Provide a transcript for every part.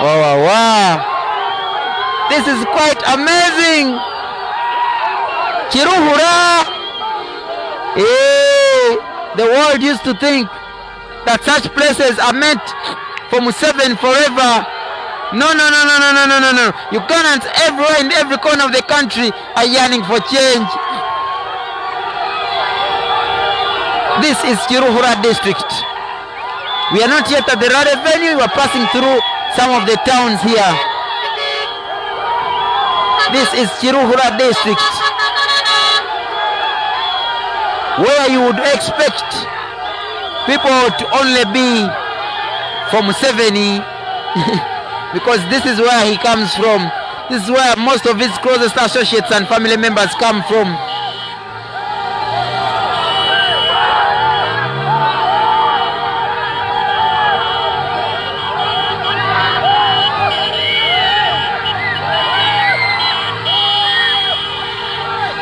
Wow, wow, wow. This is quite amazing. Kiruhura. The world used to think that such places are meant for Museveni forever. No. Ugandans everywhere in every corner of the country are yearning for change. This is Kiruhura district. We are not yet at the rally venue. We are passing through some of the towns here. This is Kiruhura district, where you would expect people to only be from Museveni because this is where he comes from. This is where most of his closest associates and family members come from.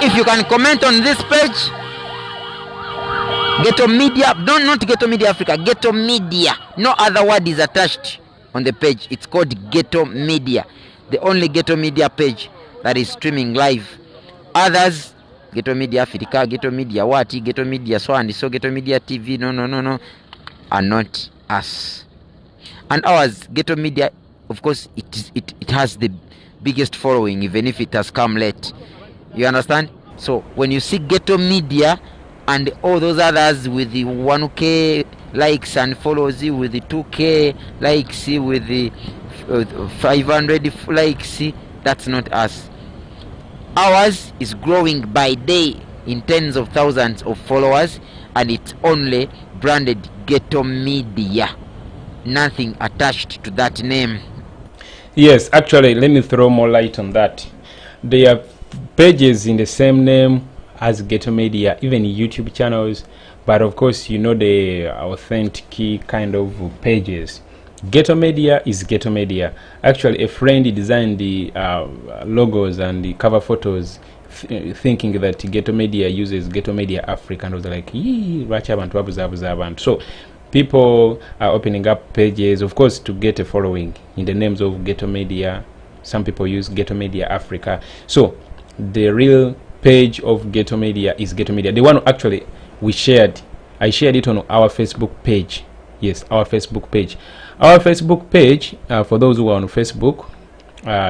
If you can comment on this page, Ghetto Media, not Ghetto Media Africa, Ghetto Media. No other word is attached on the page. It's called Ghetto Media, the only Ghetto Media page that is streaming live. Others, Ghetto Media Africa, Ghetto Media Wati, Ghetto Media so and so, Ghetto Media TV, no, are not us. And ours, Ghetto Media, of course, it has the biggest following, even if it has come late. You understand? So when you see Ghetto Media and all those others with the 1K likes and follows, with the 2K likes, with the 500 likes, that's not us. Ours is growing by day in tens of thousands of followers, and it's only branded Ghetto Media. Nothing attached to that name. Yes, actually, let me throw more light on that. They are pages in the same name as Ghetto Media, even YouTube channels, but of course you know the authentic kind of pages. Ghetto Media is Ghetto Media. Actually, a friend designed the logos and the cover photos thinking that Ghetto Media uses Ghetto Media Africa, and was like, so people are opening up pages, of course, to get a following in the names of Ghetto Media. Some people use Ghetto Media Africa. So the real page of Ghetto Media is Ghetto Media. The one actually I shared it on our Facebook page. Yes, our Facebook page. Our Facebook page, for those who are on Facebook,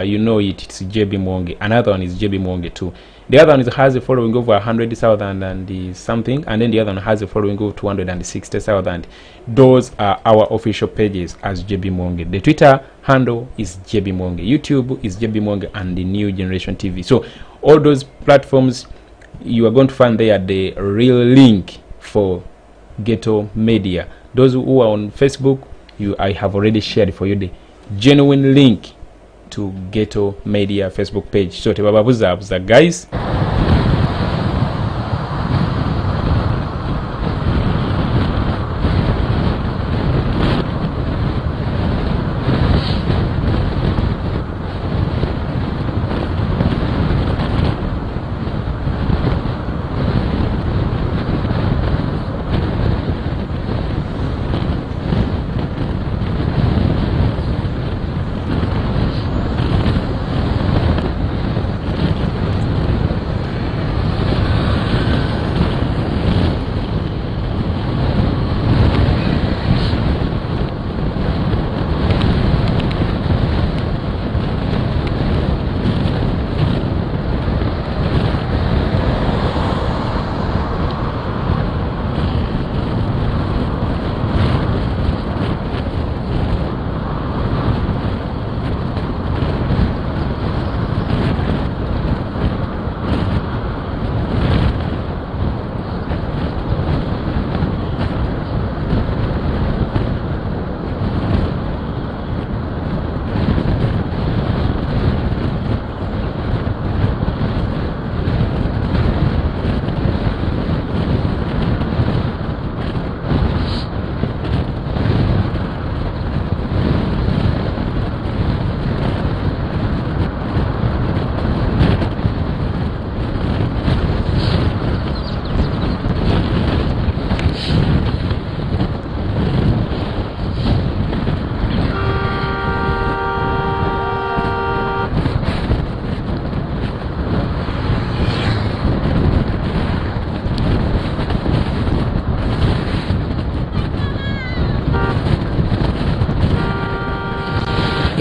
you know it's JB Muwonge. Another one is JB Muwonge too. The other one has a following of 100,000 and something, and then the other one has a following of 260,000. Those are our official pages as JB Muwonge. The Twitter handle is JB Muwonge. YouTube is JB Muwonge and the New Generation TV. So all those platforms, you are going to find there the real link for Ghetto Media. Those who are on Facebook, I have already shared for you the genuine link to Ghetto Media Facebook page. So tebababuza guys.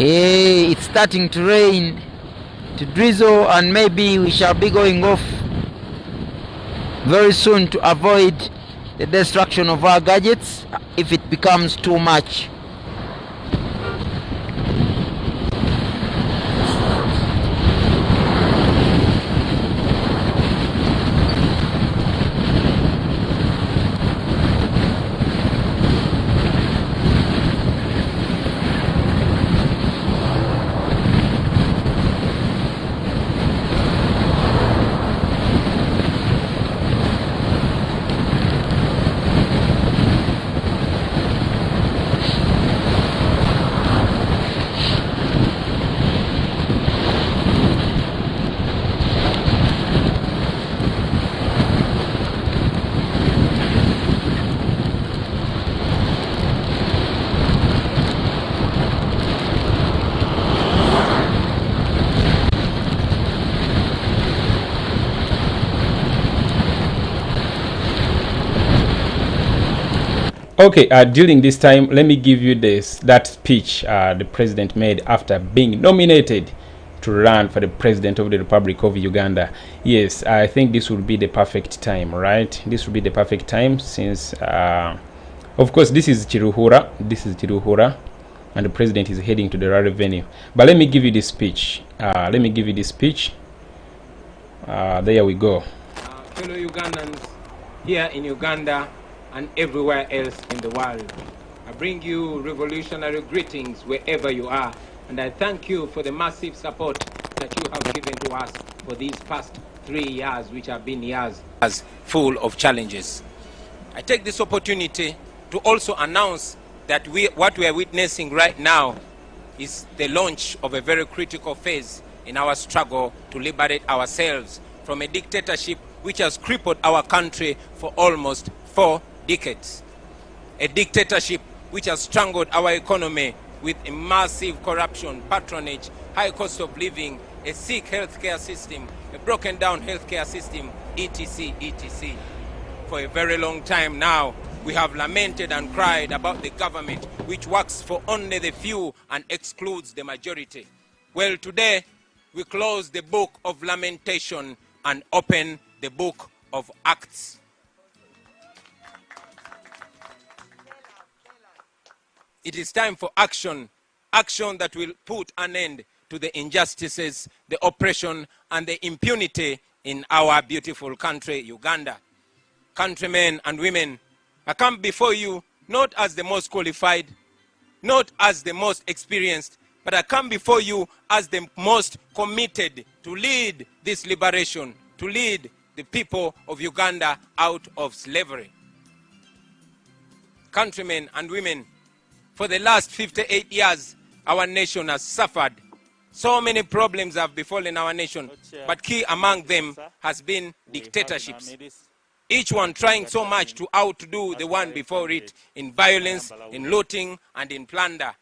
Hey, it's starting to rain, to drizzle, and maybe we shall be going off very soon to avoid the destruction of our gadgets if it becomes too much. Okay, during this time, let me give you that speech the president made after being nominated to run for the president of the Republic of Uganda. Yes, I think this would be the perfect time, right? This would be the perfect time since, of course, this is Kiruhura. This is Kiruhura, and the president is heading to the rally venue. But let me give you this speech. There we go. Fellow Ugandans here in Uganda and everywhere else in the world, I bring you revolutionary greetings wherever you are, and I thank you for the massive support that you have given to us for these past 3 years, which have been years full of challenges. I take this opportunity to also announce that what we are witnessing right now is the launch of a very critical phase in our struggle to liberate ourselves from a dictatorship which has crippled our country for almost 4 decades. A dictatorship which has strangled our economy with a massive corruption, patronage, high cost of living, a sick healthcare system, a broken down healthcare system, etc., etc. For a very long time now, we have lamented and cried about the government which works for only the few and excludes the majority. Well, today, we close the book of lamentation and open the book of Acts. It is time for action, action that will put an end to the injustices, the oppression, and the impunity in our beautiful country, Uganda. Countrymen and women, I come before you not as the most qualified, not as the most experienced, but I come before you as the most committed to lead this liberation, to lead the people of Uganda out of slavery. Countrymen and women, for the last 58 years, our nation has suffered. So many problems have befallen our nation, but key among them has been dictatorships. Each one trying so much to outdo the one before it in violence, in looting, and in plunder.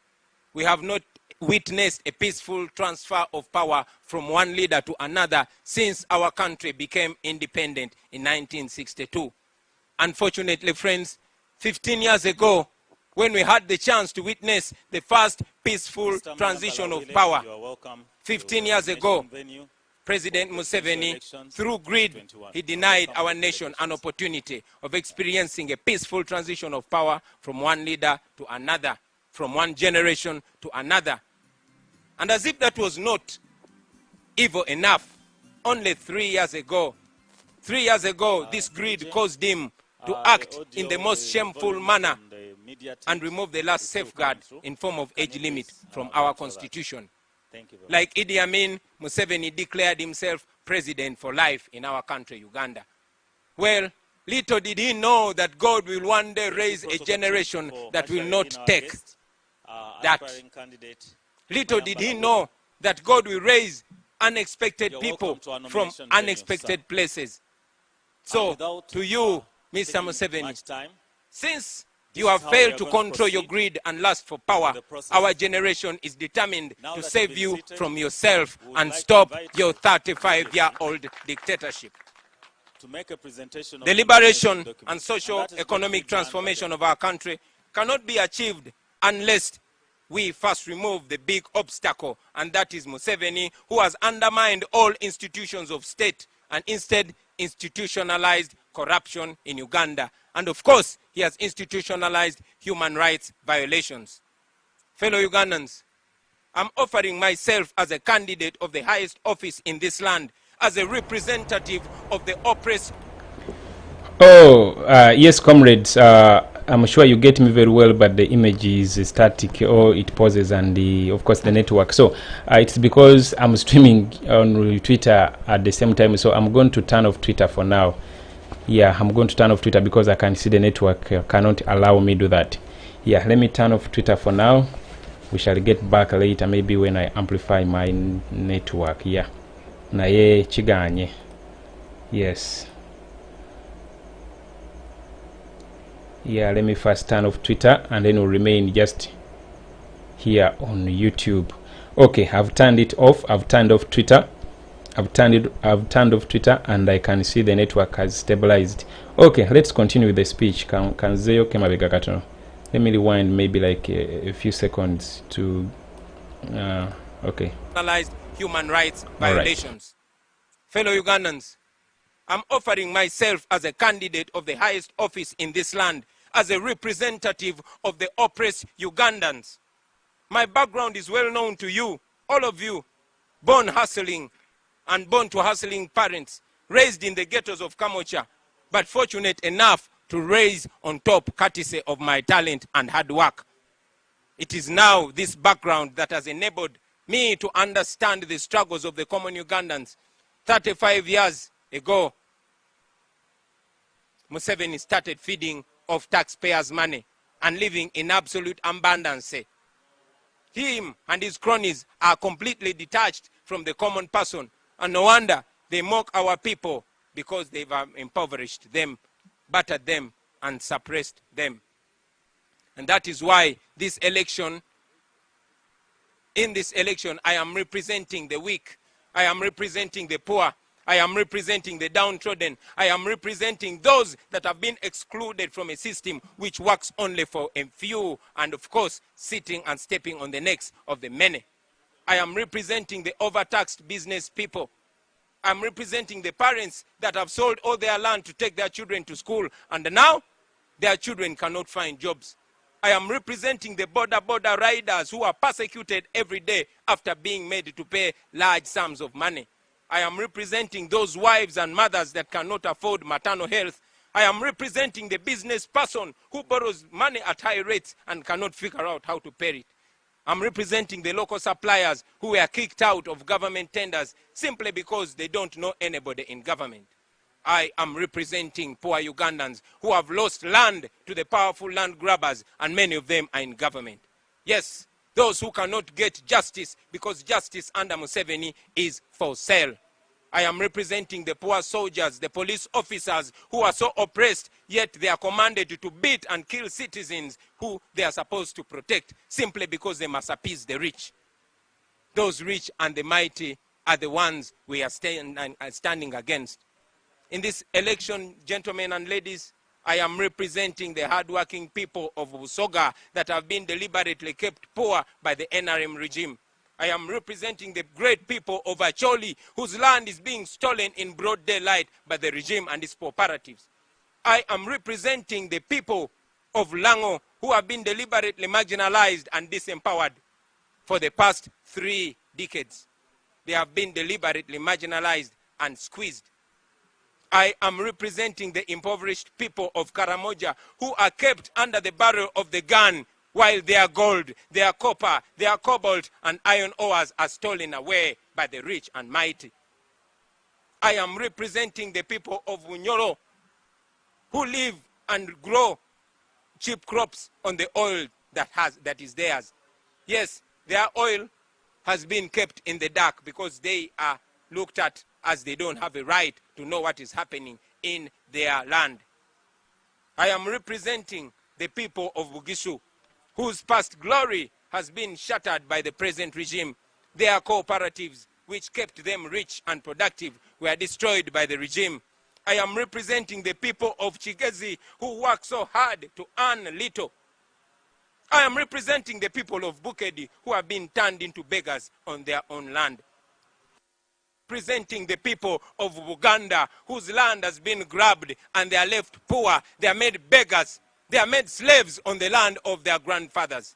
We have not witnessed a peaceful transfer of power from one leader to another since our country became independent in 1962. Unfortunately, friends, 15 years ago, when we had the chance to witness the first peaceful transition of power, 15 years ago, President Museveni, through greed, he denied our nation an opportunity of experiencing a peaceful transition of power from one leader to another, from one generation to another. And as if that was not evil enough, only 3 years ago, this greed caused him to act in the most shameful manner and remove the last safeguard in form of age limit from our constitution. Like Idi Amin, Museveni declared himself president for life in our country, Uganda. Well, little did he know that God will one day raise a generation that will not take that. Little did he know that God will raise unexpected people from unexpected places. So, to you, Mr. Museveni, since you have failed to control your greed and lust for power, our generation is determined to save you from yourself and stop your 35-year-old dictatorship. The liberation and socio-economic transformation of our country cannot be achieved unless we first remove the big obstacle, and that is Museveni, who has undermined all institutions of state and instead institutionalized corruption in Uganda. And of course, he has institutionalized human rights violations. Fellow Ugandans, I'm offering myself as a candidate of the highest office in this land, as a representative of the oppressed. Yes, comrades, I'm sure you get me very well, but the image is static, or it pauses, and of course the network. So it's because I'm streaming on Twitter at the same time, so I'm going to turn off Twitter for now. Yeah, I'm going to turn off Twitter because I can see the network cannot allow me do that. Yeah, let me turn off Twitter for now. We shall get back later, maybe when I amplify my network. Yeah, naye chiganye. Yes. Yeah, let me first turn off Twitter and then we'll remain just here on YouTube. Okay, I've turned it off. I've turned off Twitter. I've turned off Twitter, and I can see the network has stabilized. Okay, let's continue with the speech. Let me rewind maybe like a few seconds to okay. Analyzed human rights violations. Right. Fellow Ugandans, I'm offering myself as a candidate of the highest office in this land, as a representative of the oppressed Ugandans. My background is well known to you, all of you, born hustling and born to hustling parents, raised in the ghettos of Kamocha, but fortunate enough to raise on top courtesy of my talent and hard work. It is now this background that has enabled me to understand the struggles of the common Ugandans. 35 years ago, Museveni started feeding off taxpayers' money and living in absolute abundance. Him and his cronies are completely detached from the common person, and no wonder they mock our people, because they've impoverished them, battered them, and suppressed them. And that is why this election, in this election, I am representing the weak, I am representing the poor, I am representing the downtrodden, I am representing those that have been excluded from a system which works only for a few, and of course, sitting and stepping on the necks of the many. I am representing the overtaxed business people. I'm representing the parents that have sold all their land to take their children to school, and now their children cannot find jobs. I am representing the border riders who are persecuted every day after being made to pay large sums of money. I am representing those wives and mothers that cannot afford maternal health. I am representing the business person who borrows money at high rates and cannot figure out how to pay it. I'm representing the local suppliers who were kicked out of government tenders simply because they don't know anybody in government. I am representing poor Ugandans who have lost land to the powerful land grabbers, and many of them are in government. Yes, those who cannot get justice because justice under Museveni is for sale. I am representing the poor soldiers, the police officers who are so oppressed, yet they are commanded to beat and kill citizens who they are supposed to protect simply because they must appease the rich. Those rich and the mighty are the ones we are standing against. In this election, gentlemen and ladies, I am representing the hardworking people of Busoga that have been deliberately kept poor by the NRM regime. I am representing the great people of Acholi, whose land is being stolen in broad daylight by the regime and its cooperatives. I am representing the people of Lango, who have been deliberately marginalized and disempowered for the past 3 decades. They have been deliberately marginalized and squeezed. I am representing the impoverished people of Karamoja, who are kept under the barrel of the gun while their gold, their copper, their cobalt and iron ores are stolen away by the rich and mighty. I am representing the people of Unyoro, who live and grow cheap crops on the oil that is theirs. Yes, their oil has been kept in the dark because they are looked at as they don't have a right to know what is happening in their land. I am representing the people of Bugishu, whose past glory has been shattered by the present regime. Their cooperatives, which kept them rich and productive, were destroyed by the regime. I am representing the people of Chigezi, who work so hard to earn little. I am representing the people of Bukedi who have been turned into beggars on their own land. Representing the people of Uganda whose land has been grabbed and they are left poor. They are made beggars. They are made slaves on the land of their grandfathers.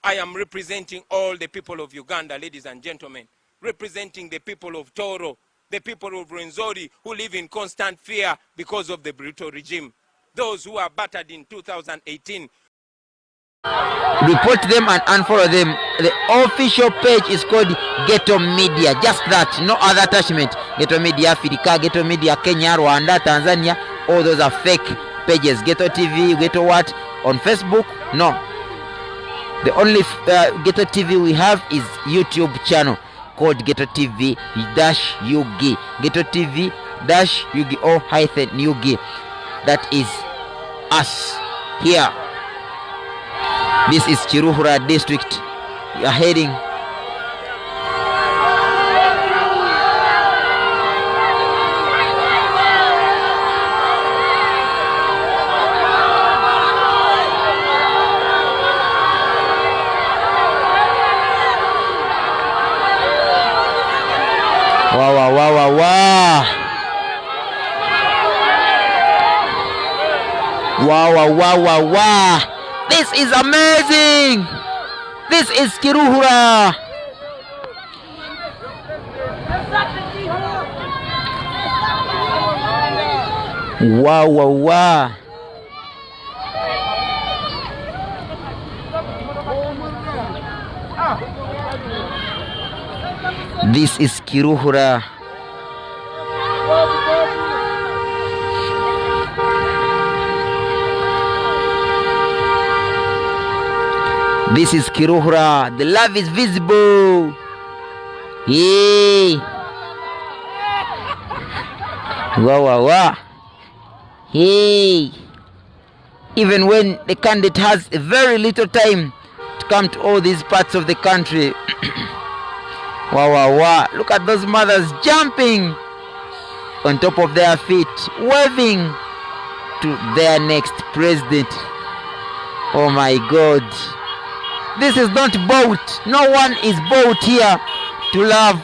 I am representing all the people of Uganda, ladies and gentlemen. Representing the people of Toro, the people of Rwenzori who live in constant fear because of the brutal regime. Those who are battered in 2018. Report them and unfollow them. The official page is called Ghetto Media. Just that, no other attachment. Ghetto Media Africa, Ghetto Media Kenya, Rwanda, Tanzania. All those are fake pages. Ghetto TV, Ghetto what? On Facebook? No. The only Ghetto TV we have is YouTube channel called Ghetto TV -Yugi. Ghetto TV -Yugi or -Yugi. That is us here. This is Kiruhura district. We are heading. Wow. This is amazing. This is Kiruhura. Wow. This is Kiruhura. This is Kiruhura. The love is visible. Hey. Wow. Hey. Even when the candidate has a very little time to come to all these parts of the country. Wow. Look at those mothers jumping on top of their feet, waving to their next president. Oh my God. This is not bought. No one is bought here to love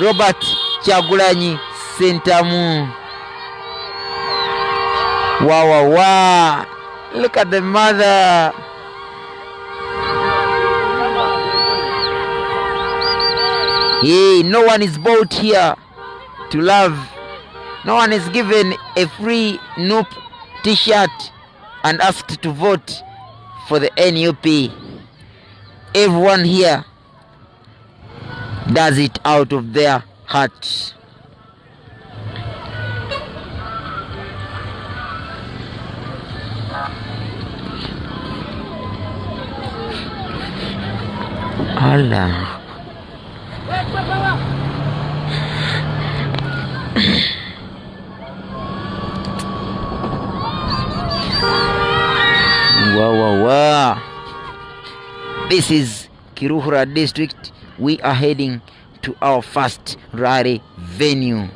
Robert Kyagulanyi Sentamu. Wow. Look at the mother. Hey, no one is bought here to love. No one is given a free NUP t-shirt and asked to vote for the NUP. Everyone here does it out of their hearts. Allah. Wow. This is Kiruhura district. We are heading to our first rally venue.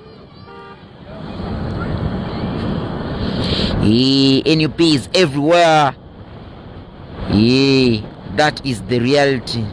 NUP is everywhere. That is the reality.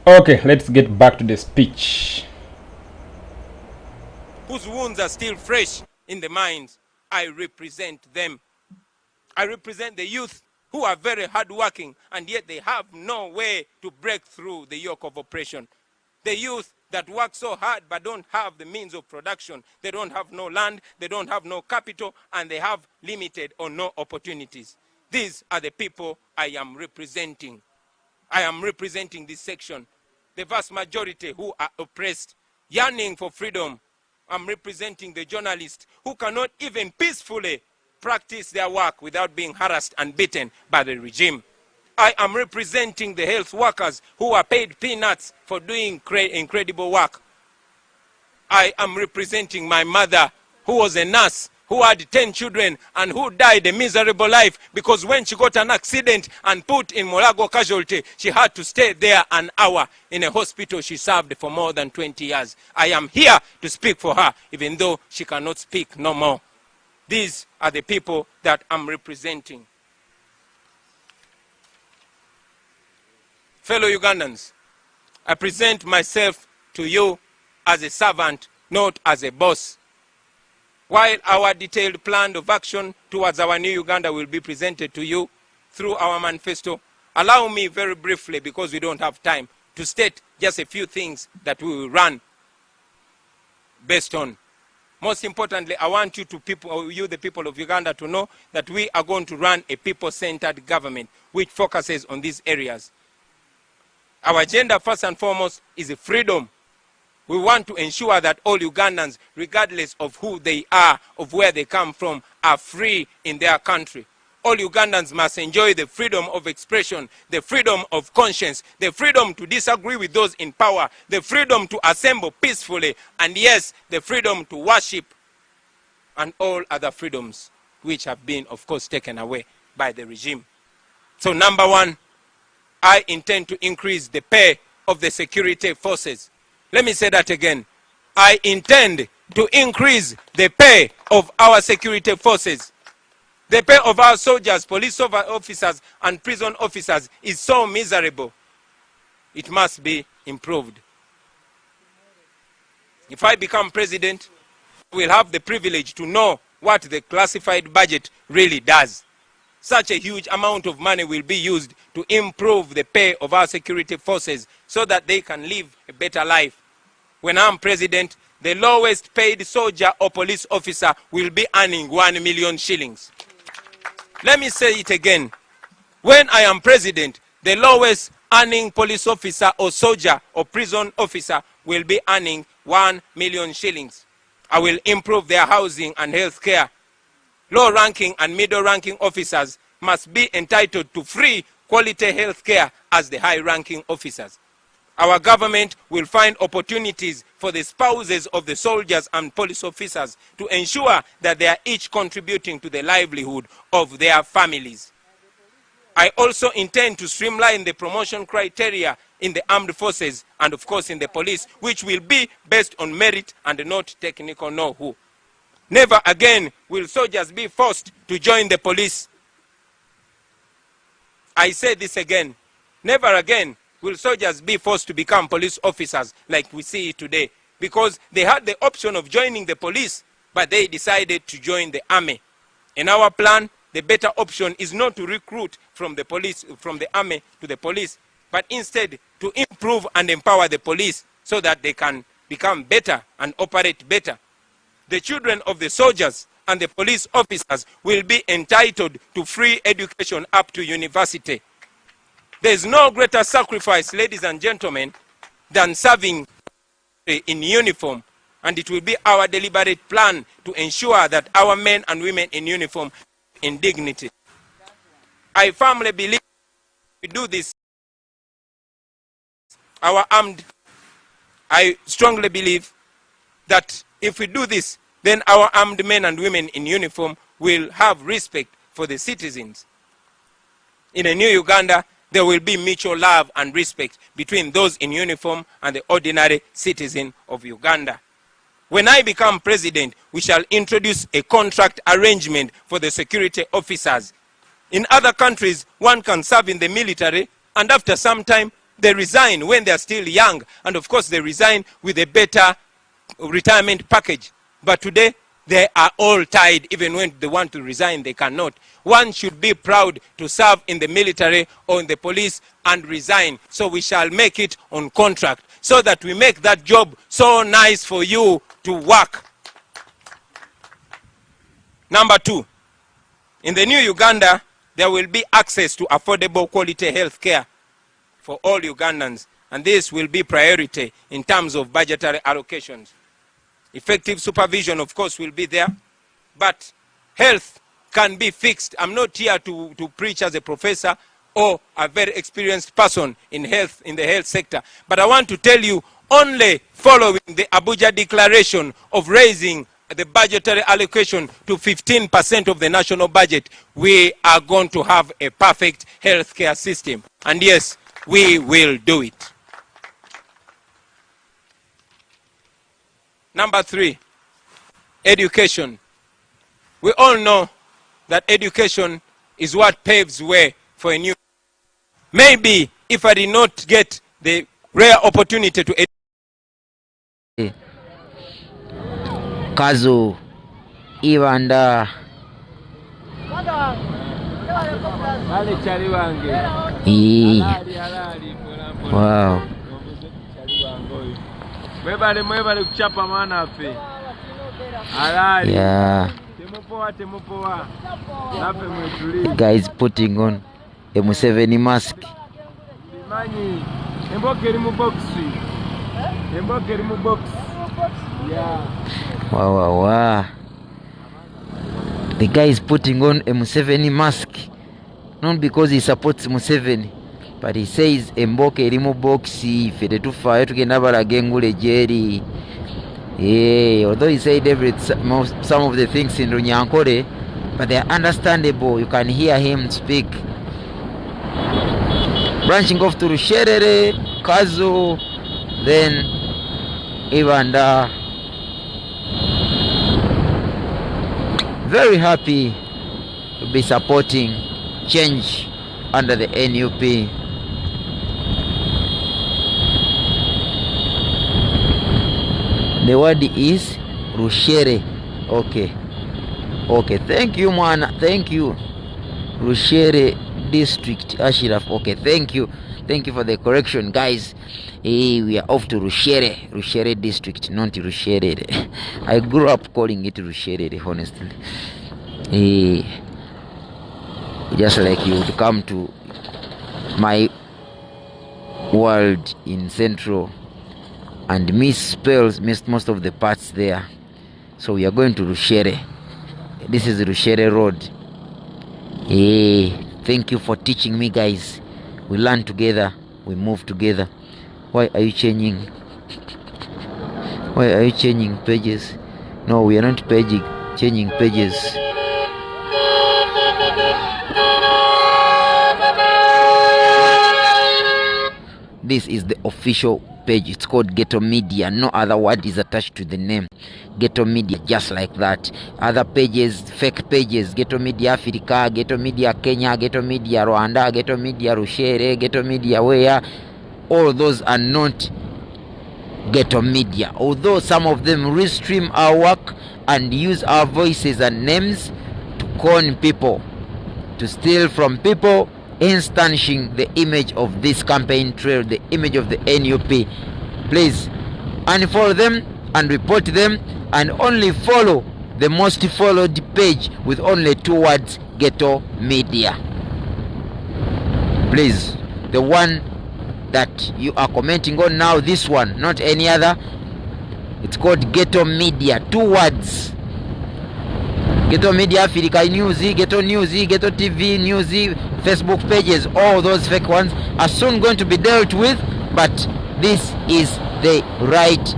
Okay, let's get back to the speech. Whose wounds are still fresh in the minds. I represent them. I represent the youth who are very hardworking and yet they have no way to break through the yoke of oppression. The youth that work so hard but don't have the means of production. They don't have no land, they don't have no capital, and they have limited or no opportunities. These are the people I am representing. I am representing this section. The vast majority who are oppressed, yearning for freedom. I'm representing the journalists who cannot even peacefully practice their work without being harassed and beaten by the regime. I am representing the health workers who are paid peanuts for doing incredible work. I am representing my mother who was a nurse, who had 10 children and who died a miserable life because when she got an accident and put in Molago casualty, she had to stay there an hour in a hospital she served for more than 20 years. I am here to speak for her, even though she cannot speak no more. These are the people that I'm representing. Fellow Ugandans, I present myself to you as a servant, not as a boss. While our detailed plan of action towards our new Uganda will be presented to you through our manifesto, allow me very briefly, because we don't have time, to state just a few things that we will run based on. Most importantly, I want you the people of Uganda, to know that we are going to run a people-centered government which focuses on these areas. Our agenda, first and foremost, is freedom. We want to ensure that all Ugandans, regardless of who they are, of where they come from, are free in their country. All Ugandans must enjoy the freedom of expression, the freedom of conscience, the freedom to disagree with those in power, the freedom to assemble peacefully, and yes, the freedom to worship, and all other freedoms which have been, of course, taken away by the regime. So number one, I intend to increase the pay of the security forces. Let me say that again. I intend to increase the pay of our security forces. The pay of our soldiers, police officers, and prison officers is so miserable. It must be improved. If I become president, I will have the privilege to know what the classified budget really does. Such a huge amount of money will be used to improve the pay of our security forces so that they can live a better life. When I'm president, the lowest paid soldier or police officer will be earning 1 million shillings. Let me say it again. When I am president, the lowest earning police officer or soldier or prison officer will be earning 1 million shillings. I will improve their housing and health care. Low-ranking and middle-ranking officers must be entitled to free quality health care as the high-ranking officers. Our government will find opportunities for the spouses of the soldiers and police officers to ensure that they are each contributing to the livelihood of their families. I also intend to streamline the promotion criteria in the armed forces and, of course, in the police, which will be based on merit and not technical know-how. Never again will soldiers be forced to join the police. I say this again. Never again will soldiers be forced to become police officers like we see today, because they had the option of joining the police, but they decided to join the army. In our plan, the better option is not to recruit from the police, from the army to the police, but instead to improve and empower the police so that they can become better and operate better. The children of the soldiers and the police officers will be entitled to free education up to university. There is no greater sacrifice, ladies and gentlemen, than serving in uniform, and it will be our deliberate plan to ensure that our men and women in uniform in dignity. I firmly believe we do this. I strongly believe that if we do this, then our armed men and women in uniform will have respect for the citizens. In a new Uganda, there will be mutual love and respect between those in uniform and the ordinary citizen of Uganda. When I become president, we shall introduce a contract arrangement for the security officers. In other countries, one can serve in the military, and after some time, they resign when they are still young, and of course they resign with a better retirement package. But today, they are all tied. Even when they want to resign, they cannot. One should be proud to serve in the military or in the police and resign. So we shall make it on contract, so that we make that job so nice for you to work. Number 2, in the new Uganda, there will be access to affordable quality health care for all Ugandans. And this will be priority in terms of budgetary allocations. Effective supervision, of course, will be there. But health can be fixed. I'm not here to preach as a professor or a very experienced person in health, in the health sector. But I want to tell you, only following the Abuja Declaration of raising the budgetary allocation to 15% of the national budget, we are going to have a perfect healthcare system. And yes, we will do it. Number 3, education. We all know that education is what paves way for a new. Maybe if I did not get the rare opportunity to Kazo, Uganda. Wow. Yeah. Guys putting on a Museveni mask. Wow. The guy is putting on a Museveni mask, not because he supports Museveni, but he says emboka erimu boxi fete tufayo tugenda balagengule jeri. Although he said some of the things in Runyankore, but they are understandable. You can hear him speak. Branching off to Rusherere, Kazo, then Uganda. Very happy to be supporting change under the NUP. The word is Rushere. Okay, thank you, man. Thank you. Rushere district, Ashiraf. Okay, thank you for the correction, guys. We are off to Rushere district, not Rushere. I grew up calling it Rushere, honestly. Just like you would come to my world in Central and missed most of the parts there. So we are going to Rushere. This is Rushere Road. Thank you for teaching me, guys. We learn together, we move together. Why are you changing pages? No, we are not changing pages. This is the official page. It's called Ghetto Media. No other word is attached to the name. Ghetto Media, just like that. Other pages, fake pages. Ghetto Media Africa, Ghetto Media Kenya, Ghetto Media Rwanda, Ghetto Media Rushere, Ghetto Media where. All those are not Ghetto Media. Although some of them restream our work and use our voices and names to con people, to steal from people, establishing the image of this campaign trail, the image of the NUP. Please unfollow them and report them, and only follow the most followed page with only 2 words: Ghetto Media. Please, the one that you are commenting on now, this one, not any other. It's called Ghetto Media, 2 words. Ghetto Media Africa News, Ghetto News, Ghetto TV News, Facebook pages, all those fake ones are soon going to be dealt with, but this is the right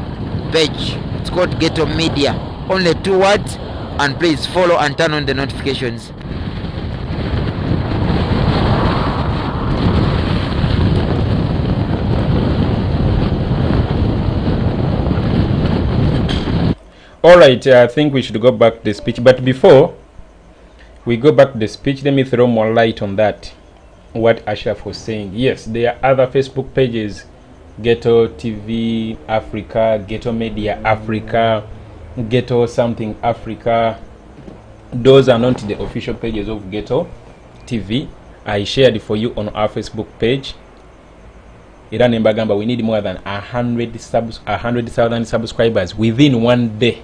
page. It's called Ghetto Media, only 2 words, and please follow and turn on the notifications. Alright, I think we should go back to the speech, but before we go back to the speech, let me throw more light on that. what Ashraf was saying. Yes, there are other Facebook pages, Ghetto TV Africa, Ghetto Media Africa, Ghetto something Africa. Those are not the official pages of Ghetto TV. I shared for you on our Facebook page. Iran Mbagamba, we need more than 100,000 subscribers within one day.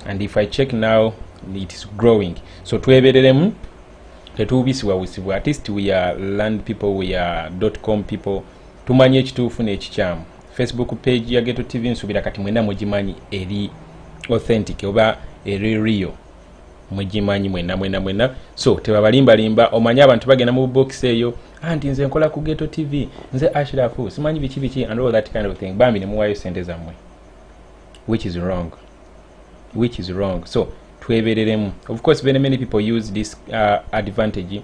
And if I check now, it is growing. So twebereremu tetubisiwa wisibwa. At least we are land people, we are .com people. Tumanye ekituufu n'ekikyamu. Facebook page ya Ghetto TV nsubira kati mwena mugimanyi eri authentic oba eri real. Mugimanyi mwena. So tebabalimbalimba omanya abantu bagenda mu box eyo anti nze nkola ku Ghetto TV nze Ashrafu simanyi biki and all that kind of thing. Bambi ne muwayo sente zammwe. Which is wrong. So twebereremu. Of course many people use this advantage.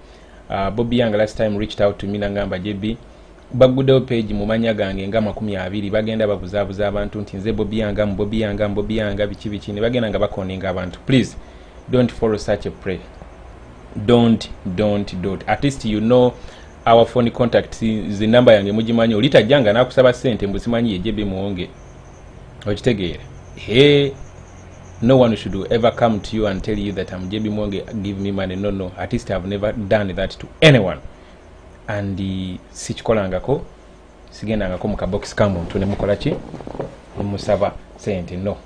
Bobiwine last time reached out to me nangamba JB bagudewo page mu manya gange nga 20 bagenda babuzaabuza abantu nti nze Bobiwine biki ne bagenda nga bakoninga abantu. Please don't follow such a prey. Don't. At least you know our phone contact the number yange mugimanyi olitajjanga nakusaba sente mbuzimanyi JB Muwonge okitegeera. Hey, no one should ever come to you and tell you that I'm JB Muwonge, give me money. No. At least I've never done that to anyone. And sichikolangako sigendangako mu kabox kamuntu ne mukola ki musaba sente. No.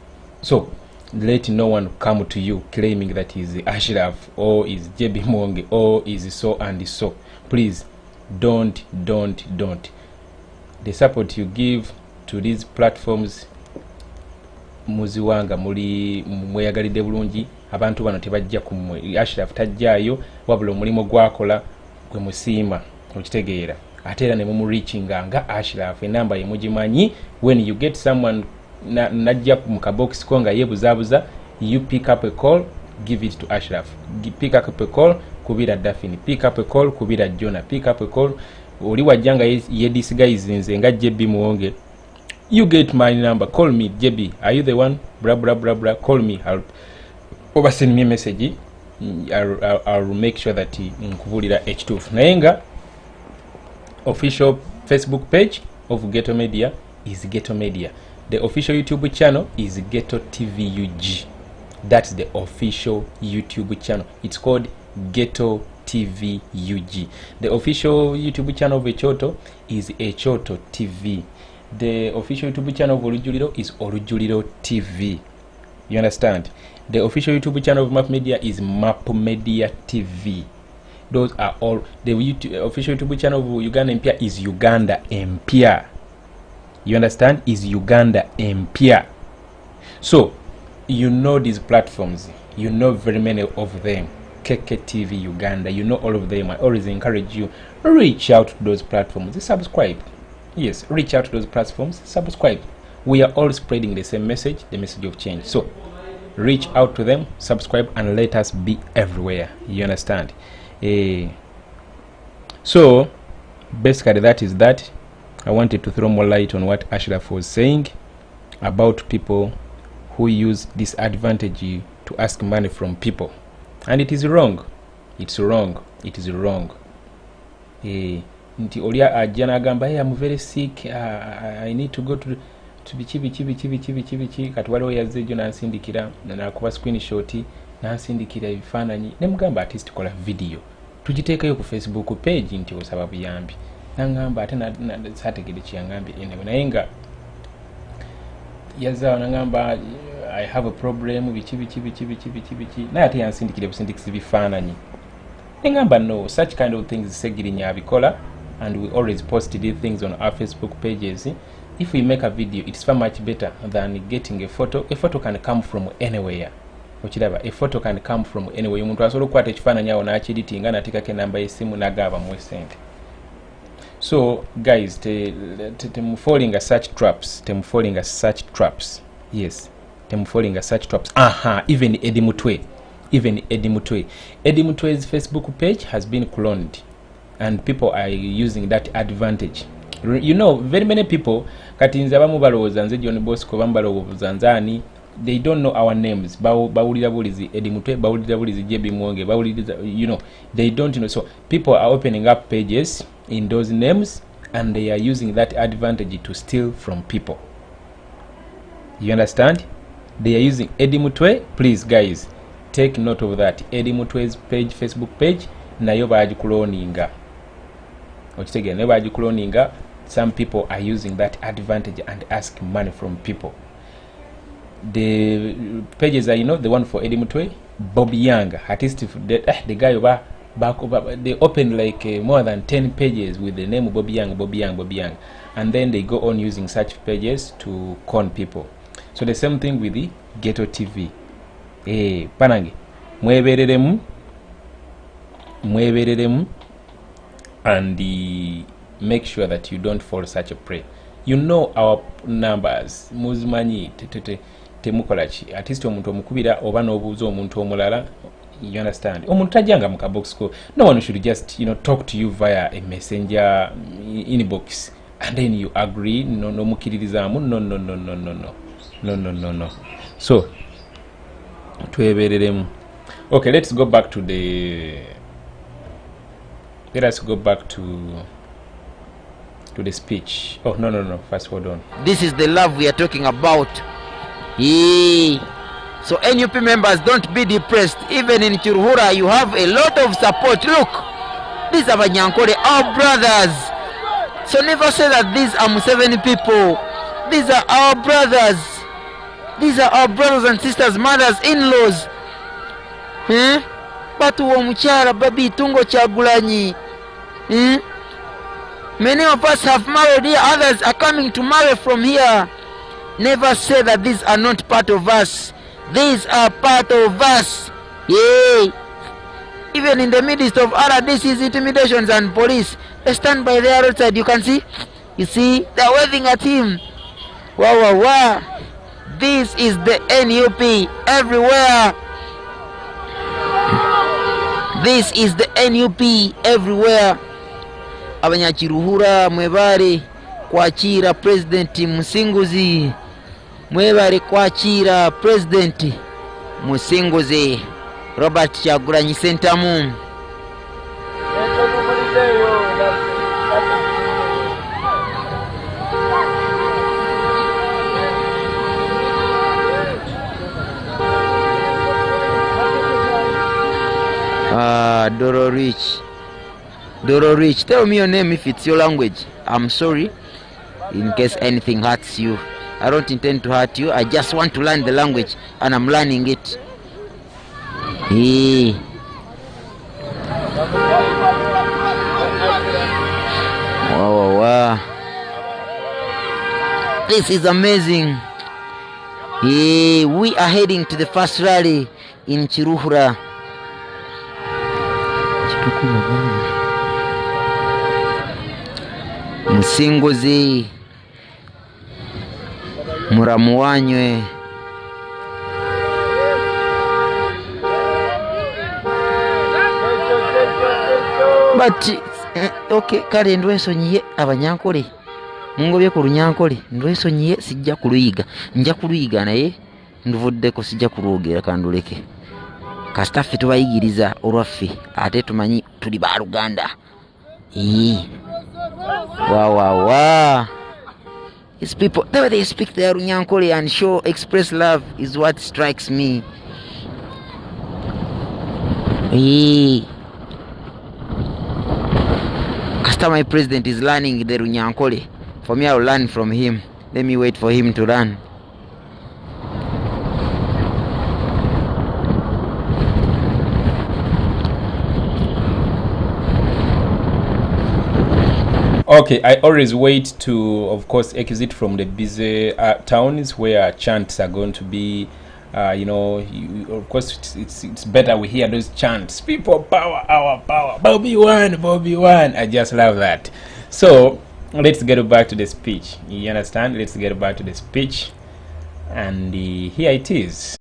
So let no one come to you claiming that he is Ashraf or is JB Muwonge or is so and so. Please don't. The support you give to these platforms muziwanga muli mweyagalidde bulungi. Abantu bano tebajja kumwe. Ashraf tajjaayo wabula omulimo gwakola gwe musiima okitegeera ate era ne mu reaching nga Ashraf enamba ye mugimanyi. When you get someone najja mu kabox ko nga yebuzaabuza, you pick up a call, give it to Ashraf. Pick up a call kubira Daphne, pick up a call kubira Jonah, pick up a call oli wajjanga ye disguise nga JB Muwonge. You get my number, call me JB, are you the one? Blah, call me, or send me a message. I'll make sure that nkubulira H2 nayenga official Facebook page of Ghetto Media is Ghetto Media. The official YouTube channel is Ghetto TV UG. That's the official YouTube channel. It's called Ghetto TV UG. The official YouTube channel of Echoto is Echoto TV. The official YouTube channel of Olujuliro is Olujuliro TV. You understand? The official YouTube channel of Map Media is Map Media TV. Those are all. The official YouTube channel of Uganda Empire is Uganda Empire. You understand? Is Uganda Empire. So, you know these platforms. You know very many of them. KKTV Uganda. You know all of them. I always encourage you, reach out to those platforms. Subscribe. Yes, reach out to those platforms. Subscribe. We are all spreading the same message, the message of change. So, reach out to them, subscribe, and let us be everywhere. You understand? So basically that is that. I wanted to throw more light on what Ashraf was saying about people who use this advantage to ask money from people, and it is wrong. It's wrong. It is wrong. Nti olia ajja nagamba I'm very sick, I need to go to bichi kati waliwo yazze jo nansindikira nakuba screenshot nansindikira ebifaananyi ne mugamba artist kola video tugiteekayo ku Facebook page nti osaba buyambi nangamba ate sategede kiyangambye enewe naye nga yazza nangamba I have a problem bichi naye ate yansindikira busindikisi bifaananyi nengamba no, such kind of things segirinya abikola, and we always post these things on our Facebook pages. If we make a video, it's far much better than getting a photo. A photo can come from anywhere. A photo can come from anywhere. Omuntu asobola okukwata ekifaananyi awo n'akiritinga n'ateekako enamba y'essimu n'agaaba mu sente. So guys, temufalling such traps. Yes, temufalling such traps. Even Eddie Mutwe. Eddie Mutwe's Facebook page has been cloned, and people are using that advantage. You know, very many people kati nze abamu balowooza nze John Bosco bambalowooza nzaani they don't know our names. Bawulira bulizi Eddie Mutwe, bawulira bulizi JB Muwonge, bawulira, you know, they don't know. So people are opening up pages in those names, and they are using that advantage to steal from people. You understand? They are using Eddie Mutwe. Please, guys, take note of that. Eddie Mutwe's page, Facebook page, nayo bagikuloninga. Okitegera, nayo bagikuloninga. Some people are using that advantage and ask money from people. The pages are, you know, the one for Eddie Mutwe, Bobiwine, artist, the guy over back over, they open like more than 10 pages with the name Bobiwine, and then they go on using such pages to con people. So the same thing with the Ghetto TV. Panange, mwebereremu, and make sure that you don't fall such a prey. You know our numbers. Muzimanyi temukolachi. Artist omuntu omukubira oba n'obuuza omuntu omulala. You understand? Omuntu tajanga mu kabox ko. No one should just, you know, talk to you via a messenger inbox and then you agree. No mukiririzamu. No. So twebereremu. Okay, let's go back to the speech. Oh, no. First, hold on. This is the love we are talking about. So NUP members, don't be depressed. Even in Kiruhura, you have a lot of support. Look, these are Banyankore, our brothers. So never say that these are Museveni people. These are our brothers. These are our brothers and sisters, mothers, in-laws. Batu wa muchara, babi tungo Kyagulanyi. Many of us have married here, others are coming to marry from here. Never say that these are not part of us. These are part of us. Yay! Even in the midst of other disease, intimidations and police, they stand by there outside. You can see? You see? They're waving at him. Wow. This is the NUP everywhere. This is the NUP everywhere. Abanyakiruhura mwebare kwakira President Musinguzi. Mwebare kwakira President Musinguzi. Robert Kyagulanyi Sentamu. Doro Rich, tell me your name if it's your language. I'm sorry in case anything hurts you. I don't intend to hurt you. I just want to learn the language and I'm learning it. Wow. This is amazing. We are heading to the first rally in Kiruhura. Musinguzi Muramuwanywe but okay kale ndwesonyiye Abanyankole mungobye ku Runyankole ndwesonyiye sijja kuluyiga nja kuluyiga naye nduvuddeko sijja kulwogera kanduleke kastaffe tubayigiriza olwaffe ate tumanyi tuli ba Uganda. Wow. These people, the way they speak their Runyankole and show, express love is what strikes me. After my president is learning the Runyankole, for me I will learn from him. Let me wait for him to learn. Okay, I always wait to, of course, exit from the busy towns where chants are going to be. Of course, it's better we hear those chants. People power, our power. Bobiwine. I just love that. So let's get back to the speech. You understand? Let's get back to the speech, and here it is.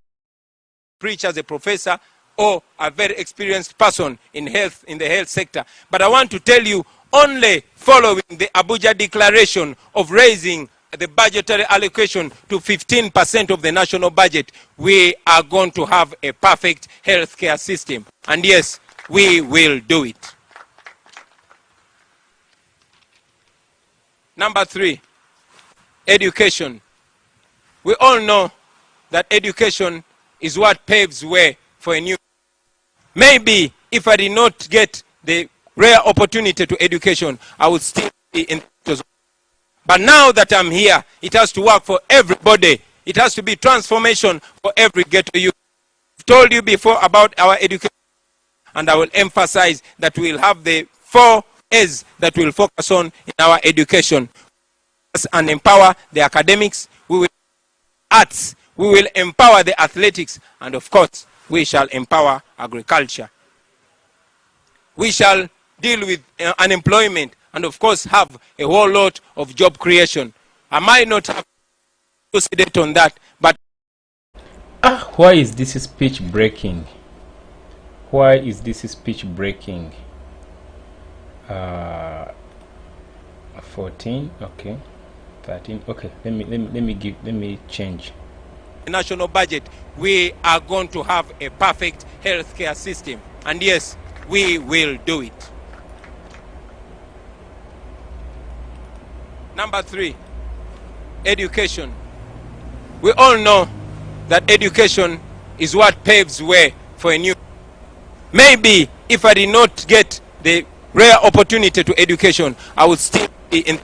Preach as a professor or a very experienced person in the health sector, but I want to tell you, only following the Abuja Declaration of raising the budgetary allocation to 15% of the national budget, we are going to have a perfect healthcare system. And yes, we will do it. Number 3, education. We all know that education is what paves way for a new. Maybe if I did not get the rare opportunity to education, I would still be in. But now that I'm here, it has to work for everybody. It has to be transformation for every ghetto youth. I've told you before about our education, and I will emphasize that we'll have the 4 A's that we'll focus on in our education. And empower the academics, we will arts, we will empower the athletics, and of course, we shall empower agriculture. We shall deal with unemployment, and of course have a whole lot of job creation. I might not have to sedate on that, but why is this speech breaking? Why is this speech breaking? 14, okay, 13, okay, let me change. The national budget, we are going to have a perfect healthcare system, and yes, we will do it. Number 3, education. We all know that education is what paves way for a new. Maybe if I did not get the rare opportunity to education, I would still be in.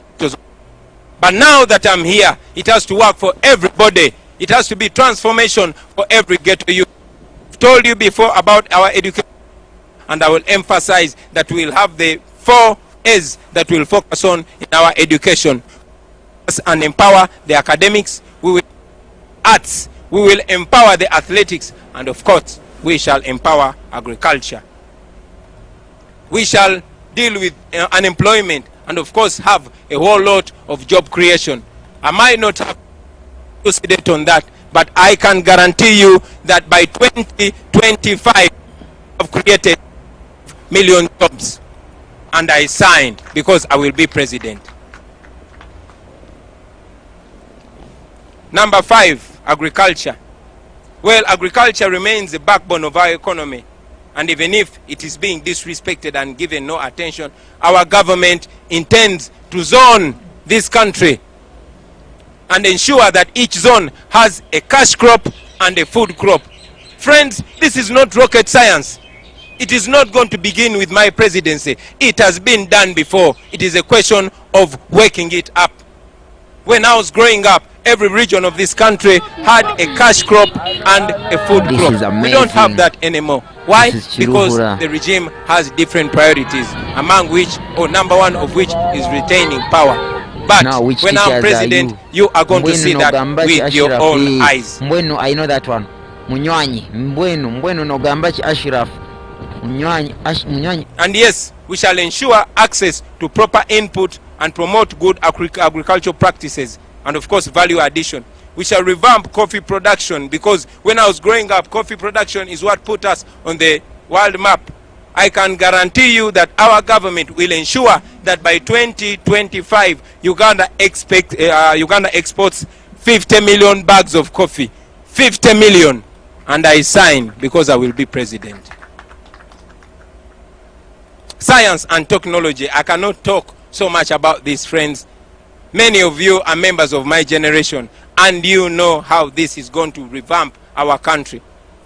But now that I'm here, it has to work for everybody. It has to be transformation for every ghetto youth. I've told you before about our education, and I will emphasize that we'll have the 4 A's that we'll focus on in our education. And empower the academics, we will arts, we will empower the athletics, and of course, we shall empower agriculture. We shall deal with unemployment, and of course have a whole lot of job creation. I might not have to sedate on that, but I can guarantee you that by 2025 I've created million jobs, and I signed because I will be president. Number 5, agriculture. Well, agriculture remains the backbone of our economy, and even if it is being disrespected and given no attention, our government intends to zone this country and ensure that each zone has a cash crop and a food crop. Friends, this is not rocket science. It is not going to begin with my presidency. It has been done before. It is a question of waking it up. When I was growing up, every region of this country had a cash crop and a food crop. We don't have that anymore. Why? Because the regime has different priorities, among which, or number 1 of which, is retaining power. But now, when I'm president, you are going to see that with your own eyes. Mbwenu, I know that one. Munywanyi, mbwenu no gambachi Ashraf. Munywanyi. And yes, we shall ensure access to proper input and promote good agricultural practices, and of course value addition. We shall revamp coffee production, because when I was growing up, coffee production is what put us on the world map. I can guarantee you that our government will ensure that by 2025 Uganda exports 50 million bags of coffee. 50 million. And I sign because I will be president. Science and technology. I cannot talk so much about this, friends. Many of you are members of my generation, and you know how this is going to revamp our country.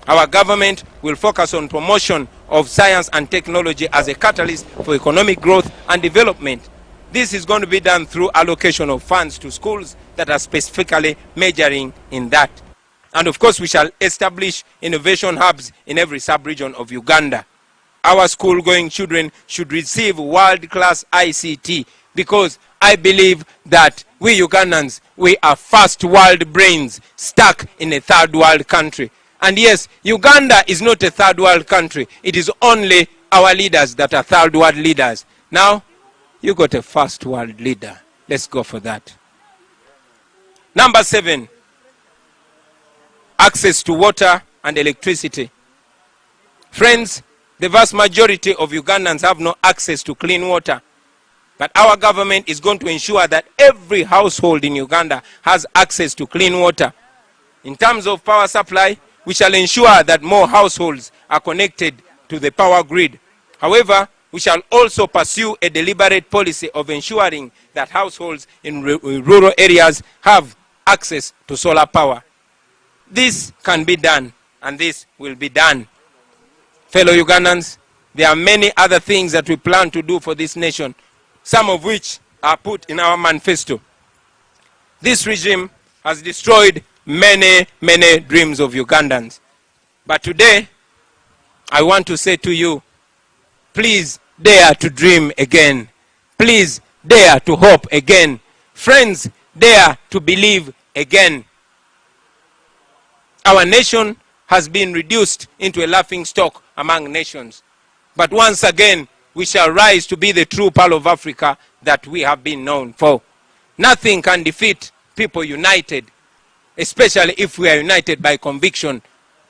Our government will focus on promotion of science and technology as a catalyst for economic growth and development. This is going to be done through allocation of funds to schools that are specifically majoring in that. And of course, we shall establish innovation hubs in every sub-region of Uganda. Our school-going children should receive world-class ICT, because I believe that we Ugandans, we are first world brains stuck in a third world country. And yes, Uganda is not a third world country. It is only our leaders that are third world leaders. Now, you got a first world leader. Let's go for that. Number 7, access to water and electricity. Friends, the vast majority of Ugandans have no access to clean water. But our government is going to ensure that every household in Uganda has access to clean water. In terms of power supply, we shall ensure that more households are connected to the power grid. However, we shall also pursue a deliberate policy of ensuring that households in rural areas have access to solar power. This can be done, and this will be done. Fellow Ugandans, there are many other things that we plan to do for this nation, some of which are put in our manifesto. This regime has destroyed many, many dreams of Ugandans. But today, I want to say to you, please dare to dream again. Please dare to hope again. Friends, dare to believe again. Our nation has been reduced into a laughing stock among nations. But once again, we shall rise to be the true Pearl of Africa that we have been known for. Nothing can defeat people united, especially if we are united by conviction.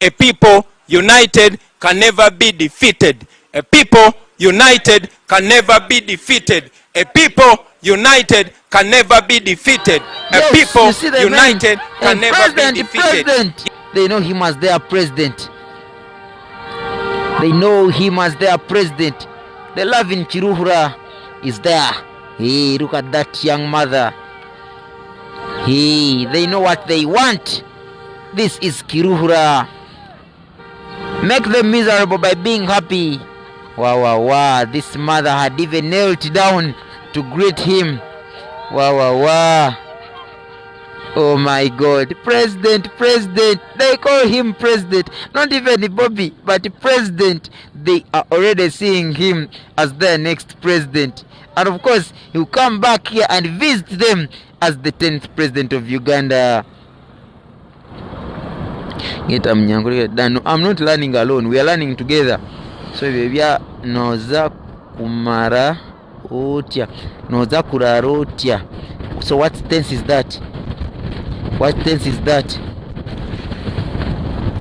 A people united can never be defeated. A people united can never be defeated. A people united can never be defeated. A people united can never be defeated. President. They know him as their president. They know him as their president. The love in Kiruhura is there. Hey, look at that young mother. Hey, they know what they want. This is Kiruhura. Make them miserable by being happy. Wow, wow, wow. This mother had even knelt down to greet him. Wow, wow, wow. Oh my God. President, president. They call him president. Not even Bobby, but president. They are already seeing him as their next president. And of course, he'll come back here and visit them as the 10th president of Uganda. I'm not learning alone. We are learning together. So noza kumara otia. Noza kurara otia. So what tense is that? What tense is that?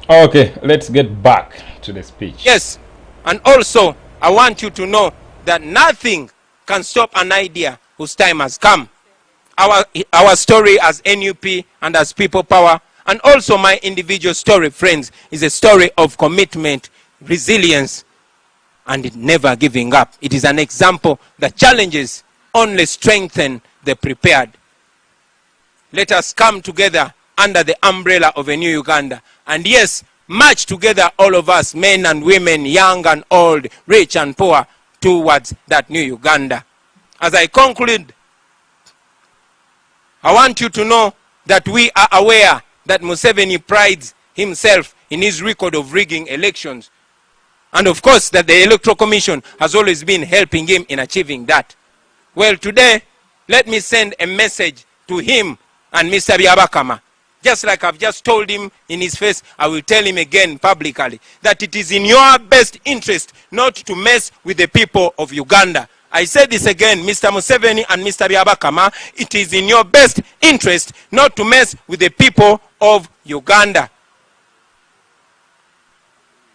Okay, let's get back to the speech. Yes, and also I want you to know that nothing can stop an idea whose time has come. Our story as NUP and as People Power, and also my individual story, friends, is a story of commitment, resilience, and never giving up. It is an example that challenges only strengthen the prepared. Let us come together under the umbrella of a new Uganda. And yes, march together, all of us, men and women, young and old, rich and poor, towards that new Uganda. As I conclude, I want you to know that we are aware that Museveni prides himself in his record of rigging elections. And of course that the Electoral Commission has always been helping him in achieving that. Well, today, let me send a message to him and Mr. Byabakama. Just like I've just told him in his face, I will tell him again publicly that it is in your best interest not to mess with the people of Uganda. I say this again, Mr. Museveni and Mr. Byabakama, it is in your best interest not to mess with the people of Uganda.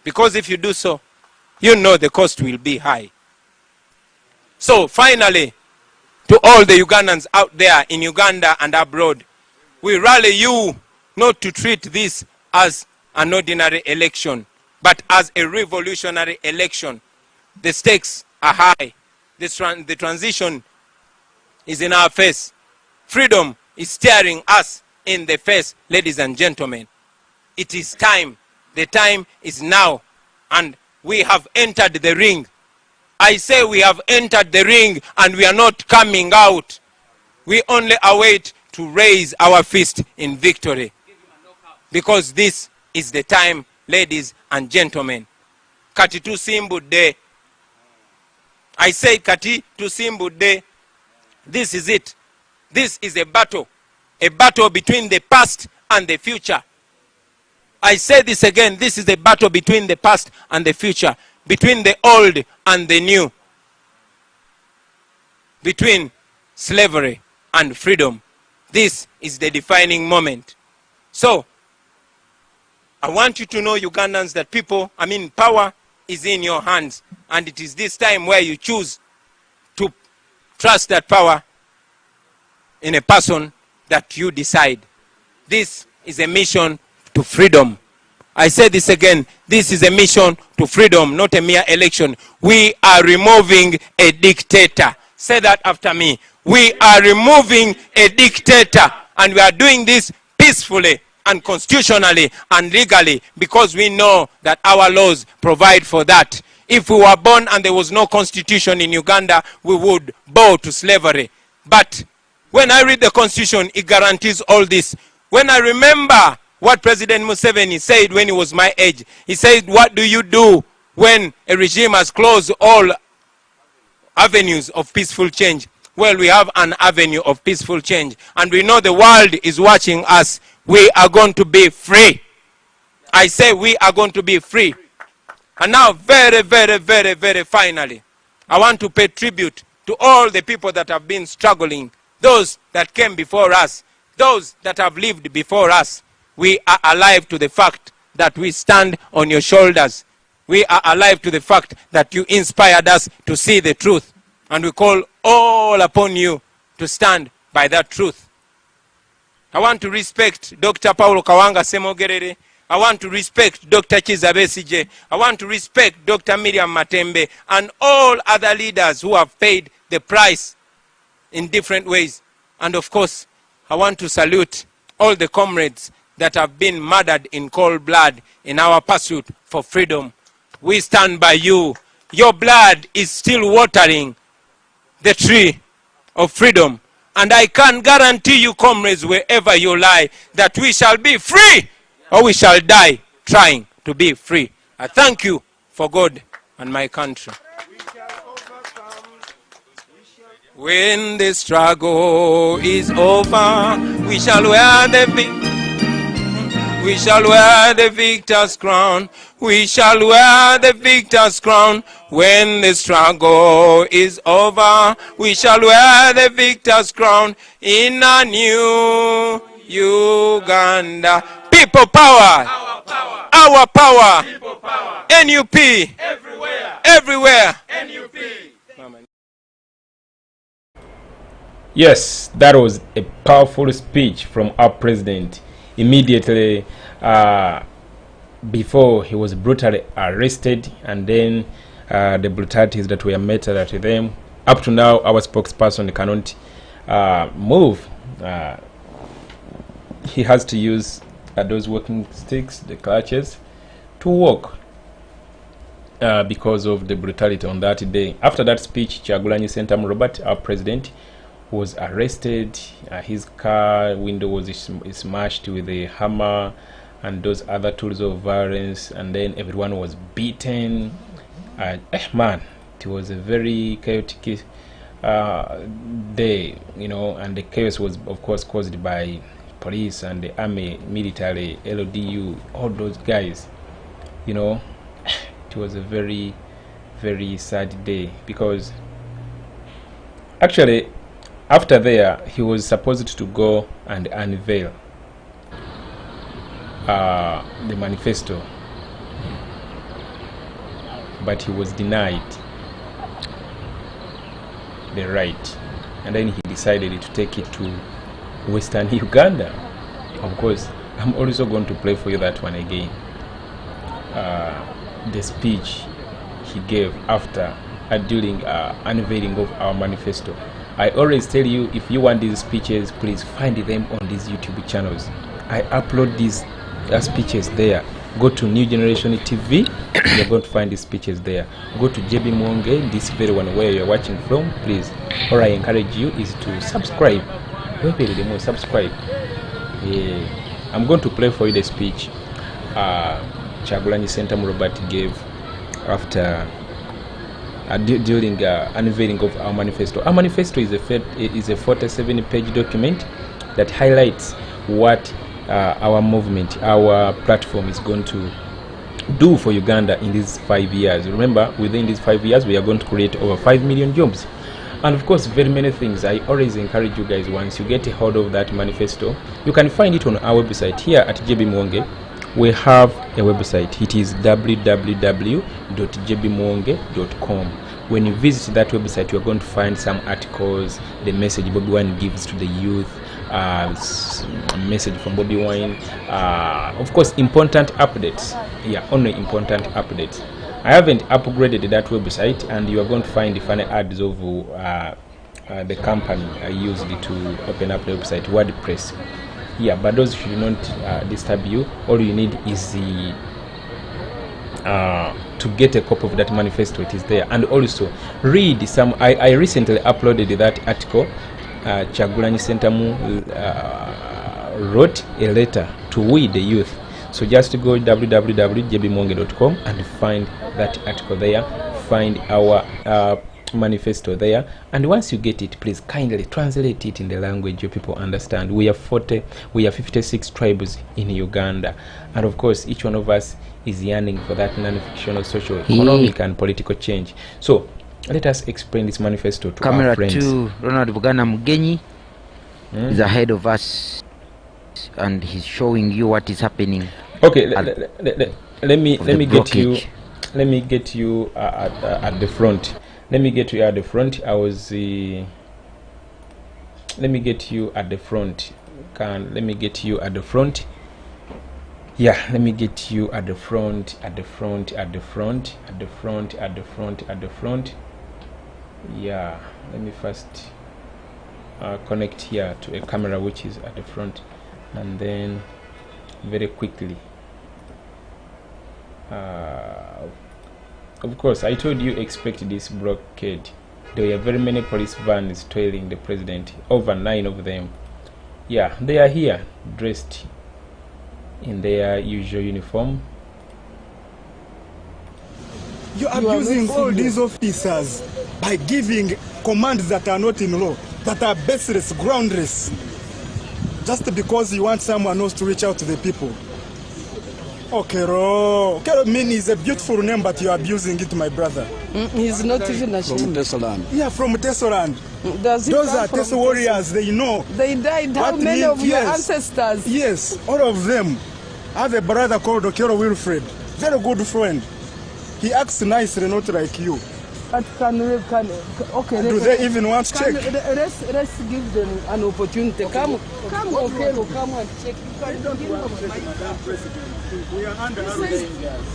Because if you do so, you know the cost will be high. So finally, to all the Ugandans out there in Uganda and abroad, we rally you not to treat this as an ordinary election, but as a revolutionary election. The stakes are high. The transition is in our face. Freedom is staring us in the face, ladies and gentlemen. It is time. The time is now. And we have entered the ring. I say we have entered the ring and we are not coming out. We only await to raise our fist in victory. Because this is the time, ladies and gentlemen. Kati tusimbudde. I say kati tusimbudde. This is it. This is a battle between the past and the future. I say this again, this is a battle between the past and the future, between the old and the new, between slavery and freedom. This is the defining moment. So, I want you to know, Ugandans, that power is in your hands. And it is this time where you choose to trust that power in a person that you decide. This is a mission to freedom. I say this again, this is a mission to freedom, not a mere election. We are removing a dictator. Say that after me. We are removing a dictator, and we are doing this peacefully and constitutionally and legally, because we know that our laws provide for that. If we were born and there was no constitution in Uganda, we would bow to slavery. But when I read the constitution, it guarantees all this. When I remember what President Museveni said when he was my age, he said, what do you do when a regime has closed all avenues of peaceful change? Well, we have an avenue of peaceful change, and we know the world is watching us. We are going to be free. I say we are going to be free. And now, very, very, very, very finally, I want to pay tribute to all the people that have been struggling, those that came before us, those that have lived before us. We are alive to the fact that we stand on your shoulders. We are alive to the fact that you inspired us to see the truth. And we call all upon you to stand by that truth. I want to respect Dr. Paulo Kawanga Semogerere. I want to respect Dr. Kiza Besije. I want to respect Dr. Miriam Matembe and all other leaders who have paid the price in different ways. And of course, I want to salute all the comrades that have been murdered in cold blood in our pursuit for freedom. We stand by you. Your blood is still watering the tree of freedom. And I can guarantee you, comrades, wherever you lie, that we shall be free or we shall die trying to be free. I thank you for God and my country. When the struggle is over, we shall wear the we shall wear the victor's crown. We shall wear the victor's crown. When the struggle is over, we shall wear the victor's crown in a new Uganda. People power. Our power. Our power. People power. NUP. Everywhere. Everywhere. NUP. Yes, that was a powerful speech from our president. Immediately before he was brutally arrested, and then the brutalities that were meted at them. Up to now, our spokesperson cannot move. He has to use those walking sticks, the clutches, to walk because of the brutality on that day. After that speech, Kyagulanyi Sentamu Robert, our president, was arrested. His car window was smashed with a hammer and those other tools of violence, and then everyone was beaten. Man, it was a very chaotic day, you know, and the chaos was of course caused by police and the army, military, LODU, all those guys, you know. It was a very, very sad day, because actually after there he was supposed to go and unveil the manifesto, but he was denied the right, and then he decided to take it to Western Uganda. Of course, I'm also going to play for you that one again. The speech he gave after during unveiling of our manifesto. I always tell you, if you want these speeches, please find them on these YouTube channels. I upload these speeches there. Go to New Generation TV, you're going to find these speeches there. Go to JB Muwonge, this very one where you're watching from, please. All I encourage you is to subscribe. Subscribe. Yeah. I'm going to play for you the speech Kyagulanyi Sentamu Robert gave after during unveiling of our manifesto. Our manifesto is a 47-page document that highlights what our movement, our platform is going to do for Uganda in these 5 years. Remember, within these 5 years, we are going to create over 5 million jobs. And of course, very many things. I always encourage you guys, once you get a hold of that manifesto, you can find it on our website here at JB Muwonge. We have a website. It is www.jbmuwonge.com. when you visit that website, you're going to find some articles, the message Bobiwine gives to the youth, a message from Bobiwine, of course important updates. Yeah, only important updates. I haven't upgraded that website, and you are going to find the funny ads of the company I used to open up the website, WordPress. Yeah, but those should not disturb you. All you need is the to get a copy of that manifesto. It is there, and also read some. I recently uploaded that article. Kyagulanyi Sentamu wrote a letter to we the youth. So just go www.jbmonge.com and find that article there. Find our manifesto there, and once you get it, please kindly translate it in the language your people understand. We are 56 tribes in Uganda, and of course each one of us is yearning for that non-fictional social, economic and political change. So let us explain this manifesto to our friends. Camera 2, Ronald Bugana Mugenyi is ahead of us, and he's showing you what is happening. Okay, let me get you at the front. Let me get you at the front. Let me get you at the front. Let me get you at the front. Yeah, let me get you at the front, at the front, at the front, at the front, at the front, at the front. Yeah, let me first connect here to a camera which is at the front, and then very quickly. Of course, I told you expect this blockade. There were very many police vans trailing the president, over 9 of them. Yeah, they are here, dressed in their usual uniform. You are abusing all these officers by giving commands that are not in law, that are baseless, groundless, just because you want someone else to reach out to the people. Okero. Okero means a beautiful name, but you are abusing it, my brother. He's not even a from Tesoland. Yeah, from Tesoland. Those are Teso warriors, they know. They died. How many of your ancestors? Yes, all of them. I have a brother called Okero Wilfred. Very good friend. He acts nicely, not like you. But okay. Do they even want to check? Let's give them an opportunity. Come, Okero, come and check. We are under arrest.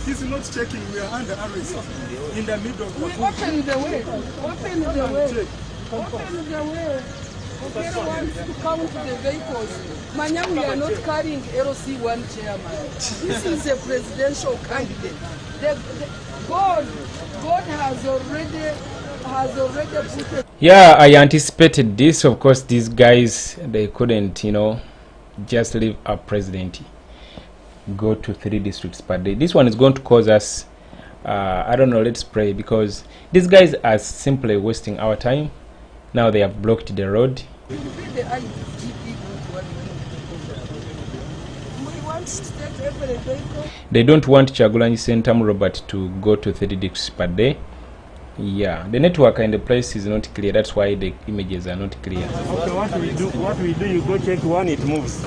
He's not checking. We are under arrest. In the middle of the open the way. Open the way. Open the way. Okero wants to come to the vehicles. Manya, we are not carrying LC1 chairman. This is a presidential candidate. God has already put it. Yeah, I anticipated this. Of course, these guys, they couldn't, just leave our president go to 3 districts per day. This one is going to cause us I don't know, let's pray, because these guys are simply wasting our time. Now they have blocked the road. They don't want Kyagulanyi Sentamu Robert to go to 30 districts per day. Yeah, the network in the place is not clear. That's why the images are not clear. Okay, what we do, you go check one, it moves.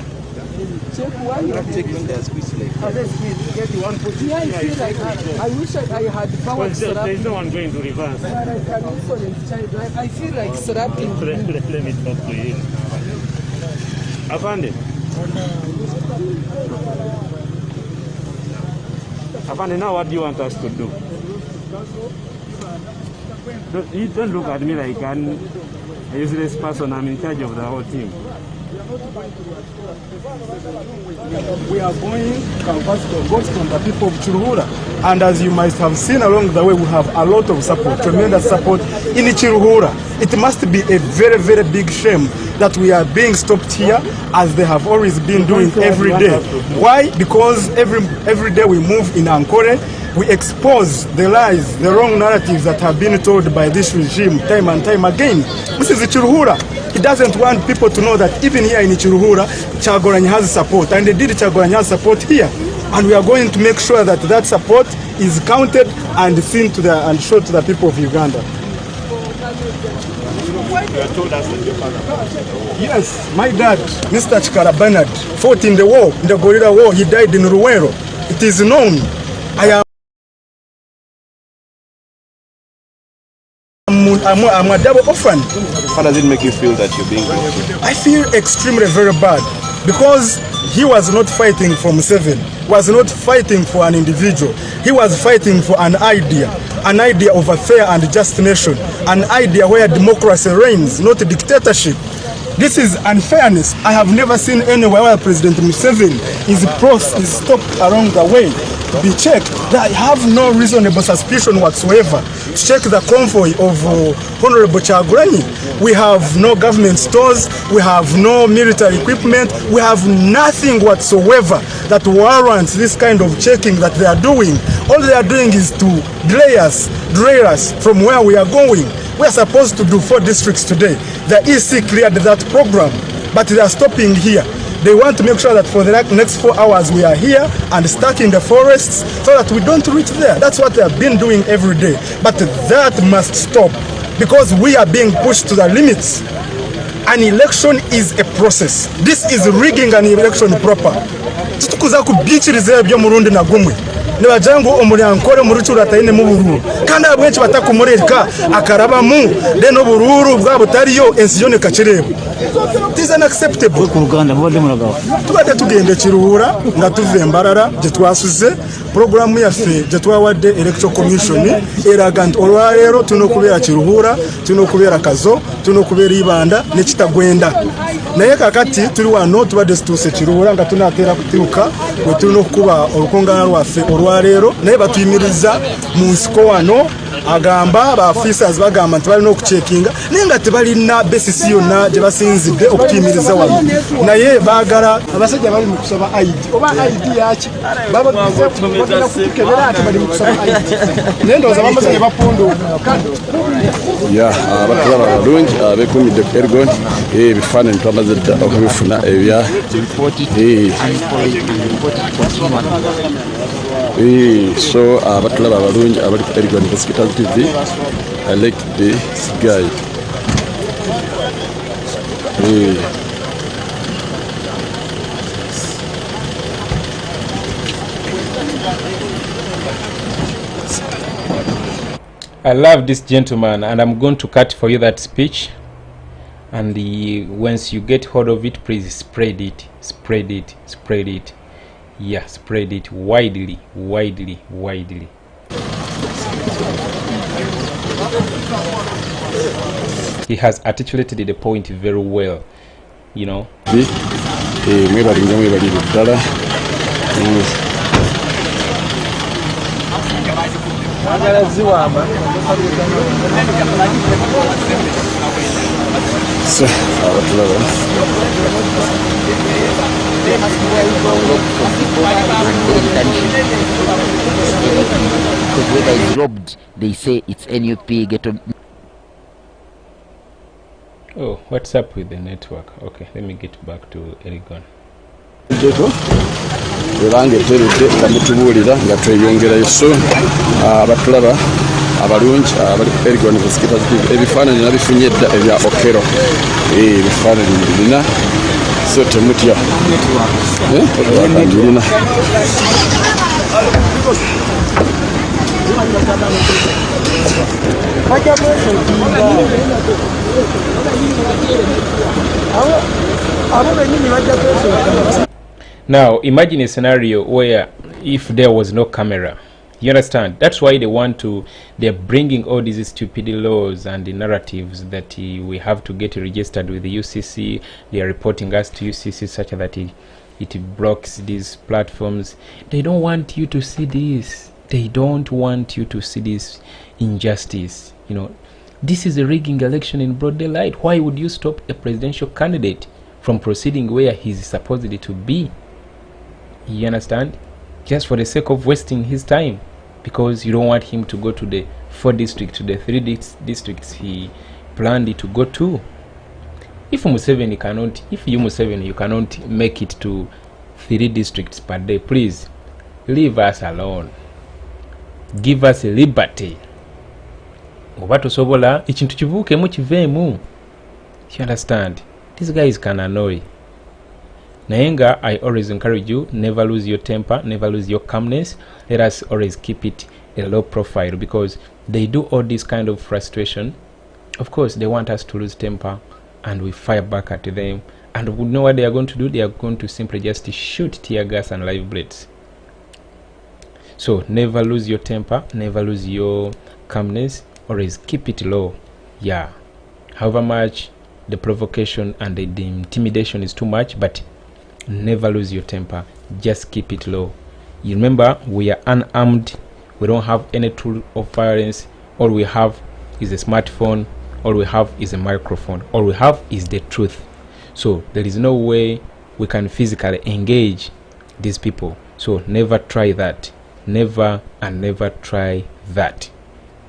Check one. You check when there's squeeze like. Get one put yeah, I feel like I wish I had power to slap. There's no one going to reverse. I feel like slapping. Let me talk to you. Afande. Afande, now what do you want us to do? You don't look at me like I'm a useless person. I'm in charge of the whole team. We are going to canvass the votes from the people of Kiruhura, and as you might have seen along the way, we have a lot of support, tremendous support in Kiruhura. It must be a very, very big shame that we are being stopped here, as they have always been doing every day. Why? Because every day we move in Ankore, we expose the lies, the wrong narratives that have been told by this regime time and time again. This is Kiruhura. He doesn't want people to know that even here in Kiruhura, Kyagulanyi has support, and indeed Kyagulanyi has support here. And we are going to make sure that that support is counted and seen to and shown to the people of Uganda. Yes, my dad, Mr. Chikara Bernard, fought in the war, in the guerrilla war. He died in Ruwero. It is known. I am I'm a double orphan. How does it make you feel that you're being victim? I feel extremely very bad because he was not fighting for Museveni, was not fighting for an individual. He was fighting for an idea of a fair and just nation, an idea where democracy reigns, not dictatorship. This is unfairness. I have never seen anywhere where President Museveni is stopped along the way to be checked. I have no reasonable suspicion whatsoever to check the convoy of Honorable Kyagulanyi. We have no government stores, we have no military equipment, we have nothing whatsoever that warrants this kind of checking that they are doing. All they are doing is to delay us from where we are going. We are supposed to do 4 districts today. The EC cleared that program, but they are stopping here. They want to make sure that for the next 4 hours we are here and stuck in the forests so that we don't reach there. That's what they have been doing every day. But that must stop because we are being pushed to the limits. An election is a process. This is rigging an election proper. Tutukuza ku bichirize byo murundi na gumwe. Nibajangu omulyankole muruchura taine mu bururu. Kandi abwenchi batakumureka akaraba mu deno bururu bwa butariyo ensiyone kachirebu. It is unacceptable. Ku Uganda bode muragaho. Tubade tugende Kiruhura nga tuve Mbarara je twasuze programu yaffe je twawadde electoral commission eraga nti olwaleero tunokubera Kiruhura, tunokubera Kazo, tunokubera Ibanda ne Kitagwenda. Naye kakati tuli wano tubadde situuse Kiruhura nga tunateera kutiruka we tunokuba olukongana lwaffe olwaleero naye batuyimiriza mu nsiko wano agamba ba officers bagamba nti balina okucekinga naye nga tebalina besisi yonna gye basinzidde okutuyimiriza wano naye baagala abasajja bali mu kusaba ID oba ID yaki babageza kutukebera ati bali mu kusaba ID naye ndowooza bamaze ne baponda abatulaba balungi bekumidde ku Elgon ebifaananyi twamaze dda okubifuna ebya so abatulaba abalungi abali ku Elgon Hospital TV. I like this guy. I love this gentleman, and I'm going to cut for you that speech, and once you get hold of it, please spread it. Yeah, spread it widely. He has articulated the point very well, you know. So, because whether it's robbed, they say it's NUP ghetto. Oh, what's up with the network? Okay, let me get back to Elgon. Webangeteredde nga mutubuulira nga tweyongerayo so abatulaba abalungi abali ku Elgon Hospital ebifaananyi nabifunye dda ebya Okero ebifaananyi birina so temutya birina Now imagine a scenario where if there was no camera, you understand, that's why they're bringing all these stupid laws and the narratives that we have to get registered with the UCC. They are reporting us to UCC such that it blocks these platforms. They don't want you to see this. They don't want you to see this injustice. You know, this is a rigging election in broad daylight. Why would you stop a presidential candidate from proceeding where he's supposedly to be? You understand? Just for the sake of wasting his time, because you don't want him to go to the 4 districts, to the 3 districts he planned to go to. If you Museveni you cannot make it to 3 districts per day, please leave us alone. Give us liberty. Oba tosobola ekintu kivuukemu kiveemu. You understand? These guys can annoy. Nayenga, I always encourage you, never lose your temper, never lose your calmness. Let us always keep it a low profile, because they do all this kind of frustration of course they want us to lose temper, and we fire back at them. And we know what they are going to do. They are going to simply just shoot tear gas and live bullets. So never lose your temper, never lose your calmness, always keep it low. Yeah, however much the provocation and the intimidation is too much, but never lose your temper, just keep it low. You remember, we are unarmed, we don't have any tool of violence. All we have is a smartphone, all we have is a microphone, all we have is the truth. So there is no way we can physically engage these people. So never try that. Never and never try that,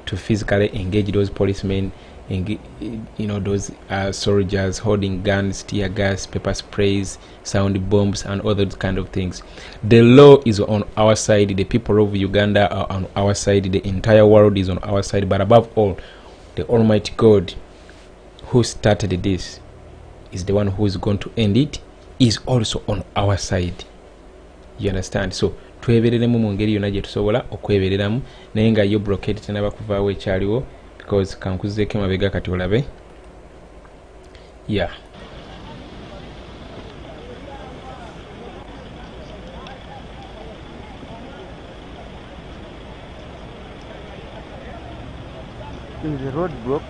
to physically engage those policemen, those soldiers holding guns, tear gas, pepper sprays, sound bombs, and all those kind of things. The law is on our side. The people of Uganda are on our side. The entire world is on our side. But above all, the Almighty God who started this is the one who is going to end it, is also on our side. You understand? So twebereremu mu ngeri yonna gye tusobola okwebereramu, naye nga yo blockade tenaba kuvaawo ekyaliwo, because kankuzeeko emabega kati olabe. Yeah. The road broke,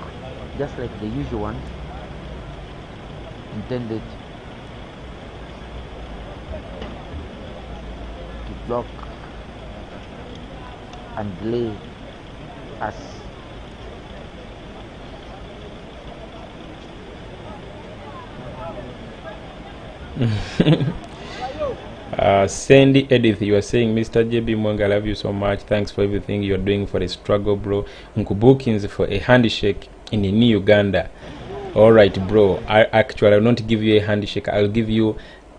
just like the usual one, intended to block and delay us. Sandy Edith, you are saying, Mr. JB Muwonge, I love you so much. Thanks for everything you are doing for the struggle, bro. Bookings for a handshake in New Uganda. All right, bro. I will not give you a handshake. I'll give you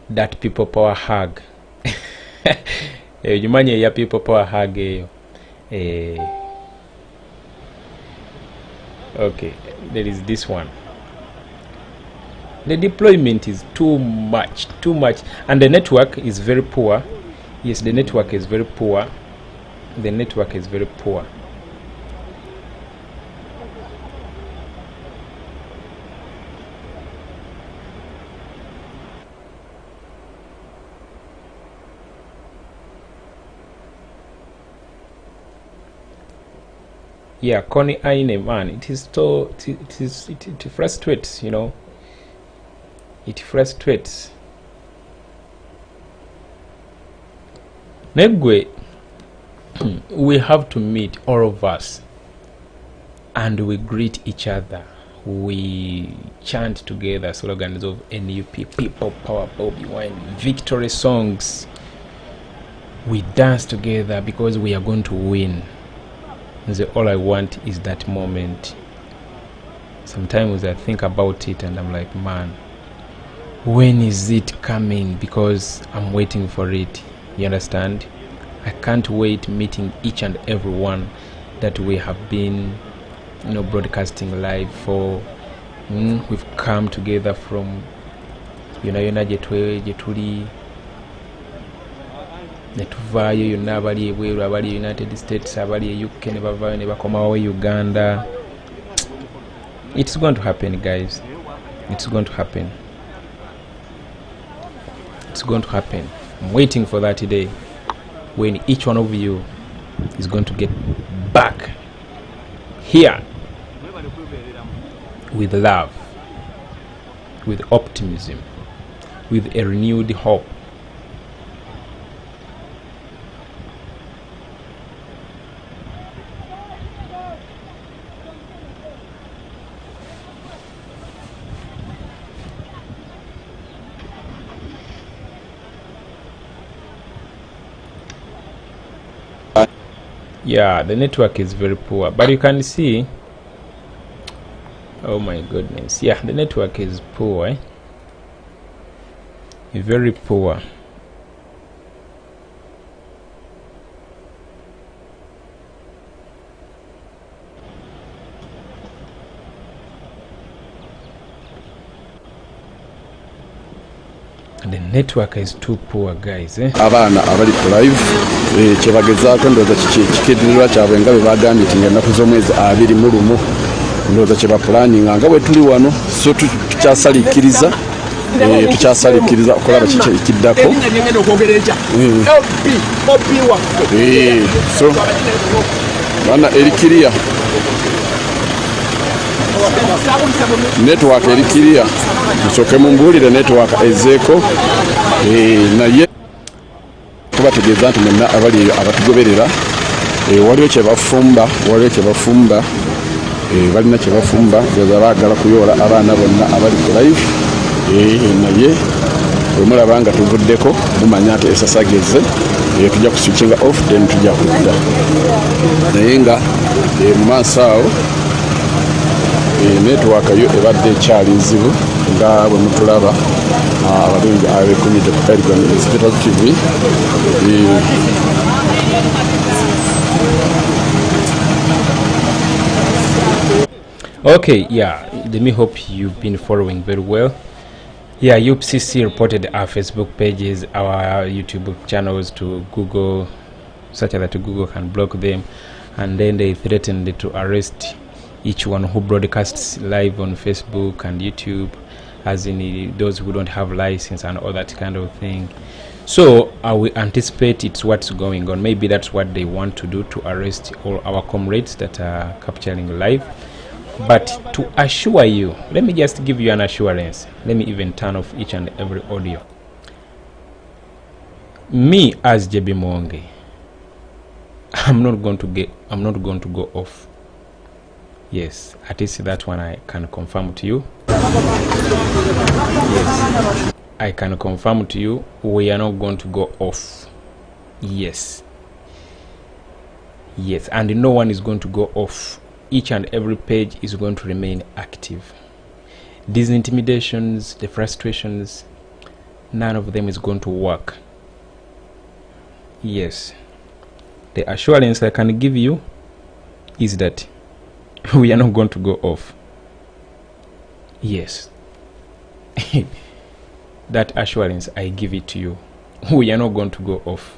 that people power hug. You man, ya people power hug. Okay, there is this one. The deployment is too much, and the network is very poor. Yes, the network is very poor. The network is very poor. Yeah, Connie Aine, man, it frustrates, you know. It frustrates. Negwe, we have to meet, all of us, and we greet each other. We chant together slogans of NUP, People Power, Bobiwine, victory songs. We dance together because we are going to win. And all I want is that moment. Sometimes I think about it and I'm like, man, when is it coming? Because I'm waiting for it. You understand? I can't wait meeting each and every one that we have been, broadcasting live for. We've come together from jetuli netuvaayo yonna abali ebweru, abali United States, abali UK, ne bavaayo ne bakomawo Uganda. It's going to happen, guys. It's going to happen. It's going to happen. I'm waiting for that day when each one of you is going to get back here with love, with optimism, with a renewed hope. Yeah, the network is very poor, but you can see, oh my goodness, yeah, the network is poor, very poor. The network is too poor, guys. Abana abali ku live kyebagezaako ndowooza kikidirirwa kyabwe nga bwe bagambye nti ng'ennaku z'omwezi 21 ndowooza kye bapulaninga nga bwe tuli wano, so tukyasaliikiriza okulaba kiki ekiddako. So bana erikiriya network erikiriya, musooke mumbuulire network ezeeko naye tubategeeza nti mwenna abali eyo abatugoberera waliwo kye bafumba balina kye bafumba geza baagala kuyoola abaana bonna abali ku live naye bwe mulaba nga tuvuddeko mumanya nti esasageze tujja kuswitchinga off then tujja kudda naye nga mu maaso awo network yo ebadde ekyali nzibu nga bwe mutulaba abalungi abekumidde ku Kiruhura TV. Okay, yeah, let me hope you've been following very well. Yeah, UPCC reported our Facebook pages, our YouTube channels to Google, such that Google can block them, and then they threatened to arrest each one who broadcasts live on Facebook and YouTube, as in those who don't have license and all that kind of thing. So we anticipate it's what's going on. Maybe that's what they want to do, to arrest all our comrades that are capturing live. But to assure you, let me just give you an assurance. Let me even turn off each and every audio. Me as JB Muwonge, I'm not going to go off. Yes, at least that one I can confirm to you. Yes, I can confirm to you, we are not going to go off. Yes, and no one is going to go off. Each and every page is going to remain active. These intimidations, the frustrations, none of them is going to work. Yes, the assurance I can give you is that we are not going to go off. Yes, that assurance I give it to you. We are not going to go off.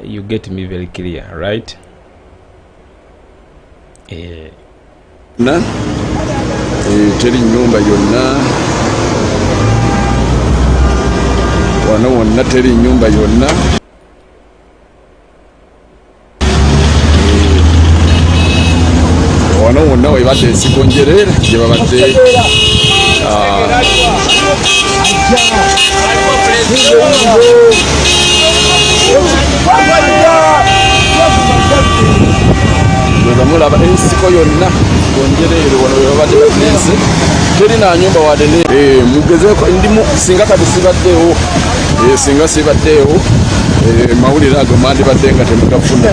You get me very clear, right? Teri nyumba yonna wano wonna, teri nyumba yonna wano wonna webadde ensiko njereere gye babadde mulaba ensiko yonna gonjereere wano webadde batenze, teri na nyumba wadde mugezeeko ndimu singa kati sibaddeewo singa sibaddeewo mawulire ago mwandibadde nga temugafuna.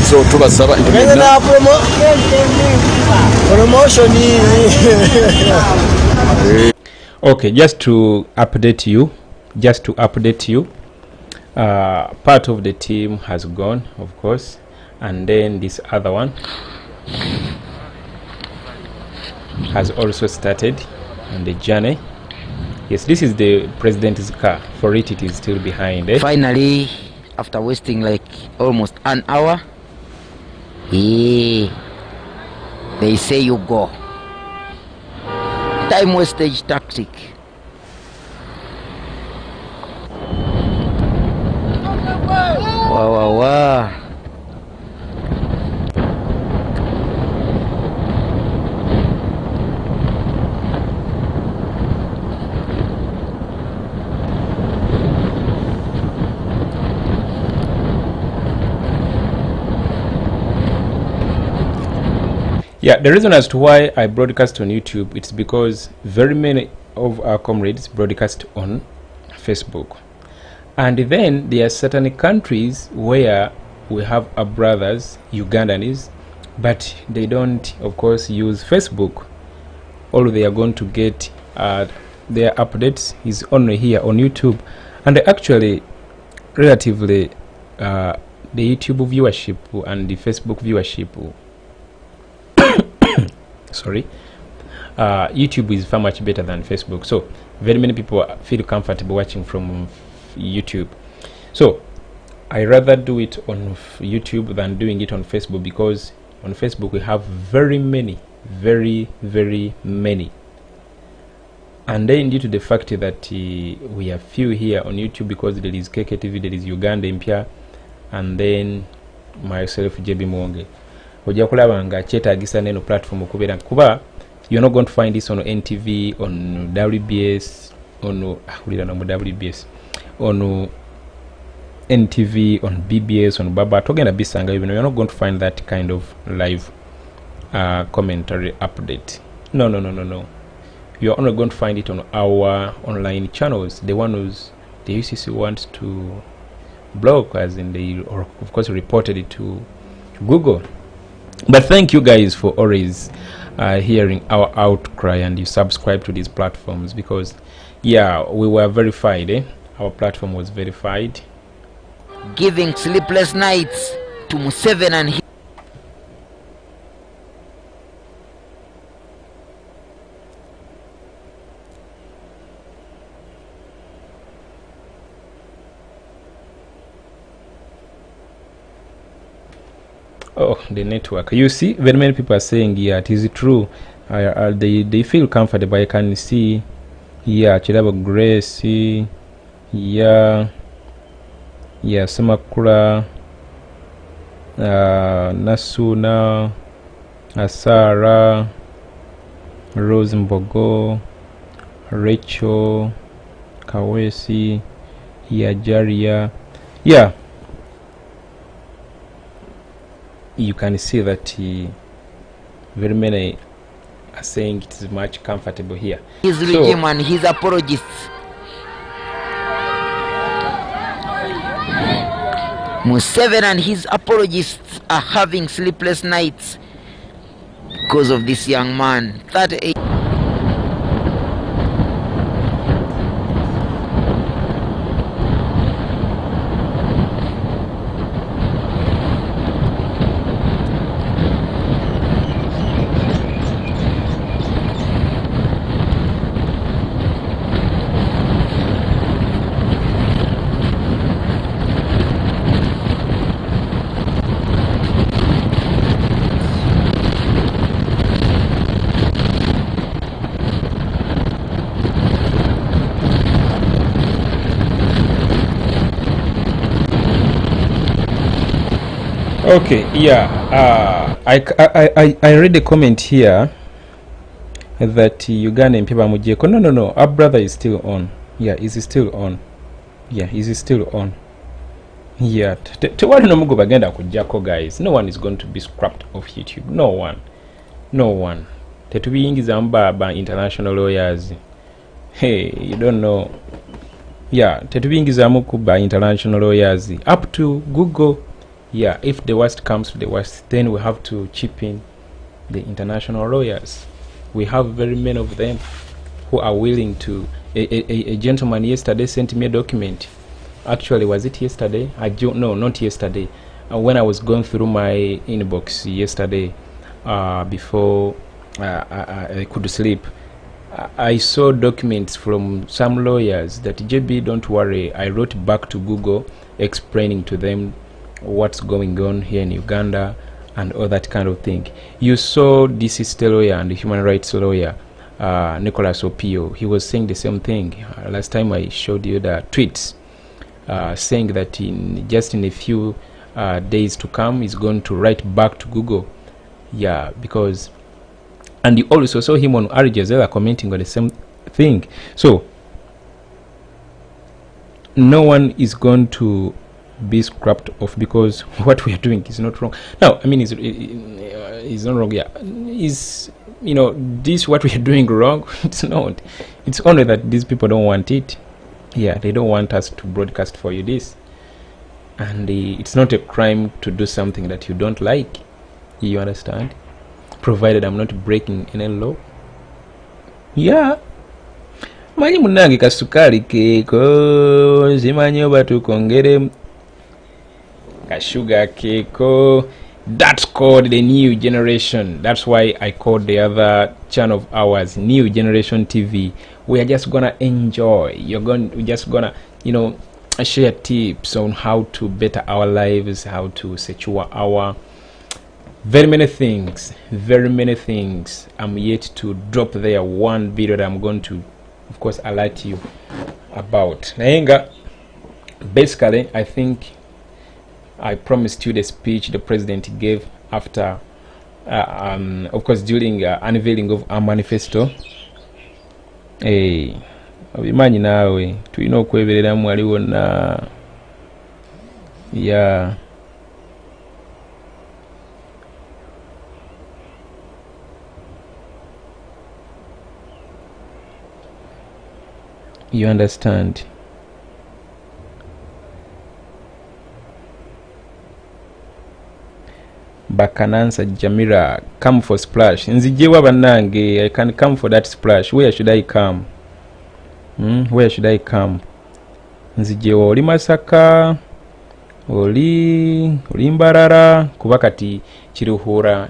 So tubasaba nti okay, just to update you, part of the team has gone, of course, and then this other one has also started on the journey. Yes, this is the president's car. For it is still behind. Finally, after wasting like almost an hour, they say you go. Time wastage tactic. Wow. Yeah, the reason as to why I broadcast on YouTube, it's because very many of our comrades broadcast on Facebook. And then there are certain countries where we have our brothers, Ugandans, but they don't, of course, use Facebook. All they are going to get their updates is only here on YouTube. And actually, relatively, the YouTube viewership and the Facebook viewership, YouTube is far much better than Facebook. So very many people feel comfortable watching from YouTube. So I rather do it on YouTube than doing it on Facebook, because On Facebook we have very many, very many. And then due to the fact that we have few here on YouTube, because there is KKTV, there is Uganda Impya, and then myself JB Muwonge, ojja kulaba nga kyetaagisa neno platform okubeera kuba you're not going to find this on NTV, on WBS, on WBS, on NTV, on BBS, on Baba togenda bisanga. You're not going to find that kind of live commentary update. No. You're only going to find it on our online channels, the ones the UCC wants to block, as in they, or of course, reported it to Google. But thank you guys for always hearing our outcry, and you subscribe to these platforms, because yeah, we were verified. Our platform was verified. Giving sleepless nights to Museveni and his the network. You see, very many people are saying, yeah, it is true. They feel comfortable. I can see, yeah, Chiraba Grace, yeah, Semakura, Nasuna, Asara, Rose Mbogo, Rachel, Kawesi, yeah, Jaria, yeah. You can see that very many are saying it is much comfortable here. His regime and his apologists. Museveni and his apologists are having sleepless nights because of this young man. 38. Okay, yeah, I read a comment here that Uganda and people Mujeko. No, our brother is still on. Yeah, is still on. Yeah, is still on. Yeah, tewali nomugo bagenda kujjako, guys. No one is going to be scrapped off YouTube. No one. Tetubiyingiza mbaba international lawyers. Hey, you don't know. Yeah, tetubiyingiza mukuba international lawyers up to Google. Yeah, if the worst comes to the worst, then we have to chip in the international lawyers. We have very many of them who are willing to. A gentleman yesterday sent me a document. Actually, was it yesterday? I don't know, not yesterday. When I was going through my inbox yesterday, before I could sleep, I saw documents from some lawyers that, JB, don't worry, I wrote back to Google explaining to them what's going on here in Uganda and all that kind of thing. You saw this state lawyer and the human rights lawyer, Nicholas Opio. He was saying the same thing. Last time I showed you the tweets saying that in a few days to come, he's going to write back to Google. Yeah, because, and you also saw him on Al Jazeera commenting on the same thing. So no one is going to be scrapped off, because what we are doing is not wrong. No, I mean, it's not wrong. Yeah, is, you know, this what we are doing wrong? It's not. It's only that these people don't want it. Yeah, they don't want us to broadcast for you this, and it's not a crime to do something that you don't like. You understand? Provided I'm not breaking any law. Yeah. Manyi munange kasukali keko zimanyi oba tukongere sugar keko. That's called the new generation. That's why I called the other channel of ours New Generation TV. We are just gonna enjoy. We're just gonna, you know, share tips on how to better our lives, how to secure our very many things I'm yet to drop there. One video that I'm going to, of course, alert you about. Nayenga, basically, I think I promised you the speech the president gave after, of course, during unveiling of our manifesto. Obimanyi nawe tulina okwebereramu waliwo na yeah. You understand? Bakanansa Jamira, come for splash. Nzijewa banange, I can come for that splash. Where should I come? Where should I come? Nzijewa oli Masaka, oli Mbarara, kubakati Kiruhura.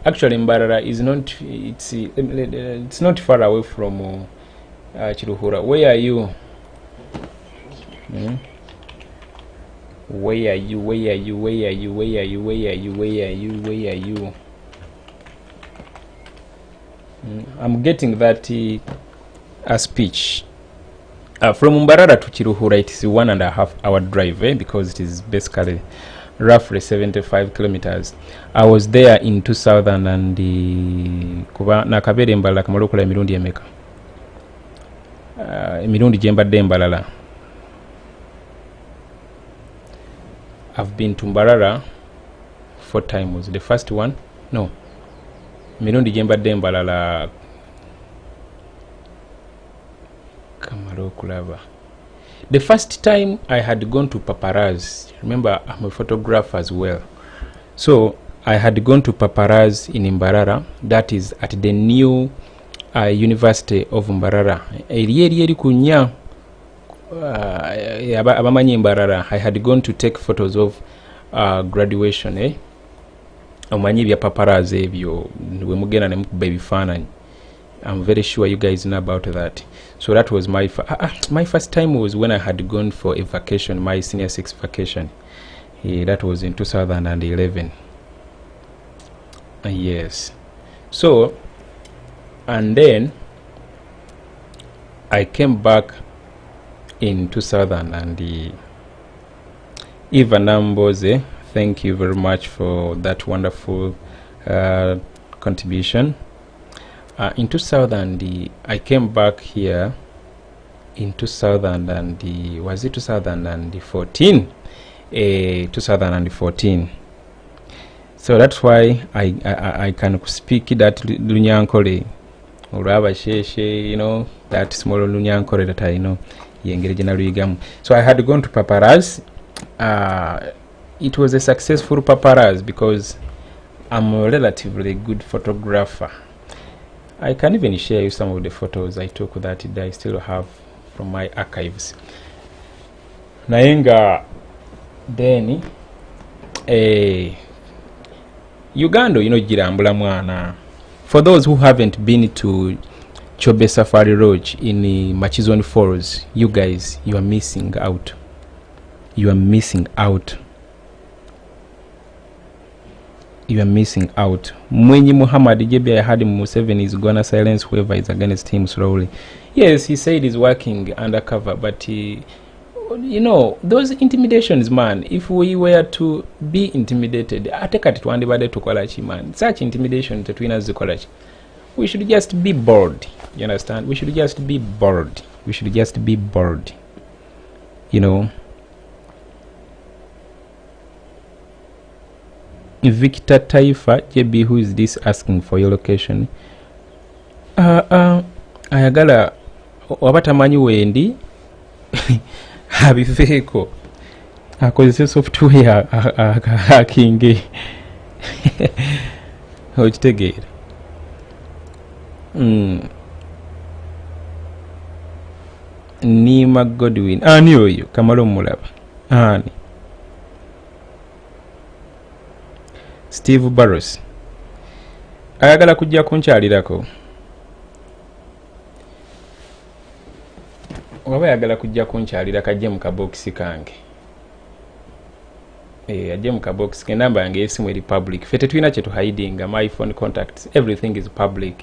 Actually Mbarara is not, it's not far away from Kiruhura. Where are you? Where are you? I'm getting that a speech. From Mbarara to Kiruhura, it is 1.5 hour drive, because it is basically roughly 75 kilometers. I was there in 2000 and nakabere mbala kamalokula emirundi emeka. Emirundi jembadde mbalala. I've been to Mbarara 4 times. The first one, no. Mirundi jembadde mbalala kamaro kulaba. The first time I had gone to Paparazzi. Remember, I'm a photographer as well. So I had gone to Paparazzi in Mbarara. That is at the new University of Mbarara. Eri kunya. Abamanyi Mbarara. I had gone to take photos of graduation. Omanyi bya Paparazzi ebyo we mugenda ne mukuba ebifaananyi. I'm very sure you guys know about that. So that was my first time was when I had gone for a vacation, my senior 6 vacation. That was in 2011. Yes. So, and then I came back in 2000 and Eva Namboze, thank you very much for that wonderful contribution. In 2000, I came back here in 2000 and was it 2014? 2014. So that's why I can speak that Lunyankole or Sheshe, you know, that small Lunyankole that I know. So I had gone to Paparazzi. It was a successful Paparazzi because I'm a relatively good photographer. I can even share you some of the photos I took that I still have from my archives. Nayenga then Uganda, you know, jirambula mwana. For those who haven't been to Chobe Safari Lodge in Machizone Falls, you guys, you are missing out. You are missing out. You are missing out. Mwenye Muhammad Jebi, I heard Museveni is gonna silence whoever is against him slowly. Yes, he said he's working undercover, but you know, those intimidations, man, if we were to be intimidated, man, such intimidation we should just be bored. You understand? We should just be bored. We should just be bored. You know. Victor Taifa, JB, who is this asking for your location? Ayagala wabatamanyi wendi abifeeko akozesa software hacking okitegeera. Nima Godwin ani oyo Kamalo mulaba ani Steve Barros ayagala kujja kunkyalirako waba ayagala kujja kunkyalira kajje mu kabokisi kange ajje mu kabox ke namba yange esimu eri public fete tulina kye tuhidinga my phone contacts everything is public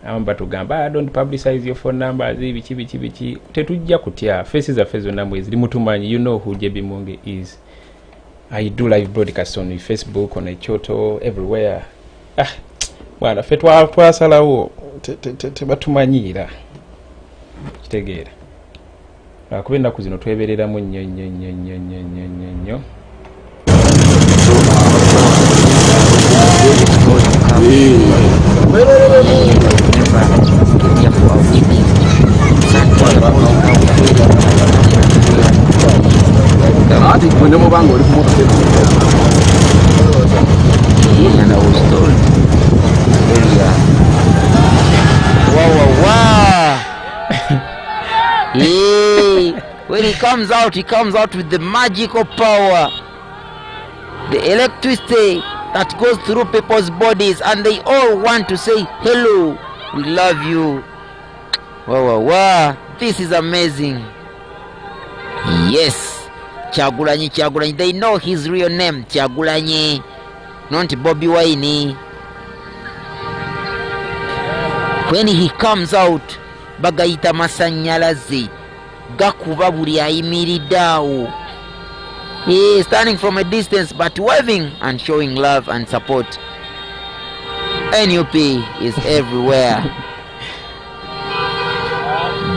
amba tugamba don't publicize your phone numbers biki tetujja kutya faces zaffe zonna mwezi limutumanyi you know who JB Muwonge is. I do live broadcast on Facebook, on Echoto, everywhere. Bwana ffe twasalawo tebatumanyira kitegeera kuba ennaku zino twebereramu nnyo. When he comes out with the magical power, the electricity that goes through people's bodies, and they all want to say hello, we love you. Wow, this is amazing. Yes, Kyagulanyi, they know his real name, Kyagulanyi, not Bobiwine. When he comes out, bagayita masanyalaze gakuba buli ayimiridde awo. He is standing from a distance but waving and showing love and support. NUP is everywhere.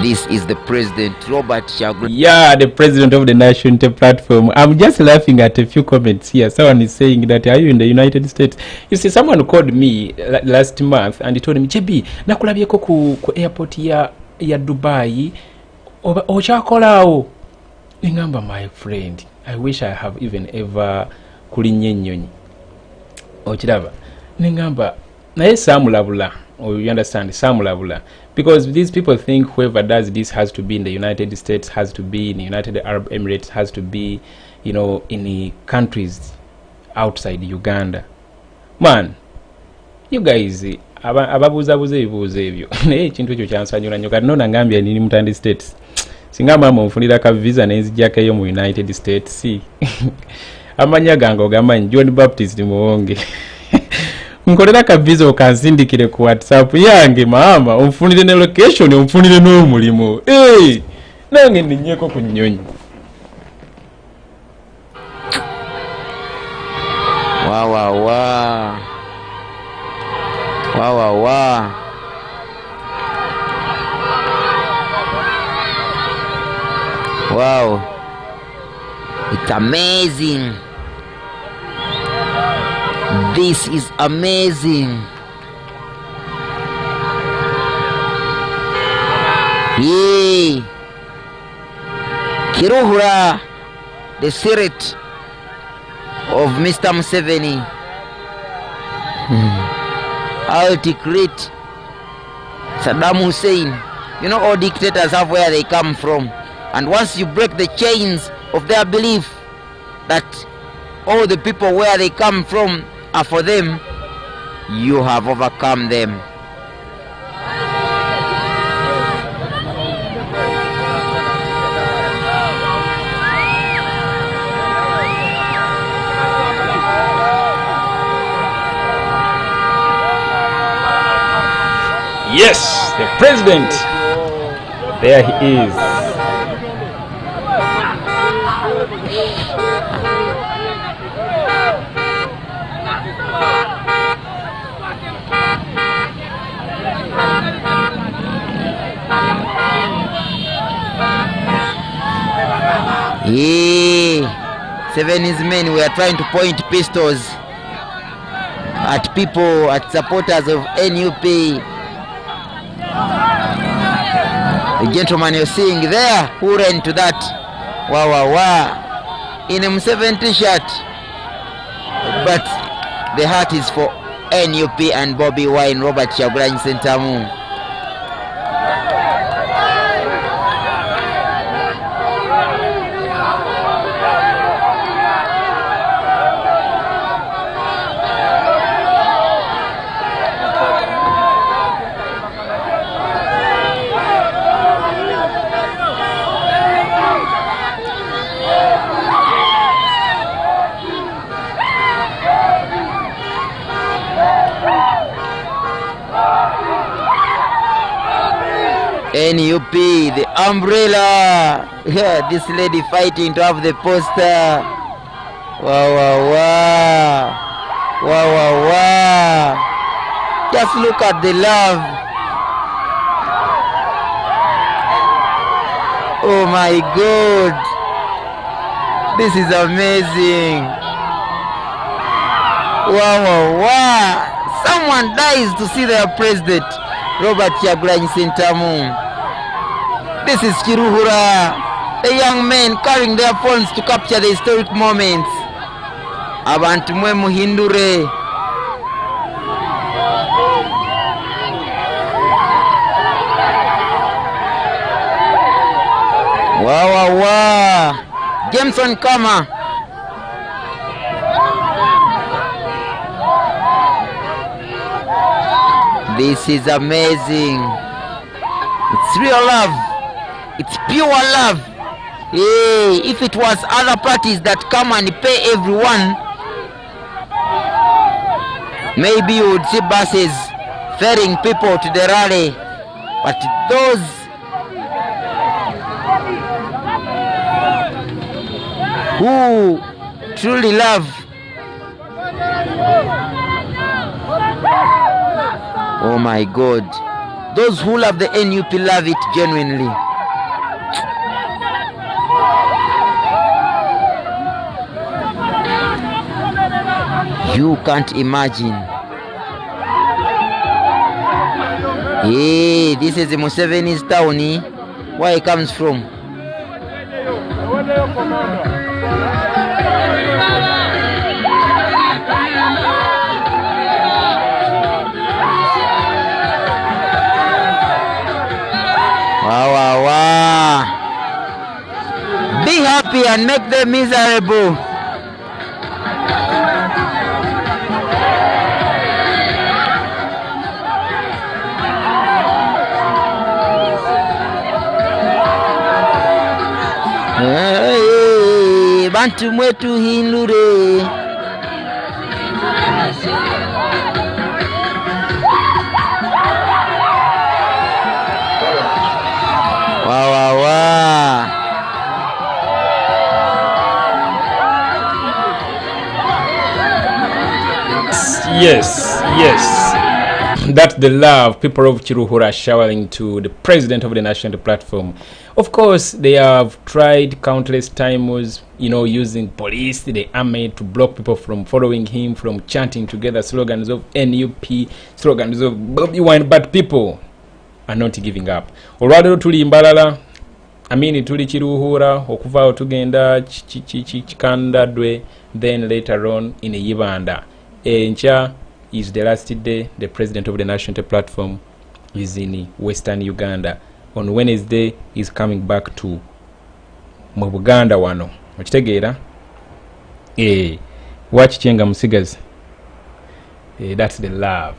This is the president, Robert Kyagulanyi. Yeah, the president of the National Platform. I'm just laughing at a few comments here. Someone is saying that, are you in the United States? You see, someone called me last month and he told me, JB, nakulabyeko ku airport ya Dubai. Ochakolao. Ngamba, my friend, I wish I have even ever kulinye nyonyi. Ochiraba. Ngamba, naye samulabula. Or you understand, samulabula. Because these people think whoever does this has to be in the United States, has to be in the United Arab Emirates, has to be, you know, in the countries outside Uganda. Man, you guys, ababuzabuza ebibuuzo ebyo naye ekintu ekyo kyansanyula nnyo kati nona ngambya nini mu United States singa maama onfunira ka visa nenzijjako eyo mu United States si amanya gange ogamanyi John Baptist Muwonge nkolera ka visa okansindikire ku WhatsApp yange maama onfunire ne location onfunire n'omulimu nange ninnyeko ku nnyonyi. Wow, it's amazing. This is amazing. Yay! Kiruhura, the spirit of Mr. Museveni. Articulate Saddam Hussein. You know, all dictators have where they come from. And once you break the chains of their belief that all the people where they come from are for them, you have overcome them. Yes, the president. There he is. Yeah, Seven's men were trying to point pistols at people, at supporters of NUP. The gentleman you're seeing there who ran to that in a Museveni t-shirt, but the heart is for NUP and Bobiwine, Robert Kyagulanyi Sentamu. NUP, the umbrella. Yeah, this lady fighting to have the poster. Wow, wow, wow. Wow, wow, wow. Just look at the love. Oh my God. This is amazing. Wow, wow, wow. Someone dies to see their president, Robert Kyagulanyi Sentamu. This is Kiruhura, the young men carrying their phones to capture the historic moments. Abantu mwe muhindure. Wow, wow, wow. Jameson Kama. This is amazing. It's real love. It's pure love. Hey, if it was other parties that come and pay everyone, maybe you would see buses ferrying people to the rally. But those who truly love, oh my God, those who love the NUP love it genuinely. You can't imagine. Hey, this is Museveni's town. Where he comes from. Wow, wow, wow. Be happy and make them miserable. Hey, bantu mwetu hindure. Wow, wow, wow. Yes, yes. That's the love people of Kiruhura showering to the president of the national platform. Of course, they have tried countless times, using police, the army to block people from following him, from chanting together slogans of NUP, slogans of Bobiwine, but people are not giving up. Olwalero tuli mbalala, tuli Kiruhura, okuva tugenda Chikandadwe, then later on in Uganda. Encha is the last day the president of the national platform is in Western Uganda. On Wednesday he's coming back to Buganda wano. Okitegeera? Watch Chenga Musigazi. That's the love.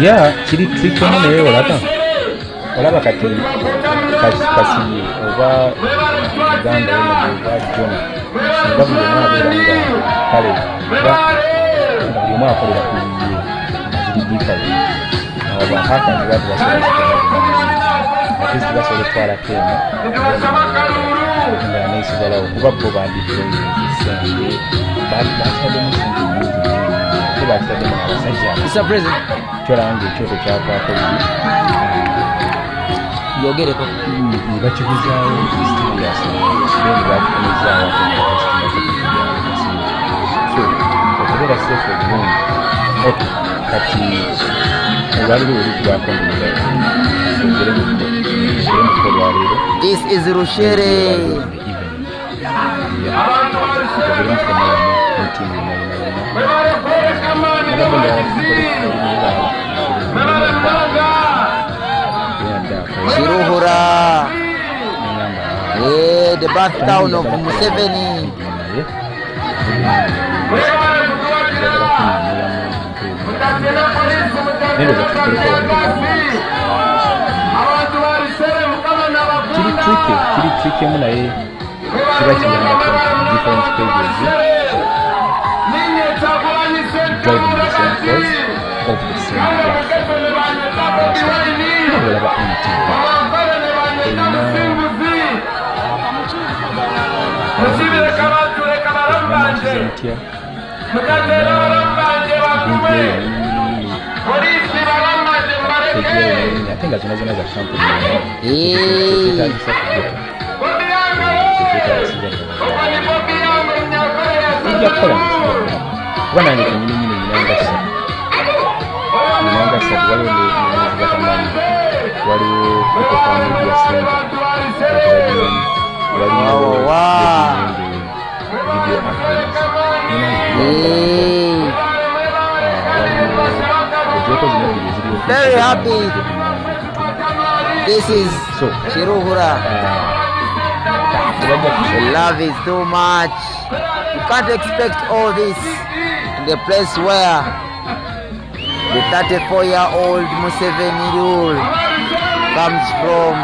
ya kiri trick naye olaba kati kasiye oba Uganda oba Jona nga buli omwana abeera nga kale nga buli omwana akolera ku yiye ziri abo bahaka nga basobola ate zibasobola okutwala temu nga nesigalawo kuba bo bandisenge batademu sente nyingi ate batademu abasajja kyolanga ekyoto kyavaako yogereko bakiguzaawo serious then bakukomezaawo so okubeera safe obulungi kati olwaliro olikubaako this is Rushere. Kiruhura, the birth town of Museveni. Kiri tricky munaye kiba kiyamba different pages driving the same course of the same platform. Olaba empty. Ate nga zona za kampuni kuba nange kenyininyini nyinangasa waliwo nebatamanyi waliwo ekofamedia center waliwo video actors very happy. This is Kiruhura. The love is too much. You can't expect all this in the place where the 34-year-old Museveni rule comes from.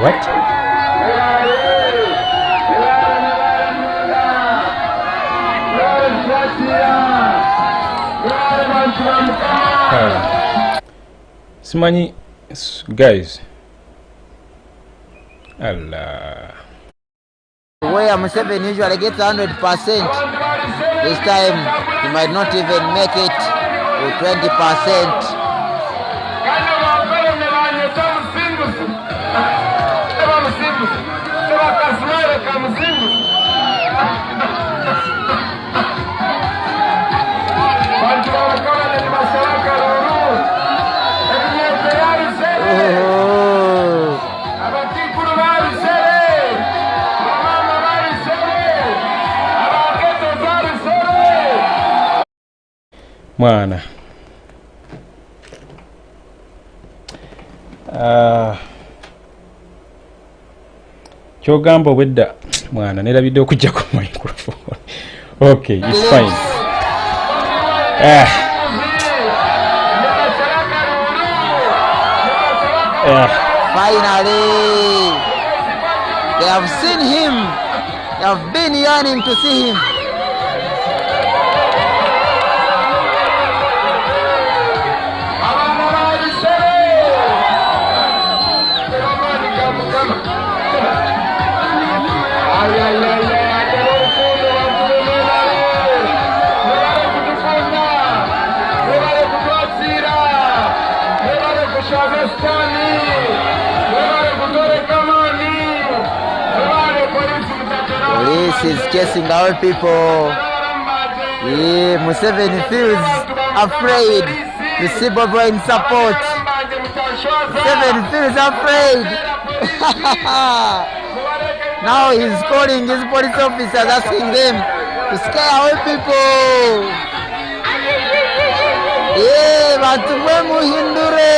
What? Simanyi guys. Allah. Where Museveni usually gets 100%, this time he might not even make it to 20%. Mwana kyogamba obwedda mwana nerabidde okujja ku microphone. Okay, it's fine. Finally, they have seen him. They have been yearning to see him. Police is chasing our people. Yeah, Museveni feels afraid to see Bobiwine support. Museveni feels afraid. Now he's calling his police officers, asking them to scare our people. Yeah, bantu mwe muhindure.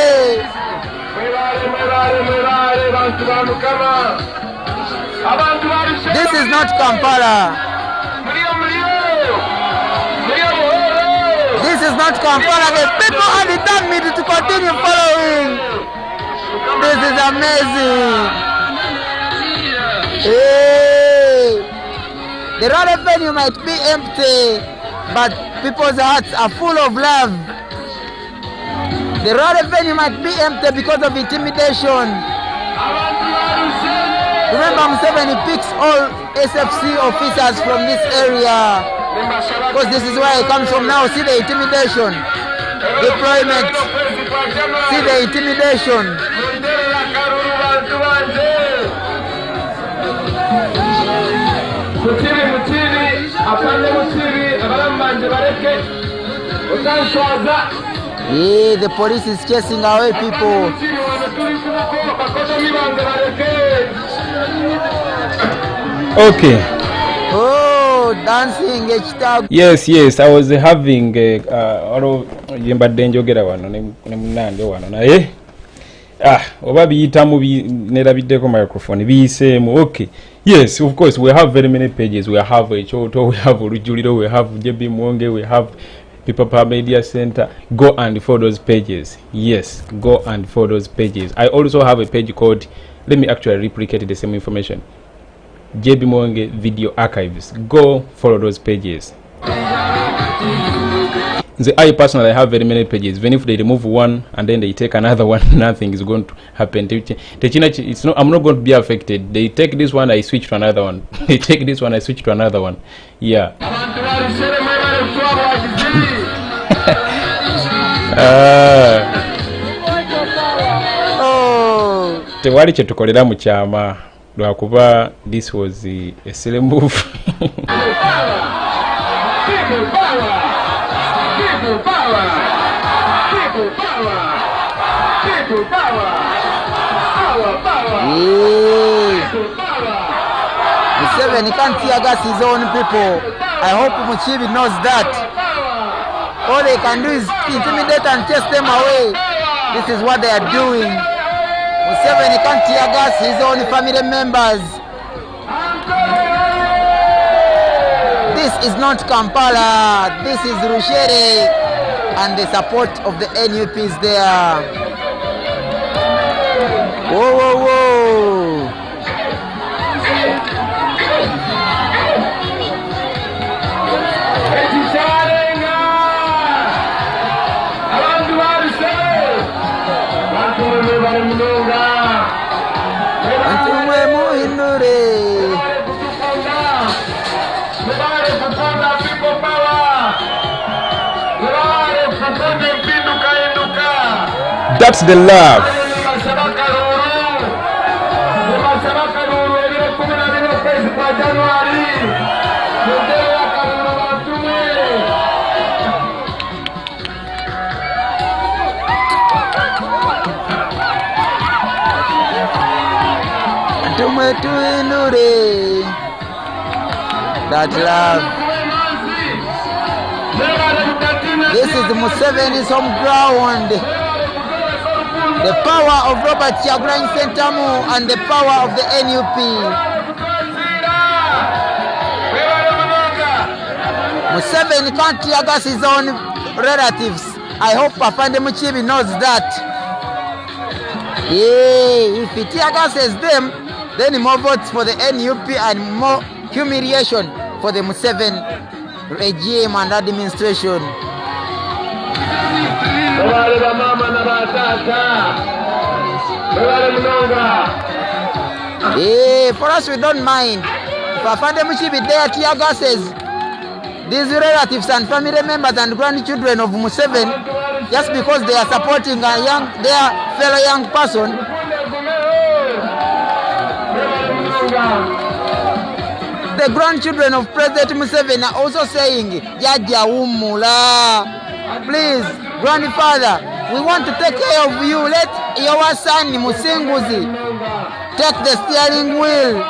This is not Kampala. This is not Kampala. The people are determined to continue following. This is amazing. Hey. The rally venue might be empty, but people's hearts are full of love. The rally venue might be empty because of intimidation. Remember, Museveni picks all SFC officers from this area because this is where he comes from now. See the intimidation, deployment, see the intimidation. Yeah, the police is chasing away people. Okay. Oh, dancing. Yes, I was having njogera wano ne munande wano naye oba biyitamu nerabiddeko microphone biyiseemu. Okay, yes, of course we have very many pages. We have Ekyoto, we have Olujuliro, we have JB Muwonge, we have People Media Center. Go and follow those pages. Yes, go and follow those pages. I also have a page called, let me actually replicate the same information, JB Muwonge Video Archives. Go follow those pages. I personally have very many pages. Even if they remove one and then they take another one, nothing is going to happen. It's not, I'm not going to be affected. They take this one, I switch to another one. They take this one, I switch to another one. Yeah. Tewali kyetukolera mu kyama lwakuba this was a silly move. Museveni can't tear gas his own people. I hope Muchibi knows that. All they can do is intimidate and chase them away. This is what they are doing. Museveni can't tear gas his own family members. This is not Kampala. This is Rushere, and the support of the NUP is there. Whoa, whoa, whoa. That's the love. That love. This is Museveni's home ground. The power of Robert Kyagulanyi Sentamu and the power of the NUP. Museveni can't tear gas his own relatives. I hope Afande Muchibi knows that. Yeah, if he tear gases them, then more votes for the NUP and more humiliation for the Museveni regime and administration. Yeah, for us we don't mind. If Afande Muchibi there tear gases these relatives and family members and grandchildren of Museveni just because they are supporting their fellow young person. The grandchildren of President Museveni are also saying, Jaja Umula, please, grandfather, we want to take care of you. Let your son Musinguzi take the steering wheel.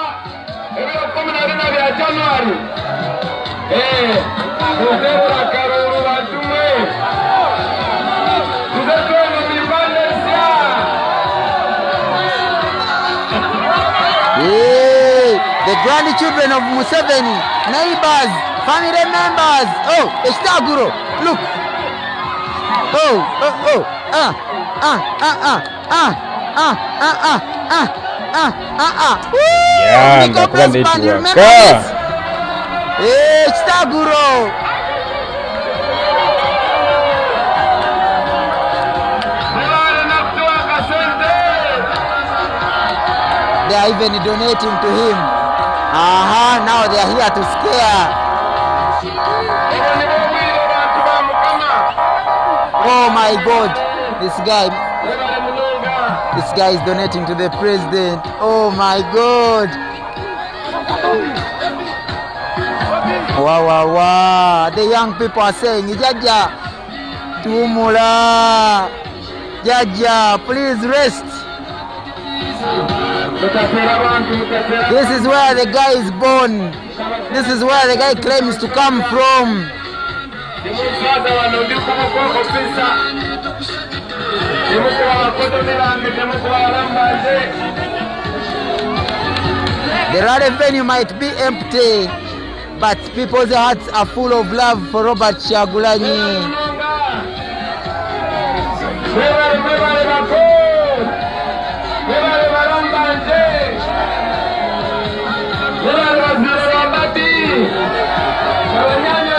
grandchildren of Museveni, neighbors, family members. Oh, Eshtaguro, look. Yeah, ndakuba network. Eshtaguro. They are even donating to him. Now they are here to scare. Oh my God, this guy is donating to the president. Oh my God. Wow. The young people are saying, Jaja, Tumula, Jaja, please rest. This is where the guy is born. This is where the guy claims to come from. The rally venue might be empty, but people's hearts are full of love for Robert Kyagulanyi.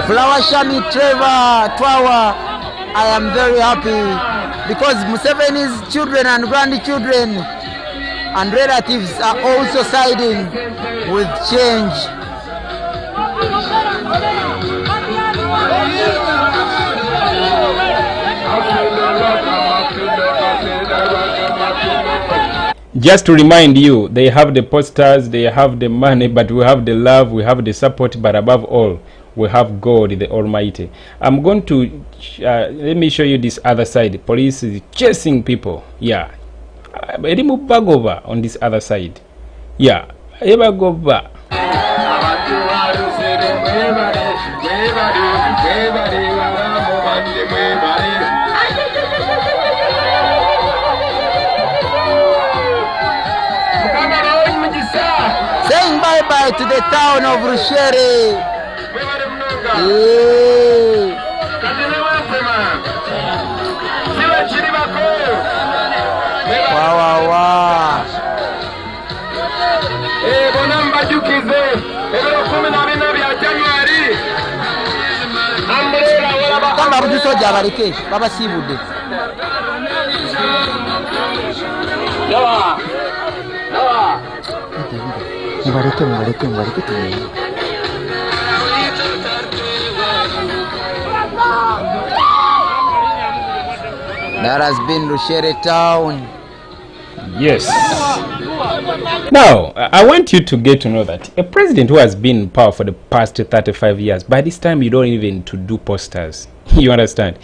Flower Shami Trevor Twawa, I am very happy because Museveni's children and grandchildren and relatives are also siding with change. Just to remind you, they have the posters, they have the money, but we have the love, we have the support, but above all, we have God, the Almighty. I'm going to, let me show you this other side. Police is chasing people. Yeah. Edimu Bagova on this other side. Yeah. Bagova. Saying bye-bye to the town of Rushere. Wow. Kamba butusoja abaleke babasiibudde. Mubaleke tuwe. That has been Rushere town. Yes. Now, I want you to get to know that a president who has been in power for the past 35 years, by this time you don't even to do posters. You understand?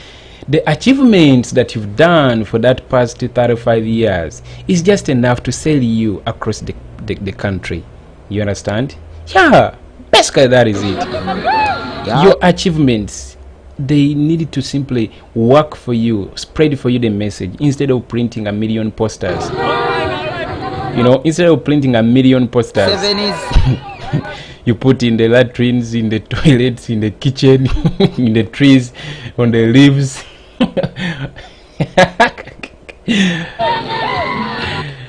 The achievements that you've done for that past 35 years is just enough to sell you across the country. You understand? Yeah. Basically, that is it. Yeah. Your achievements, they needed to simply work for you, spread for you the message, instead of printing a million posters. You know, instead of printing a million posters, you put in the latrines, in the toilets, in the kitchen, in the trees, on the leaves.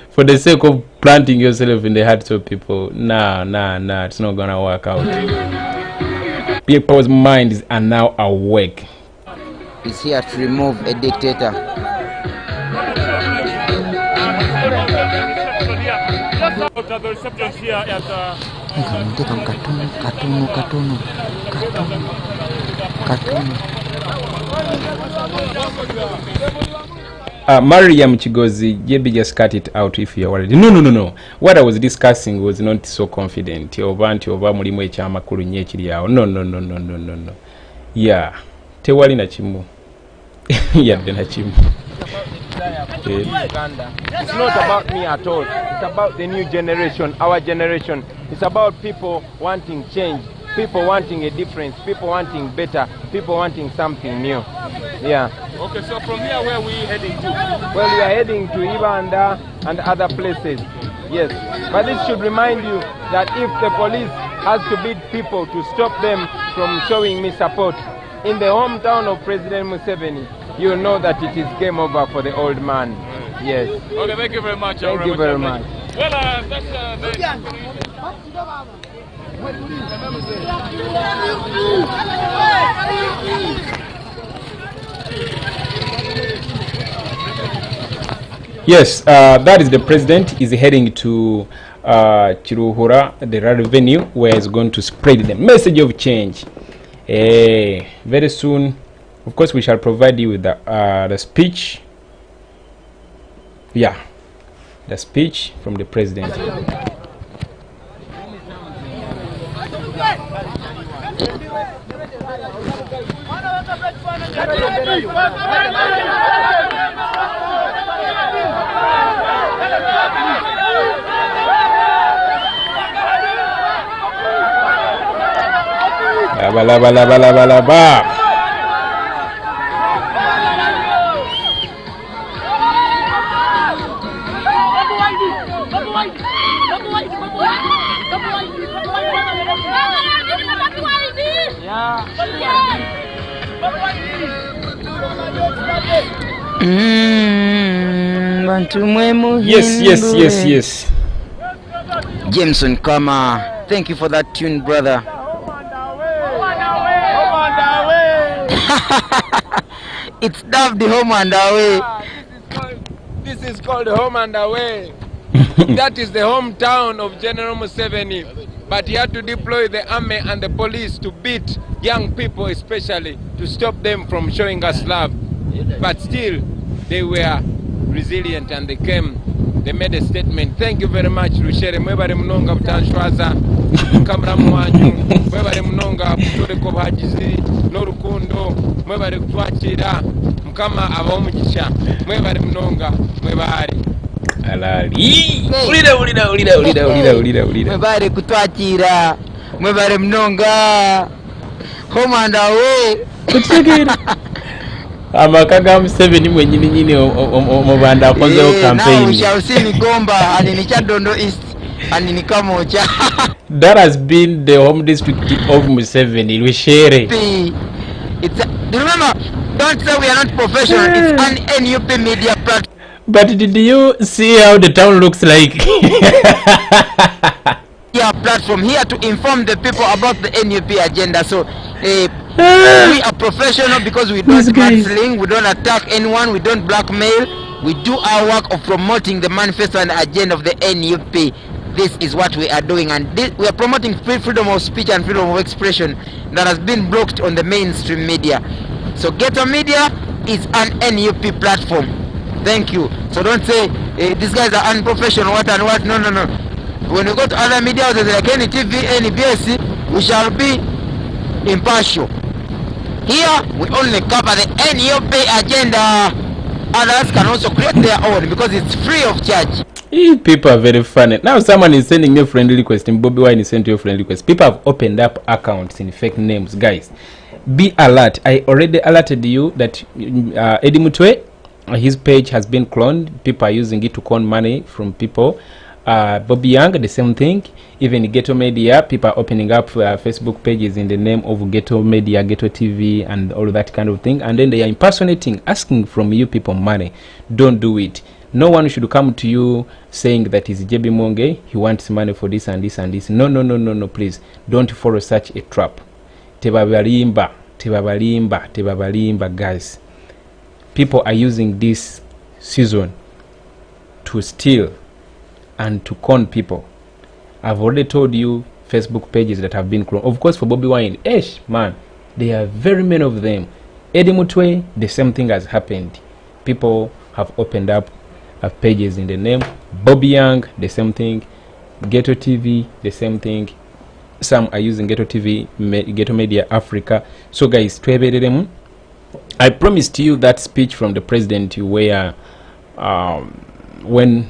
For the sake of planting yourself in the hearts of people, nah, it's not gonna work out. People's minds are now awake. He's here to remove a dictator. The reception here at Mariam Chigozi, JB just cut it out if you're worried. No. What I was discussing was not so confident. No. Yeah. Tewali na chimu. Yeah, na chimu. Uganda. It's not about me at all. It's about the new generation, our generation. It's about people wanting change, people wanting a difference, people wanting better, people wanting something new. Yeah. Okay, so from here, where are we heading to? Well, we are heading to Uganda and other places. Yes, but this should remind you that if the police has to beat people to stop them from showing me support, in the hometown of President Museveni, you know that it is game over for the old man. Yes. Okay, thank you very much. Thank you very much. Well, that's Yes, that is the president is heading to Kiruhura, the revenue, where he's going to spread the message of change. Very soon, of course, we shall provide you with the speech. Yeah, the speech from the president. Ba. Yes. Jameson Kama, thank you for that tune, brother. It's dubbed the home and away. This is called home and away. That is the hometown of General Museveni. But he had to deploy the army and the police to beat young people, especially to stop them from showing us love. But still, they were resilient and they came. They made a statement. Thank you very much, Rushere. Mwebare mnonga butanshwaza. Kamra mwanyu. Mwebare mnonga butore ko bagizi n'urukundo. Mwebare kutwakira. Mukama abamugisha. Mwebare mnonga. Mwebare. Alali. Ulida. Mwebare kutwakira. Mwebare mnonga. Home and away. Amakaga Museveni mwenyini nyini omubanda akozeho campaign. Now we shall see Migomba and in Chadondo East and in Kamocha. That has been the home district of Museveni, Lushere. Remember, don't say we are not professional. It's an NUP media platform. But did you see how the town looks like? Platform here to inform the people about the NUP agenda. So we are professional because we don't mudslinging, we don't attack anyone, we don't blackmail. We do our work of promoting the manifesto and the agenda of the NUP. This is what we are doing, and we are promoting freedom of speech and freedom of expression that has been blocked on the mainstream media. So Ghetto Media is an NUP platform. Thank you. So don't say these guys are unprofessional, what and what. No. When we go to other media houses like NTV, NBS, we shall be impartial. Here, we only cover the NUP agenda. Others can also create their own because it's free of charge. People are very funny. Now someone is sending me a friend request. Bobiwine is sending you a friend request. People have opened up accounts in fake names. Guys, be alert. I already alerted you that Eddie Mutwe, his page has been cloned. People are using it to con money from people. Bobby Young, the same thing. Even Ghetto Media, people are opening up Facebook pages in the name of Ghetto Media, Ghetto TV, and all that kind of thing. And then they are impersonating, asking from you people money. Don't do it. No one should come to you saying that is JB Muwonge, he wants money for this and this and this. No, please. Don't follow such a trap. Tebabalimba, guys. People are using this season to steal and to con people. I've already told you Facebook pages that have been cloned. Of course, for Bobiwine, man, there are very many of them. Eddie Mutwe, the same thing has happened. People have opened up pages in the name. Bobby Young, the same thing. Ghetto TV, the same thing. Some are using Ghetto TV, Ghetto Media Africa. So guys, I promised you that speech from the president where when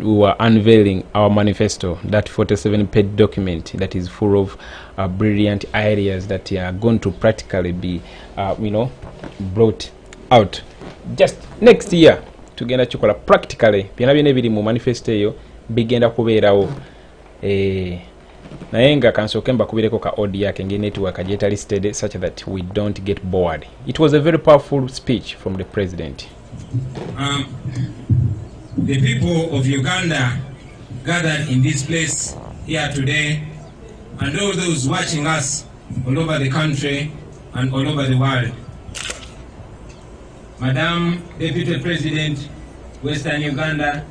we were unveiling our manifesto, that 47-page document that is full of brilliant ideas that are going to practically be brought out just next year. Tugenda chikola practically byonna byonna biri mu manifesto eyo bigenda kubeerawo naye nga kansooke mbakubireko ka audio yake nge network agyeta listed such that we don't get bored. It was a very powerful speech from the president. The people of Uganda gathered in this place here today, and all those watching us all over the country and all over the world. Madam Deputy President, Western Uganda,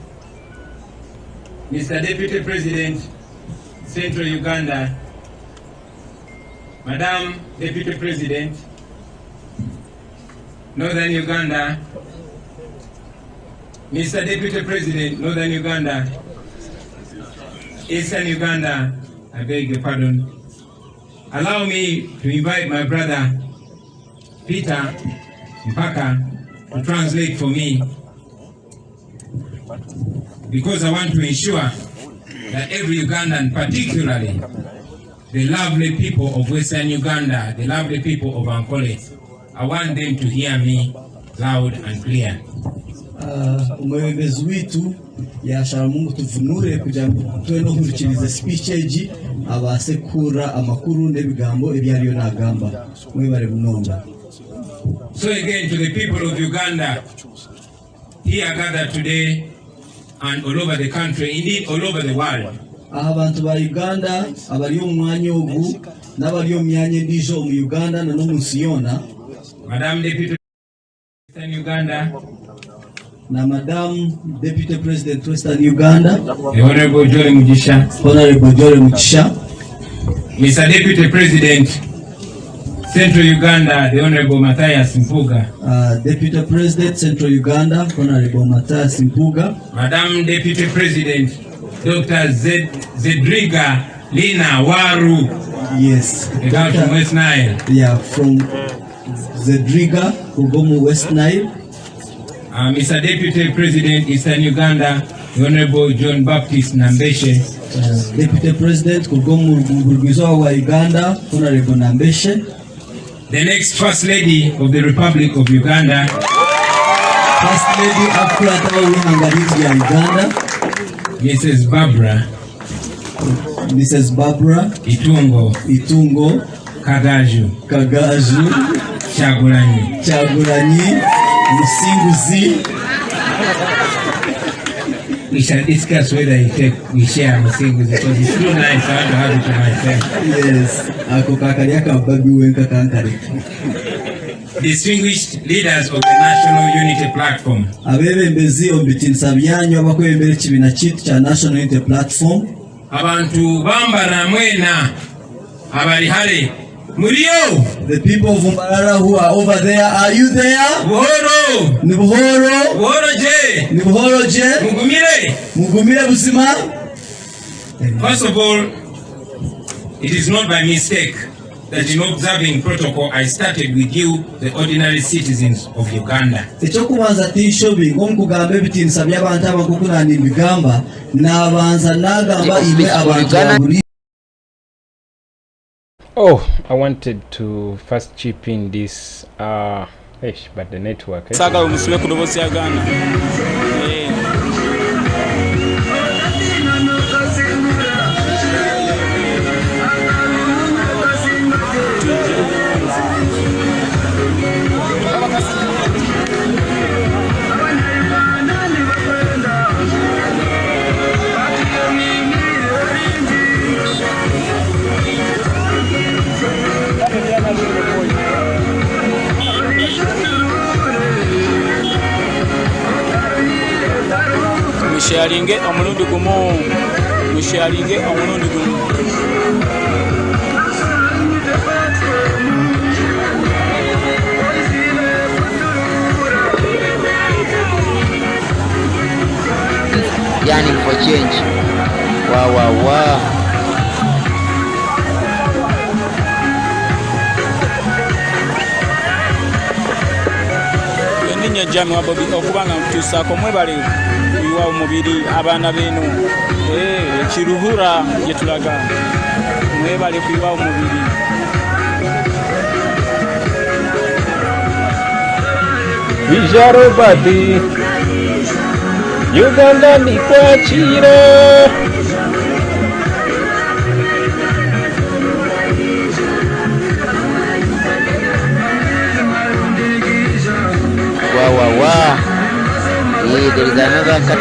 Mr. Deputy President, Central Uganda, Madam Deputy President, Northern Uganda, Mr. Deputy President, Northern Uganda, Eastern Uganda, I beg your pardon. Allow me to invite my brother, Peter Mpaka, to translate for me, because I want to ensure that every Ugandan, particularly the lovely people of Western Uganda, the lovely people of Ankole, I want them to hear me loud and clear. Umwebezi witu yashara Mungu tuvunure kugira ngo tuwe no kurikiriza speech egi abase kura amakuru n'ebigambo ebyariyo nagamba mwebare munonga. So again, to the people of Uganda here gathered today and all over the country, indeed all over the world. Abantu ba Uganda abari mu mwanya ogu n'abari mu myanya ndijo mu Uganda na no munsi yona. Madam Deputy President Uganda na Madam Deputy President Western Uganda, the Honorable Jole Mugisha, Honorable Jole Mugisha, Mr. Deputy President Central Uganda, the Honorable Matthias Mpuga, Deputy President Central Uganda, Honorable Matthias Mpuga, Madam Deputy President Dr. Zedriga Lina Waru, yes, the girl from West Nile, yeah, from Zedriga Kugomu West Nile. Mr. Deputy President Eastern Uganda, the Honorable John Baptist Nambeshe, Deputy President Kugomu Burgizo wa Uganda, Honorable Nambeshe. The next First Lady of the Republic of Uganda, First Lady Akurata Wihangarizi ya Uganda, Mrs. Barbara Itungo Kagaju Kyagulanyi Musinguzi. We shall discuss whether we share Musinguzi, because it's too nice. I want to have it to myself. Yes, ako kakariaka Bobiwine kankari. Distinguished leaders of the National Unity Platform, abebembezi obitinsa byanyu abakwembere kibina kitu cha National Unity Platform, abantu bambara mwena abali hale Murio, the people of Mbarara who are over there, are you there? Buhoro, ni buhoro, buhoro je, ni buhoro je, mugumire buzima. First of all, it is not by mistake that in observing protocol I started with you, the ordinary citizens of Uganda. Ekyokubanza tishobi ngomukugamba ebitinisa by'abantu abakukunani bigamba nabanza nagamba ibe abantu. Oh, I wanted to first chip in this but the network. Saga umusule kudobosi ya Ghana. Musharinge omulundi gumu. Yani for change. Wow. Ninya jami wa Bobi okubanga mtusako mwebale wa umubiri abana benu Kiruhura yetulaga mwebale kuiwa umubiri Vijaro badi Uganda ni kwakira. Wow. Yeah, there is another cut.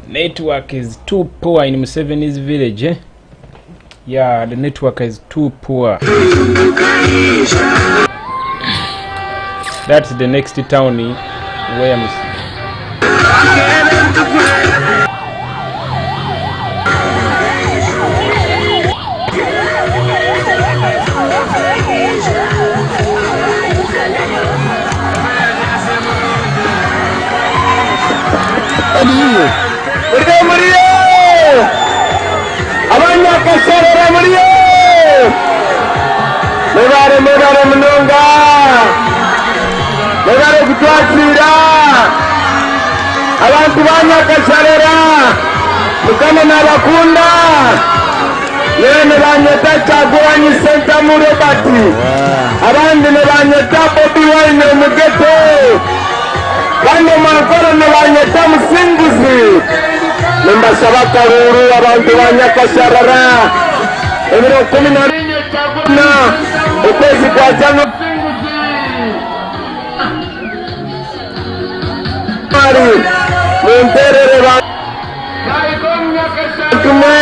Network is too poor in Museveni's village, eh? Yeah, the network is too poor. That's the next town where Mebare munonga mebare kutwakira abantu banyakasharera mukama n'abakunda yene banyeta Kyagulanyi Center mu Robert abandi ne banyeta Bobiwine mu Ghetto kandi mankoro ne banyeta Musinguzi nimbasaba Karuru abantu banyakasharera ebiro 14 na ukwezi kwa tano munterere ba tume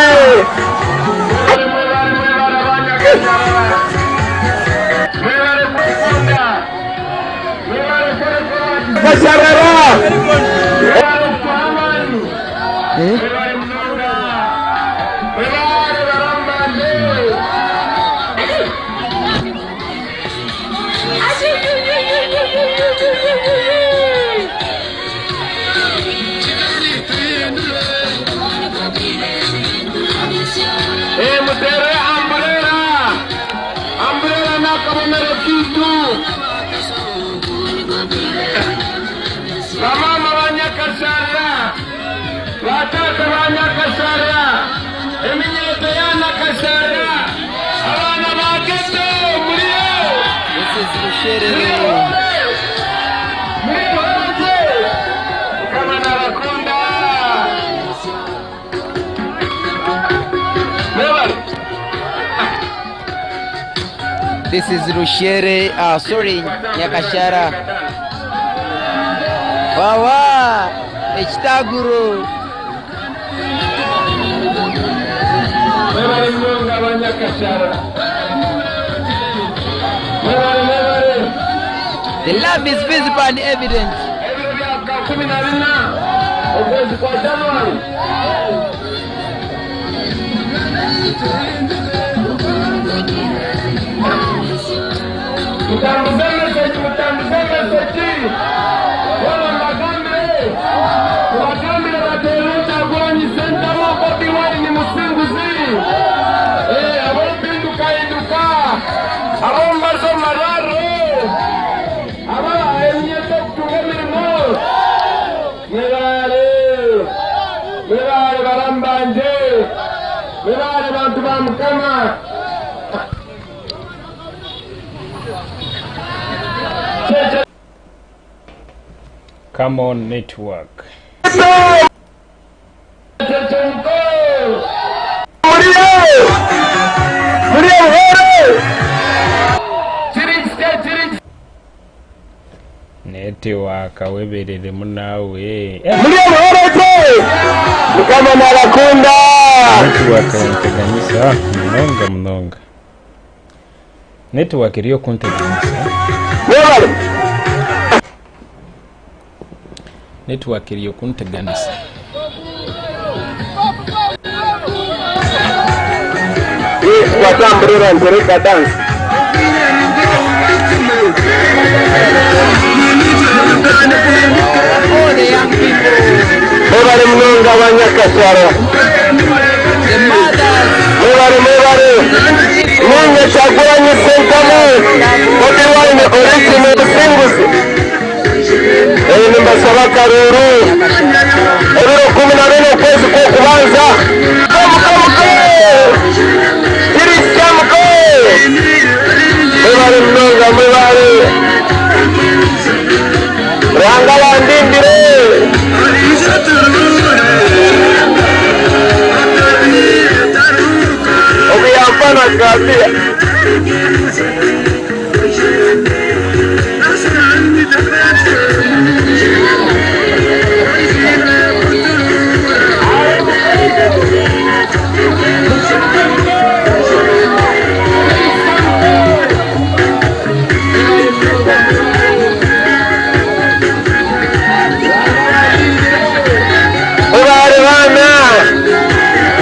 Mama banyakasharya batata banyakasharya eminyete yanakasharya abana bageze muriyo kama narakunda This is Rushere, Nyakashara. Wawa, Ekitaguru. The love is visible and evident. Kyagulanyi Center mu Bobiwine Musinguzi abopinduka induka abombazo mararo aba emyeto kutunga emirimo mebare barambanje mebare bantu ba Mukama. Come on, network. Network weberere munawe. Mukama n'abakunda. Network yanteganyisa munonga. Network iriyo kunteganyisa. Network iriyo kunteganyisa. Watambulira ntereka dance. All the young people. Mebare munonga abanyakasharya. The mothers. Mebare. The young people. Bobiwine original singles. Nimba saba Karuru. Ebiro 14 kwezi kwa kubanza. Mwebale mnonga mwebale Ranga wandindire Obiyampana kabia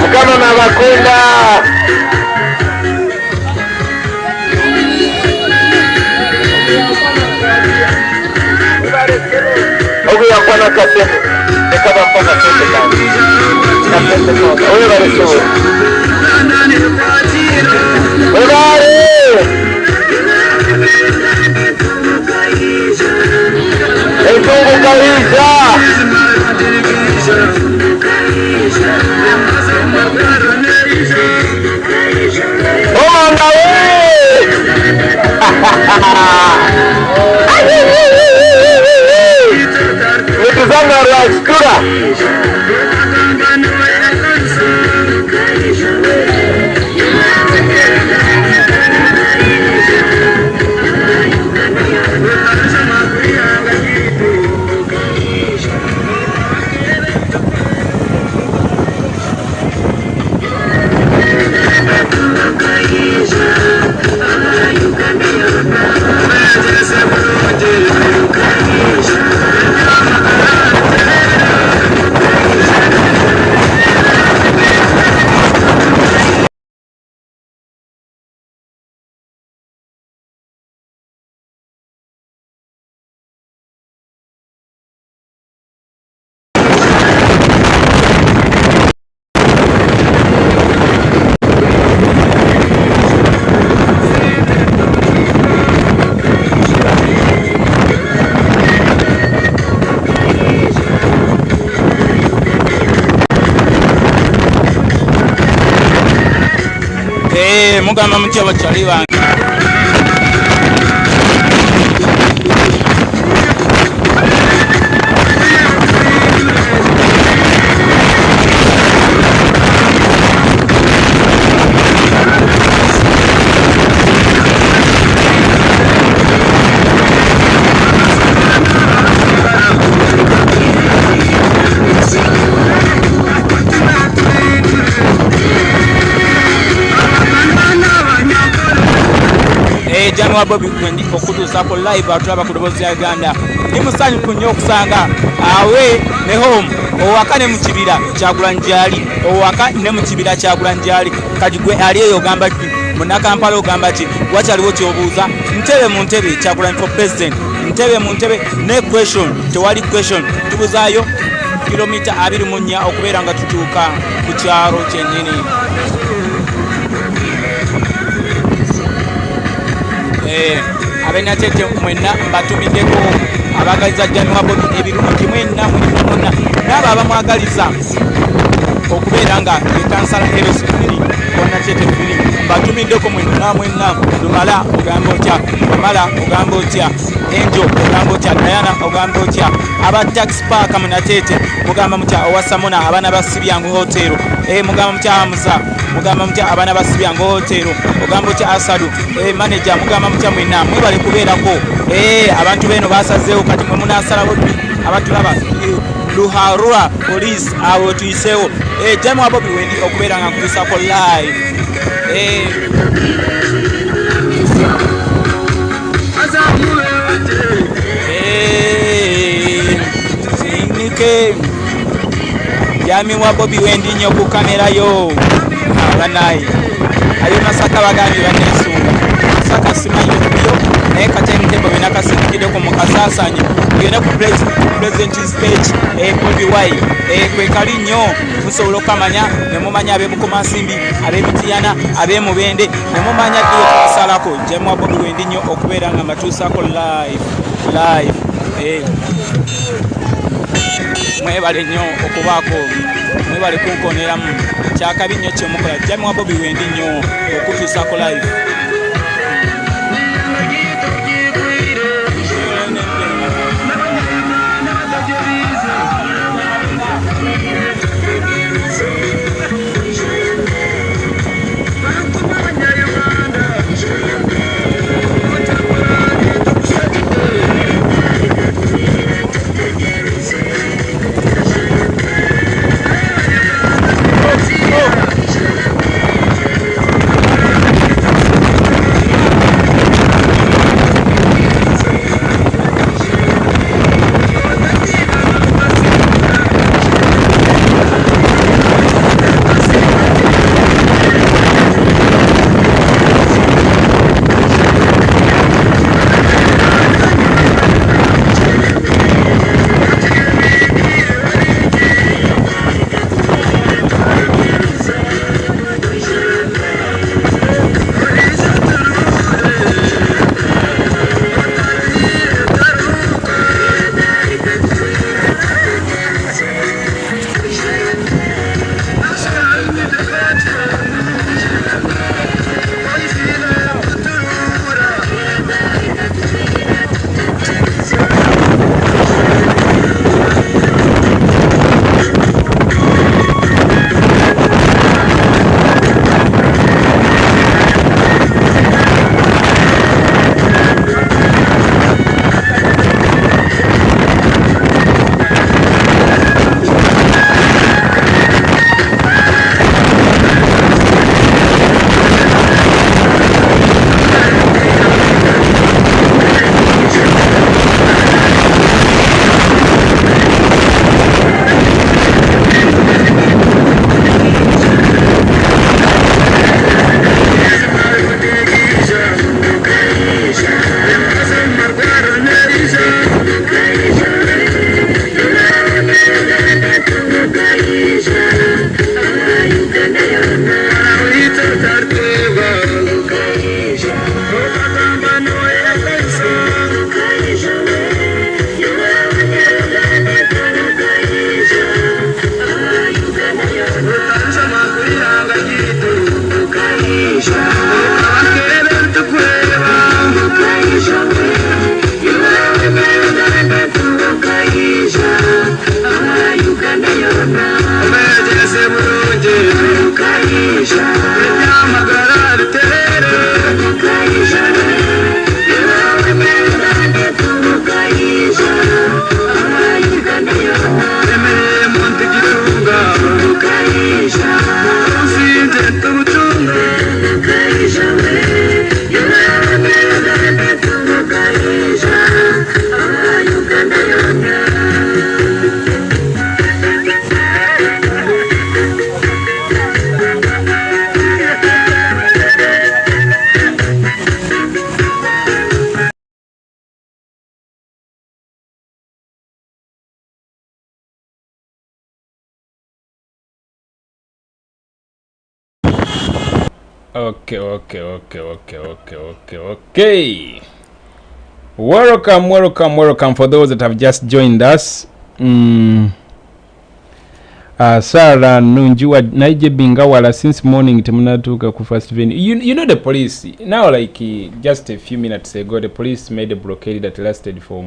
Mukama nabakunda Obiyampana kabia Nekaba mpaka sente kani Kasente kani Oye bari suwe Obare Etungu kaisha Oh no way! Nikizama raskura. Mugamba mutya bakyali bange Janwa Bobiwine okutuusa ku live atulaba ku ddoboozi ya Uganda ndi musanyufu nnyo okusanga awe ne home owaka ne mu kibira Kyagulanyi gyali owaka ne mu kibira Kyagulanyi gyali kati gwe ali eyo ogamba ki munnakampala ogamba ki wakyaliwo kyobuuza ntebe mu ntebe Kyagulanyi for president ntebe mu ntebe ne question tewali question tubuzaayo kilomita 24 okubeera nga tutuuka ku kyalo kyennyini abenatete mwenna mbatumiddeko abagaliza Janwa Bobi ebirungi mwenna mwenna n'abo abamwagaliza okubeera nga ekansala erosikiri bonatete firi mbatumiddeko mwenna Lumala ogamba otya Wamala ogamba otya Enjo ogamba otya Diana ogamba otya aba tax park munatete mugamba mutya owasamona abana basibyangu hotero mugamba mutya Hamza mugamba mutya abana basibyangu hotero ogamba otya Asadu manager mugamba mutya mwenna mwebale kubeerako abantu beno basazeewo kati mwe munasalawo abatulaba Kiruhura police awo tuyiseewo Janwa Bobiwine okubeera nga nkutuusako live sinike Janwa Bobiwine nnyo ku kamera yo abanayi ayo Masaka bagambye baneesunga Masaka simanyi yo naye katentebo binakasikiddeko mu kasaasanye mugende ku president's page Bobiwine kwe kali nnyo musobola okamanya ne mumanya ab'ebukomansimbi ab'emitiyana ab'emubende ne mumanya ddyo tusalako Jemwa Bobiwine nnyo okubeera nga matuusako live mwebale nnyo okubaako mwebale kunkoneramu kyakabi nnyo kyemukola Jemwa Bobiwine nnyo okutuusako live. Okay. Welcome for those that have just joined us. Sarah Nunjua Naije Bingawala since morning Temunatuka ku first venue. You know the police now, like just a few minutes ago the police made a blockade that lasted for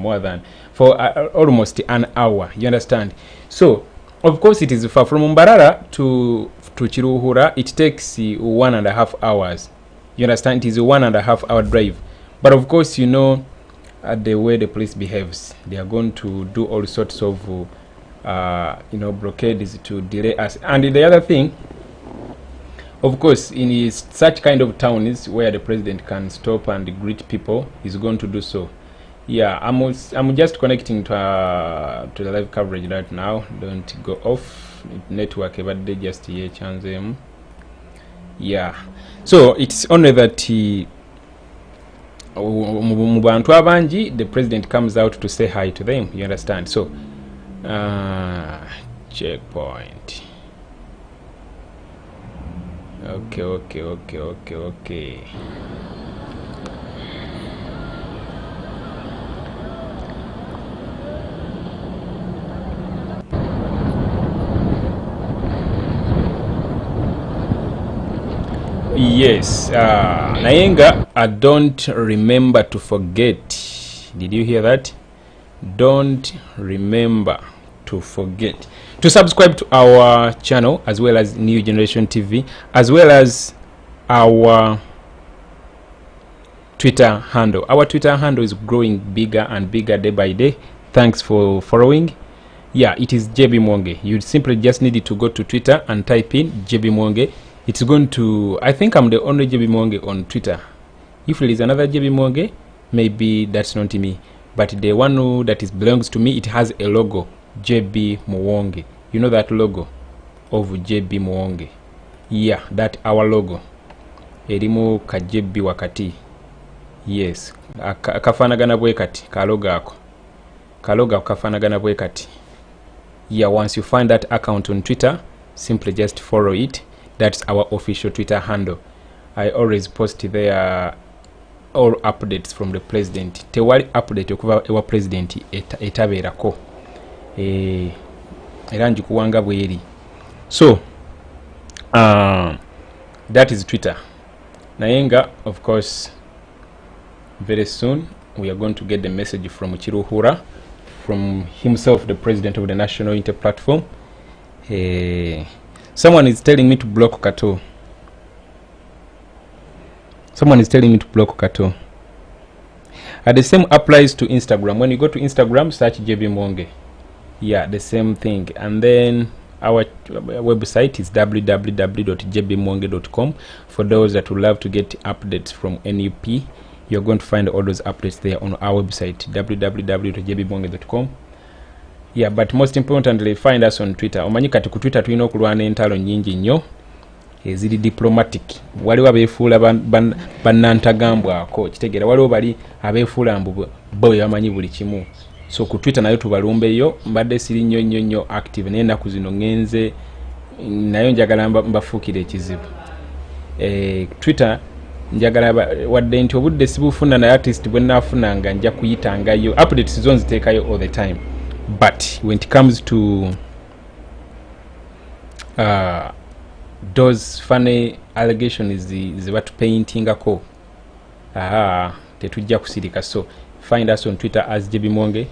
almost an hour. You understand? So of course it is far from Mbarara to Kiruhura. It takes 1.5 hours. You understand? It is a 1.5 hour drive. But of course, you know, the way the police behaves, they are going to do all sorts of blockades to delay us. And the other thing, of course, in such kind of towns where the president can stop and greet people, he's going to do so. Yeah, I'm just connecting to the live coverage right now. Don't go off network, but they just here chance them. Yeah, so it's only that mu bantu abangi, the president comes out to say hi to them, you understand? So checkpoint. Okay. Yes, Nayenga, I don't remember to forget. Did you hear that? Don't remember to forget to subscribe to our channel, as well as New Generation TV, as well as our Twitter handle. Our Twitter handle is growing bigger and bigger day by day. Thanks for following. Yeah, it is JB Muwonge. You simply just need to go to Twitter and type in JB Muwonge. It's going to, I think I'm the only JB Muwonge on Twitter. If there is another JB Muwonge, maybe that's not me. But the one that belongs to me, it has a logo, JB Muwonge. You know that logo of JB Muwonge? Yeah, that our logo. Erimu ka JB wakati. Yes, kafanagana bwe kati, kalogo ako. Kalogo kafanagana bwe kati. Yeah, once you find that account on Twitter, simply just follow it. That's our official Twitter handle. I always post there all updates from the president. Tewali update okuva ewa president etabeerako. Era njikuwanga bweri. So that is Twitter. Nayenga, of course, very soon we are going to get the message from Kiruhura, from himself, the president of the National Unity Platform. Someone is telling me to block Kato. Someone is telling me to block Kato. The same applies to Instagram. When you go to Instagram, search JB Muwonge. Yeah, the same thing. And then our website is www.jbmuwonge.com. For those that would love to get updates from NUP, you're going to find all those updates there on our website, www.jbmuwonge.com. Yeah, but most importantly, find us on Twitter. Omanyi kati ku Twitter tulina okulwana entalo nyingi nnyo eziri diplomatic. Waliwo abeefuula bannantagambwako, kitegeera waliwo bali abeefuula mbu bo bamanyi buli kimu. So ku Twitter nayo tubalumbeyo, mbadde siri nnyo active naye ennaku zino ngenze nayo njagala mbafuukira ekizibu. Twitter njagala wadde nti obudde sibufuna naye artist bwe naafunanga nja kuyitangayo. Updates zo nziteekayo all the time. But when it comes to those funny allegations is what painting ako tetujja kusirika. So find us on Twitter as JB Muwonge.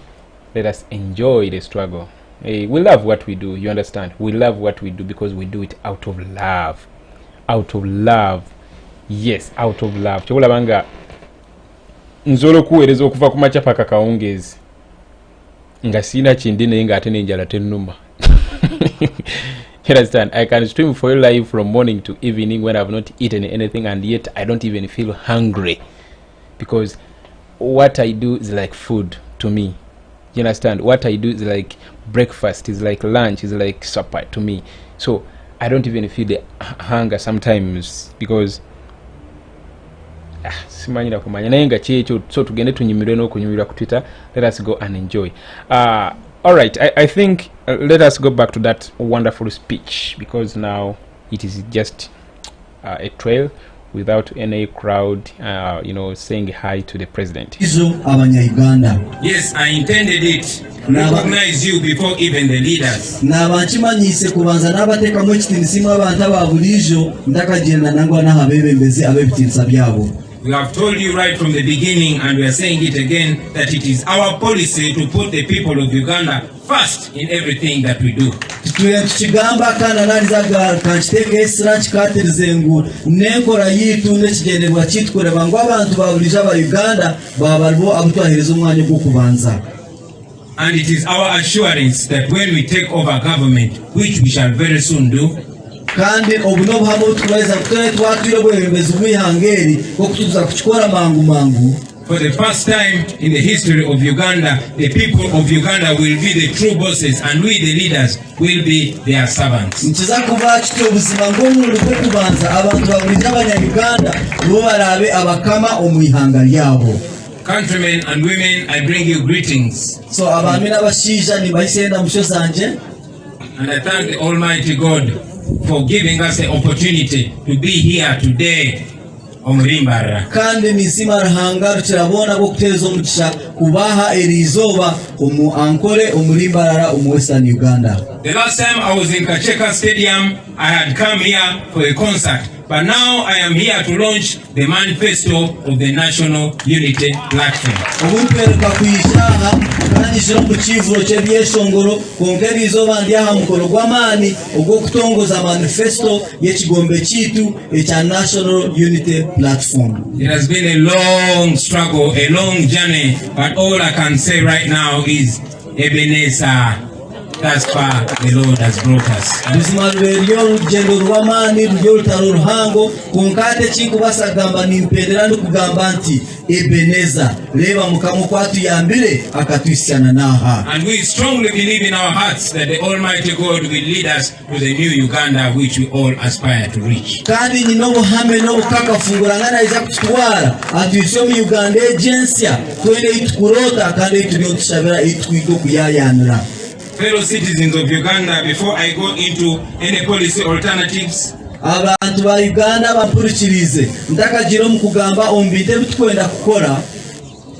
Let us enjoy the struggle. We love what we do, you understand? We love what we do because we do it out of love. Out of love. Yes, out of love. Chokulabanga nzolo kuweereza okuva ku makya paka kawungezi nga sina kindi naye nga ate n'enjala tennuma. You understand? I can stream for you live from morning to evening when I've not eaten anything, and yet I don't even feel hungry because what I do is like food to me. You understand? What I do is like breakfast, is like lunch, is like supper to me. So I don't even feel the hunger sometimes because simanyira kumanya naye nga kyekyo. So tugende tunyimirwe n'okunyumirwa ku Twitter. Let us go and enjoy. All right, I think let us go back to that wonderful speech because now it is just a trail without any crowd, saying hi to the president. Yes, I intended it to recognize you before even the leaders. We have told you right from the beginning, and we are saying it again, that it is our policy to put the people of Uganda first in everything that we do. And it is our assurance that when we take over government, which we shall very soon do, kandi obunobuhamu tuweza kutwatwire bwebembezi bwihangeri okutuza kuchikora mangu For the first time in the history of Uganda, the people of Uganda will be the true bosses and we the leaders will be their servants. Nchiza kuva kityo obuzima ng'omuntu okubanza abantu bawulira abanya-Uganda bo barabe abakama omu ihanga lyabo. Countrymen and women, I bring you greetings. So abami n'abashaija nibahisenda musho zanje. And I thank the Almighty God for giving us the opportunity to be here today. Kandi nisima Ruhanga tukirabona bwo kuteeza omugisha kubaha erizoba omu ankole omulimbarara omu Western Uganda. The last time I was in Kacheka Stadium, I had come here for a concert. But now I am here to launch the Manifesto of the National Unity Platform. Obumperuka kuyishaha kanishira mu kivulo ky'ebyeshongoro konkeri izoba ndi aha mukolo gw'amaani ogw'okutongoza Manifesto y'ekigombe kiitu ekya National Unity Platform. It has been a long struggle, a long journey, but all I can say right now is Ebenezer. That's far the Lord has brought us. And we strongly believe in our hearts that the Almighty God will lead us to the new Uganda which we all aspire to reach. Fellow citizens of Uganda, before I go into any policy alternatives, abantu ba Uganda bampurikirize ndakagira mu kugamba ombite bitukwenda kukora.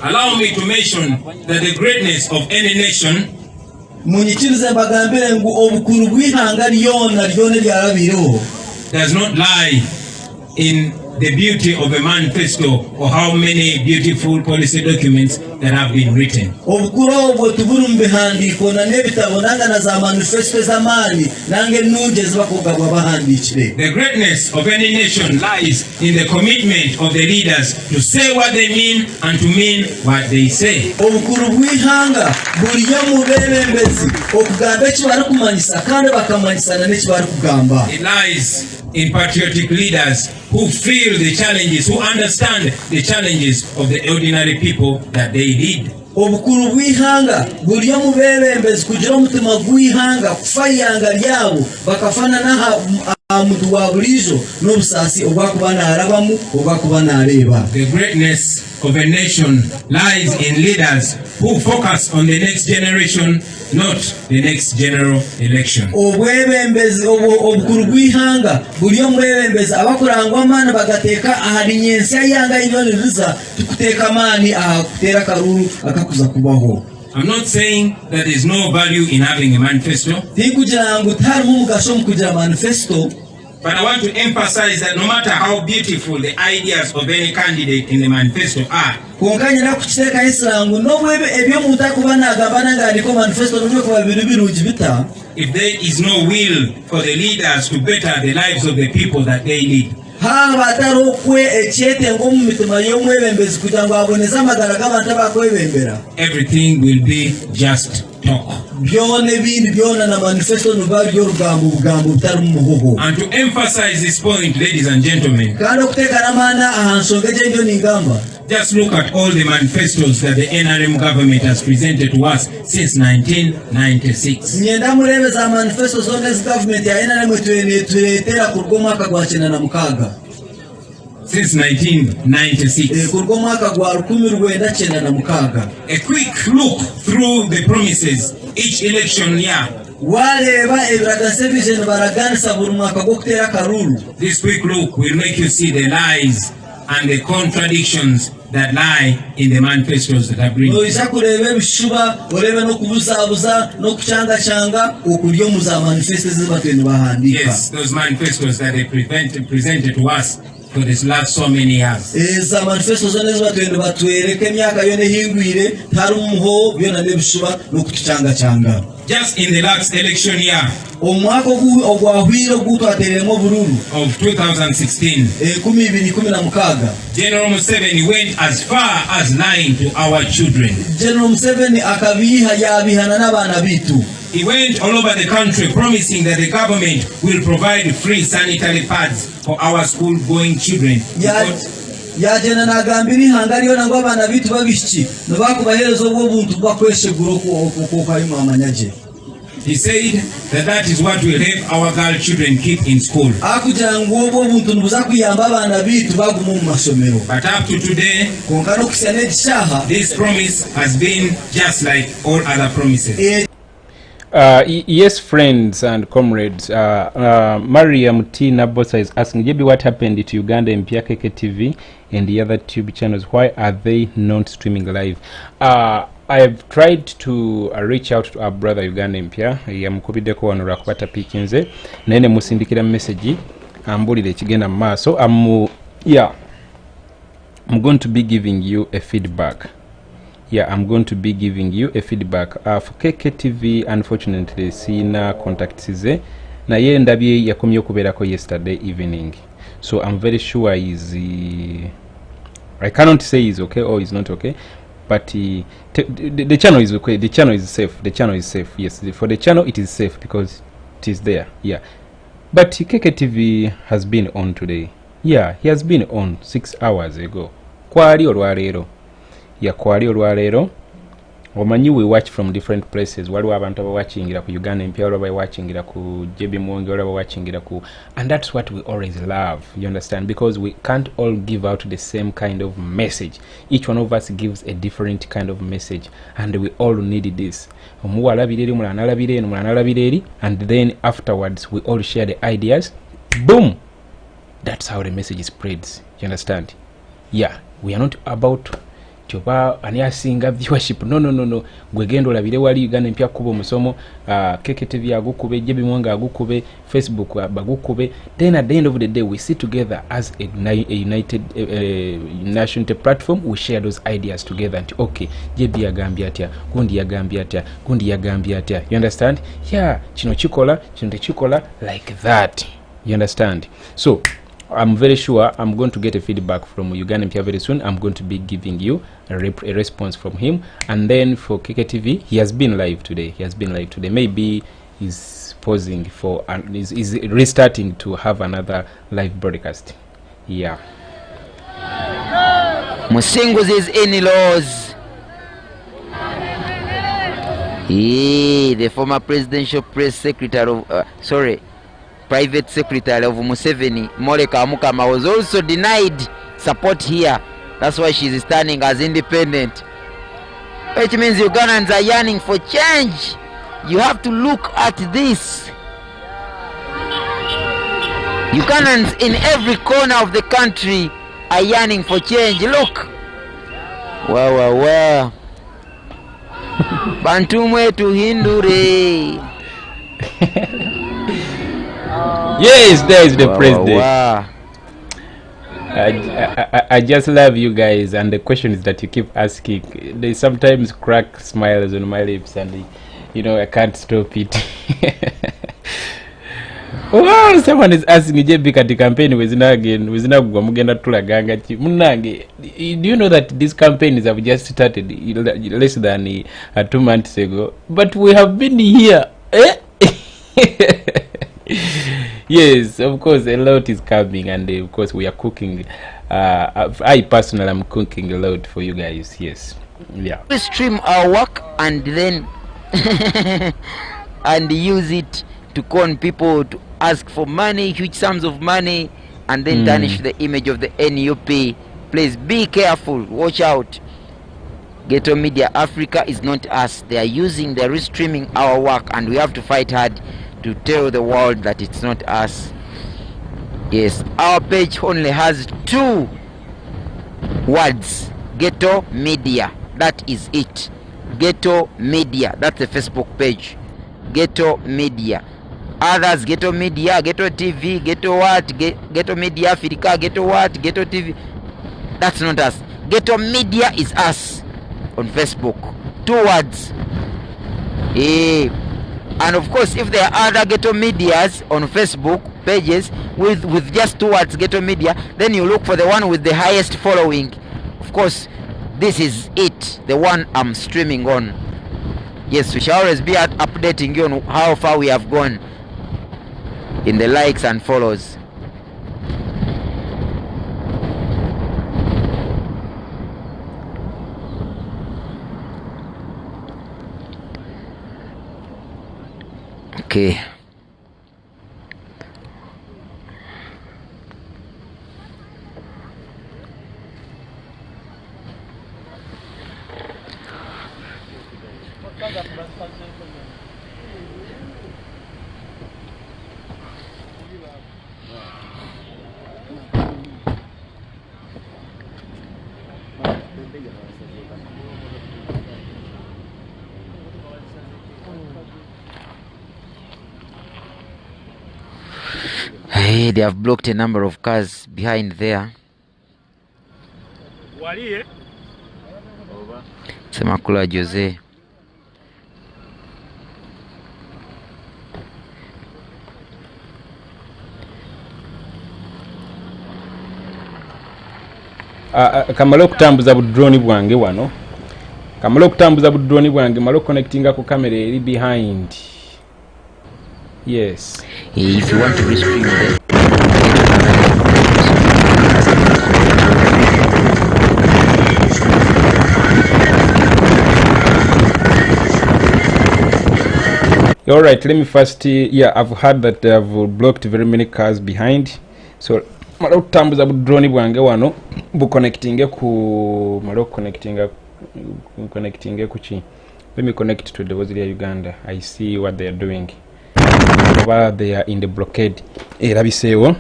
Allow me to mention that the greatness of any nation munyikirize mbagambire ngu obukuru bw'ihanga lyona lyarabireho does not lie in the beauty of a manifesto or how many beautiful policy documents that have been written. The greatness of any nation lies in the commitment of the leaders to say what they mean and to mean what they say. It lies in patriotic leaders who feel the challenges, who understand the challenges of the ordinary people that they lead. Obukuru bw'ihanga buli omu beebembezi kugira omutima gw'ihanga kufa ihanga lyabo bakafana n'aha muntu wa bulijo n'obusaasi obwakuba naarabamu obwakuba naareeba. The greatness of a nation lies in leaders who focus on the next generation, not the next general election. Obwebembezi obukuru bw'ihanga buli omu beebembezi abakurangwa amaani bagateeka aha linyensi y'ihanga iryoniriza tukuteeka amaani aha kuteera karuru akakuza kubaho. I'm not saying that there is no value in having a manifesto. Tikugira ngu tarimu mugasho mu kugira manifesto. But I want to emphasize that no matter how beautiful the ideas of any candidate in the manifesto are, if there is no will for the leaders to better the lives of the people that they lead, everything will be just talk. And to emphasize this point, ladies and gentlemen, just look at all the manifestos that the NRM government has presented to us since 1996. Since 1996. A quick look through the promises each election year. This quick look will make you see the lies and the contradictions that lie in the manifestos that are bringing. Yes, those manifestos that they presented to us for this last so many years. Just in the last election year of 2016, General Museveni went as far as lying to our children. He went all over the country promising that the government will provide free sanitary pads for our school-going children. yagenda nagambira ihanga aliyo nango abana bitu babishiki nobakubaherezo obwo buntu bwakweshegura okukalimu amanyaje. He said that is what will help our girl children keep in school. But up to today, this promise has been just like all other promises. Yes, friends and comrades, Mariam T. Nabosa is asking, JB, what happened to Uganda and Keke TV and the other tube channels? Why are they not streaming live? I have tried to reach out to our brother Uganda Mpya yamukubideko wanura kubata pikinze nene musindikira message ambulire kigenda maaso. I'm going to be giving you a feedback. I'm going to be giving you a feedback. For KKTV, unfortunately, sina contacts ze na ye ndabye yakomye okuberako yesterday evening. So I'm very sure I cannot say he's okay or he's not okay. But the channel is okay. The channel is safe. The channel is safe. Yes, for the channel it is safe because it is there. Yeah. But KKTV has been on today. Yeah, he has been on 6 hours ago. Kwali olwalero. Yeah, kwali olwalero. Omanyi we watch from different places. Waliwo abantu abawatchingira ku Uganda mpya, waliwo abawatchingira ku Muwonge, waliwo abawatchingira ku, and that's what we always love. You understand? Because we can't all give out the same kind of message. Each one of us gives a different kind of message, and we all need this. And then afterwards we all share the ideas. Boom! That's how the message spreads. You understand? Yeah, we are not about choba ani asinga viewership. No. Gwegendo labire wali Uganda mpya kubo musomo, KKTV agukube, Muwonge agukube, Facebook bagukube. Then at the end of the day we sit together as a united national platform. We share those ideas together and okay, JB agambya atya, gundi agambya atya, gundi agambya atya. You understand? Yeah, chino chikola like that. You understand? So I'm very sure I'm going to get a feedback from Uganda Mpya very soon. I'm going to be giving you a response from him. And then for KKTV, he has been live today. Maybe he's pausing for and is restarting to have another live broadcast. Yeah. Musinguzi is in laws. The former presidential press secretary of private secretary of Museveni, Moleka Amukama, was also denied support here. That's why she's standing as independent, which means Ugandans are yearning for change. You have to look at this. Ugandans in every corner of the country are yearning for change. Look. Wow. Bantumwe to Hindure. Yes, there is the president. Wow. I just love you guys, and the questions that you keep asking, they sometimes crack smiles on my lips, and I can't stop it. Well, someone is asking JB kati campaign wezina gwa mugenda tulaganga ki munange. Do you know that these campaigns have just started less than 2 months ago, but we have been here. Yes, of course a lot is coming, and of course we are cooking. I personally am cooking a lot for you guys. Yes. Yeah. We stream our work and then and use it to con people to ask for money, huge sums of money, and then tarnish the image of the NUP. Please be careful, watch out. Ghetto Media Africa is not us. They're restreaming our work, and we have to fight hard to tell the world that it's not us. Yes, our page only has 2 words: Ghetto Media. That is it. Ghetto Media. That's the Facebook page. Ghetto Media. Others, Ghetto Media, Ghetto TV, Ghetto what, Ghetto Media Africa, Ghetto what, Ghetto TV. That's not us. Ghetto Media is us on Facebook. 2 words. And of course, if there are other Ghetto Medias on Facebook pages with just 2 words, Ghetto Media, then you look for the one with the highest following. Of course, this is it, the one I'm streaming on. Yes, we shall always be updating you on how far we have gone in the likes and follows. Okay. Hey, they have blocked a number of cars behind there. Semakula Jose. Kamala okutambuza budroni bwange wano. Kamala okutambuza budroni bwange malo connectinga ku camera eri behind. Yes. If you want to restream it. All right, let me first I've heard that they have blocked very many cars behind. So malo kutambuza budroni bwange wano bu connectinge ku malo connectinga ku chi. Let me connect to the Waziri Uganda. I see what they are doing. While they are in the blockade. Rabisewo.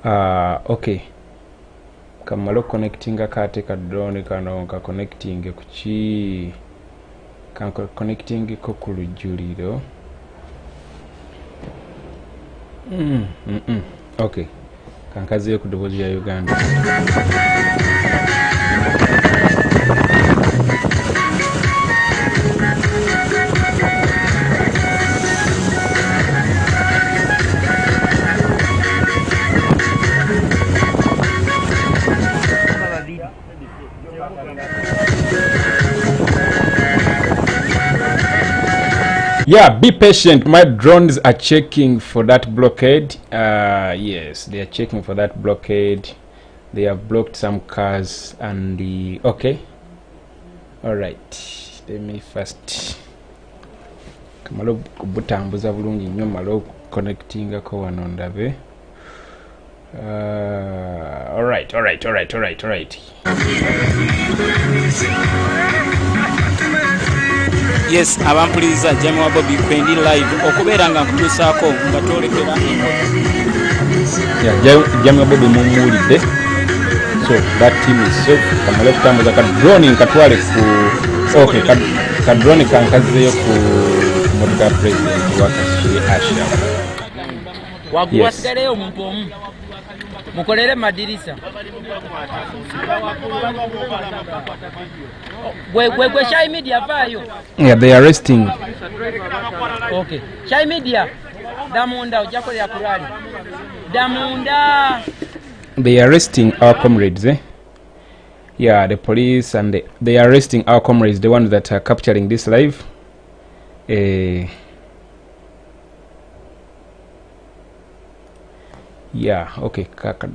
Okay. Kamalo connectinga kate ka drone kano ka connecting ku chi. Connecting ko ku lujuliro. Okay. Kankaziyo ku Waziri ya Uganda. Yeah, be patient. My drones are checking for that blockade. Yes, they are checking for that blockade. They have blocked some cars and the okay. All right. Let me first. Kamalo kubutambuza bulungi nnyo malo connecting ko wano ndabe. All right. Yes, abampuliriza Jamie wa Bobiwine live okubeera nga nkutuusaako nga twolekera Jamie wa Bobiwine mumuwulidde. So that team is safe. Kamala okutambuza ka drone nkatwale ku okay ka drone kankazeyo ku motoka president wa Kasuli Asha. Waguwasigaleyo omuntu omu mukolere madirisa gwe Shy Media vayo. Yeah, they are arresting. Okay, Shy Media damunda ujakolera kurali damunda. They are arresting our comrades, Yeah, the police and they are arresting our comrades, the ones that are capturing this live. Yeah, okay.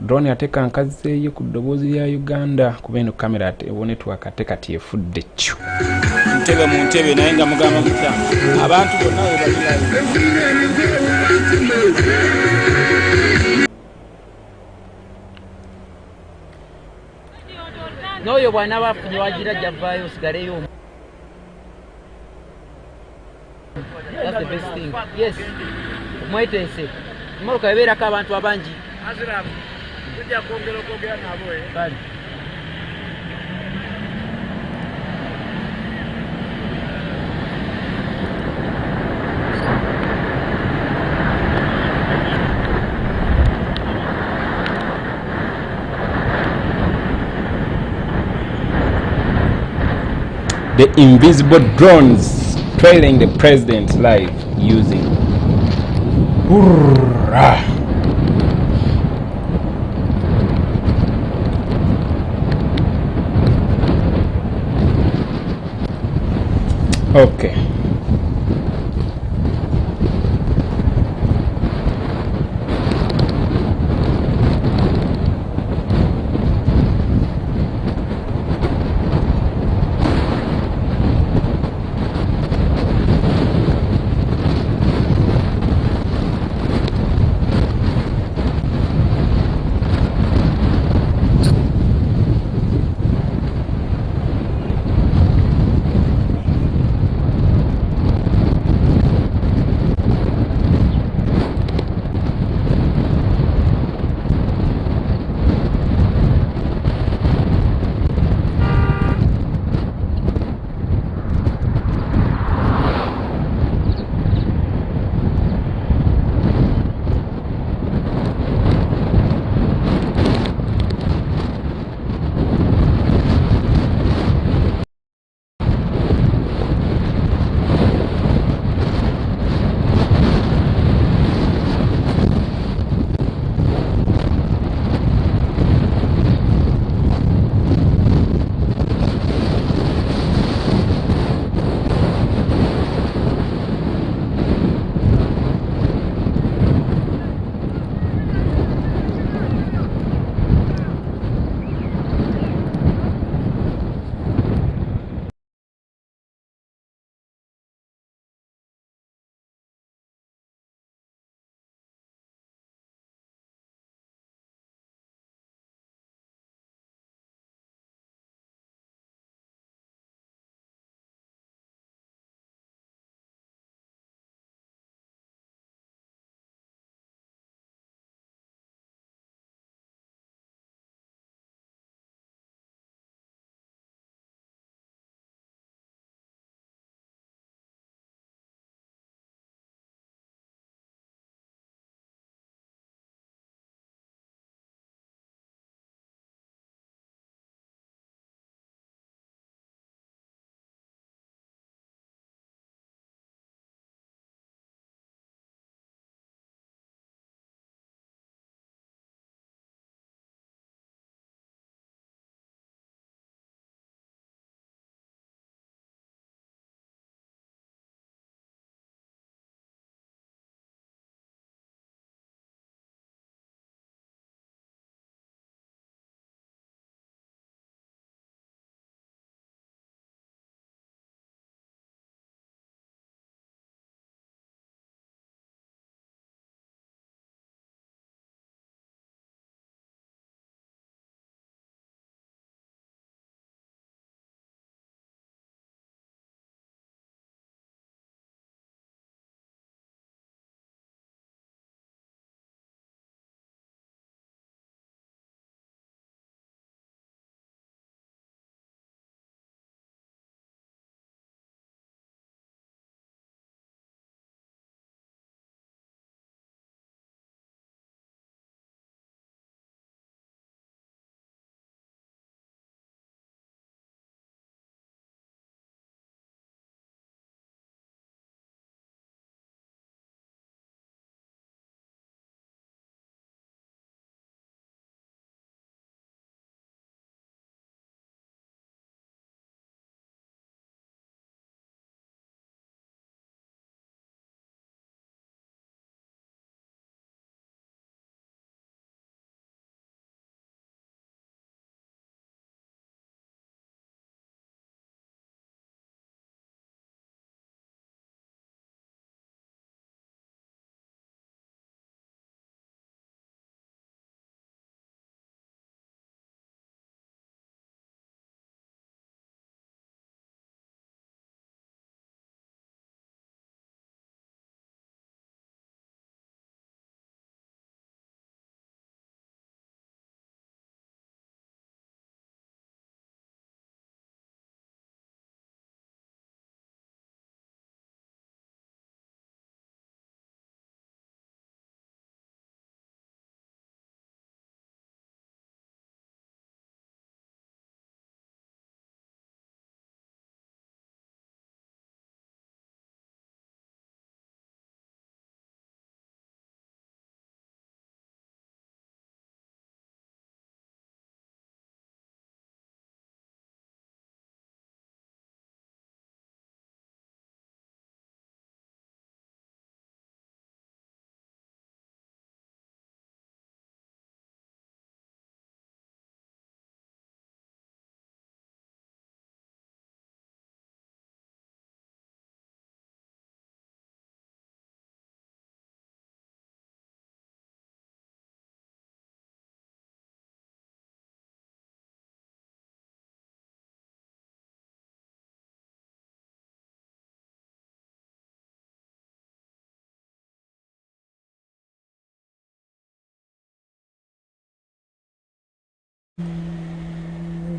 Drone yateka nkazeyo ku ddoboozi ya Uganda kubeno kamera ebone twakateka tyefudde cyo. Ntebe mu ntebe naye nga mugamba mutya abantu bonna we balira. N'oyo bwana bafunye wagira javayo sigaleyo. That's the best thing. Yes. Mwetese. Mmotoka ebeerako abantu abangi. Aziramu. Tujja kwogera nabo Bali. The invisible drones trailing the president live using okay.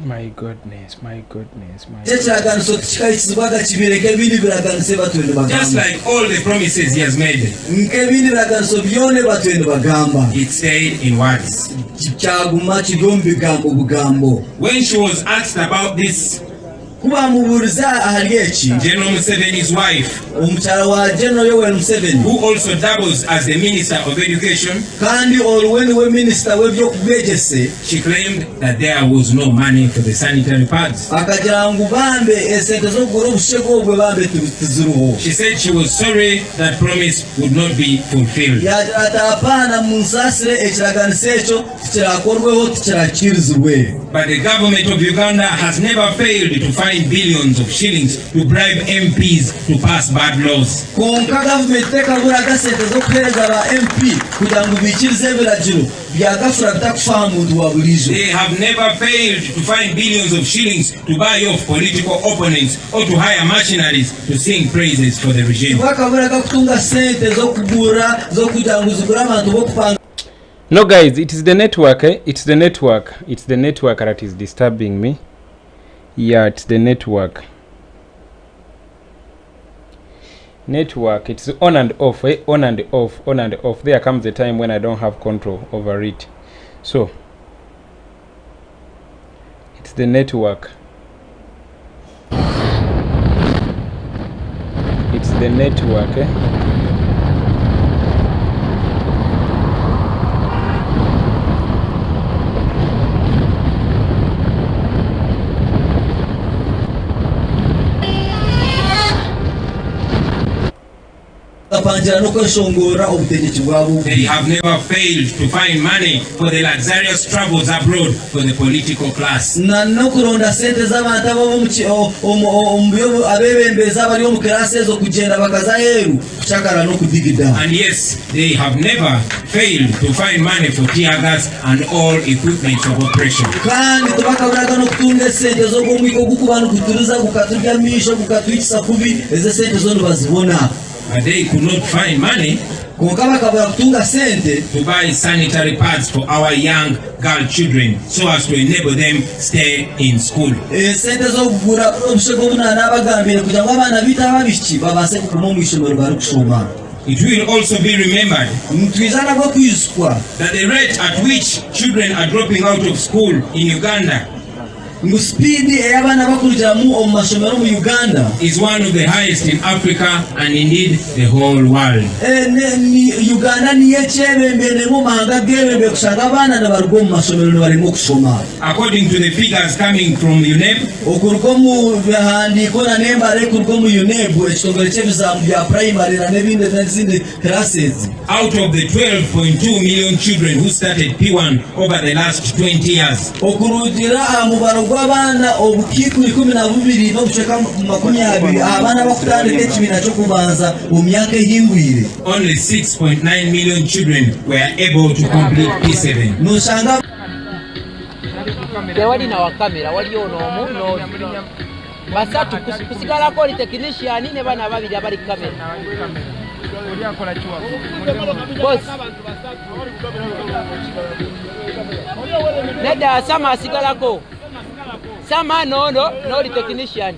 My goodness. Just like all the promises he has made, it stayed in words. When she was asked about this, General Museveni's wife, who also doubles as the Minister of Education, she claimed that there was no money for the sanitary pads. She said she was sorry that promise would not be fulfilled. But the government of Uganda has never failed to find billions of shillings to bribe MPs to pass bad laws. They have never failed to find billions of shillings to buy off political opponents or to hire mercenaries to sing praises for the regime. No guys, it is the network, It's the network that is disturbing me. Yeah, it's the network. It's on and off, on and off. There comes a time when I don't have control over it. So it's the network. They have never failed to find money for the luxurious travels abroad for the political class. And yes, they have never failed to find money for tear gas and all equipment of operation. But they could not find money to buy sanitary pads for our young girl children so as to enable them stay in school. It will also be remembered that the rate at which children are dropping out of school in Uganda is one of the highest in Africa and indeed the whole world. According to the figures coming from UNEP, out of the 12.2 million children who started P1 over the last 20 years, only 6.9 million children were able to complete P7. Sama no the technician.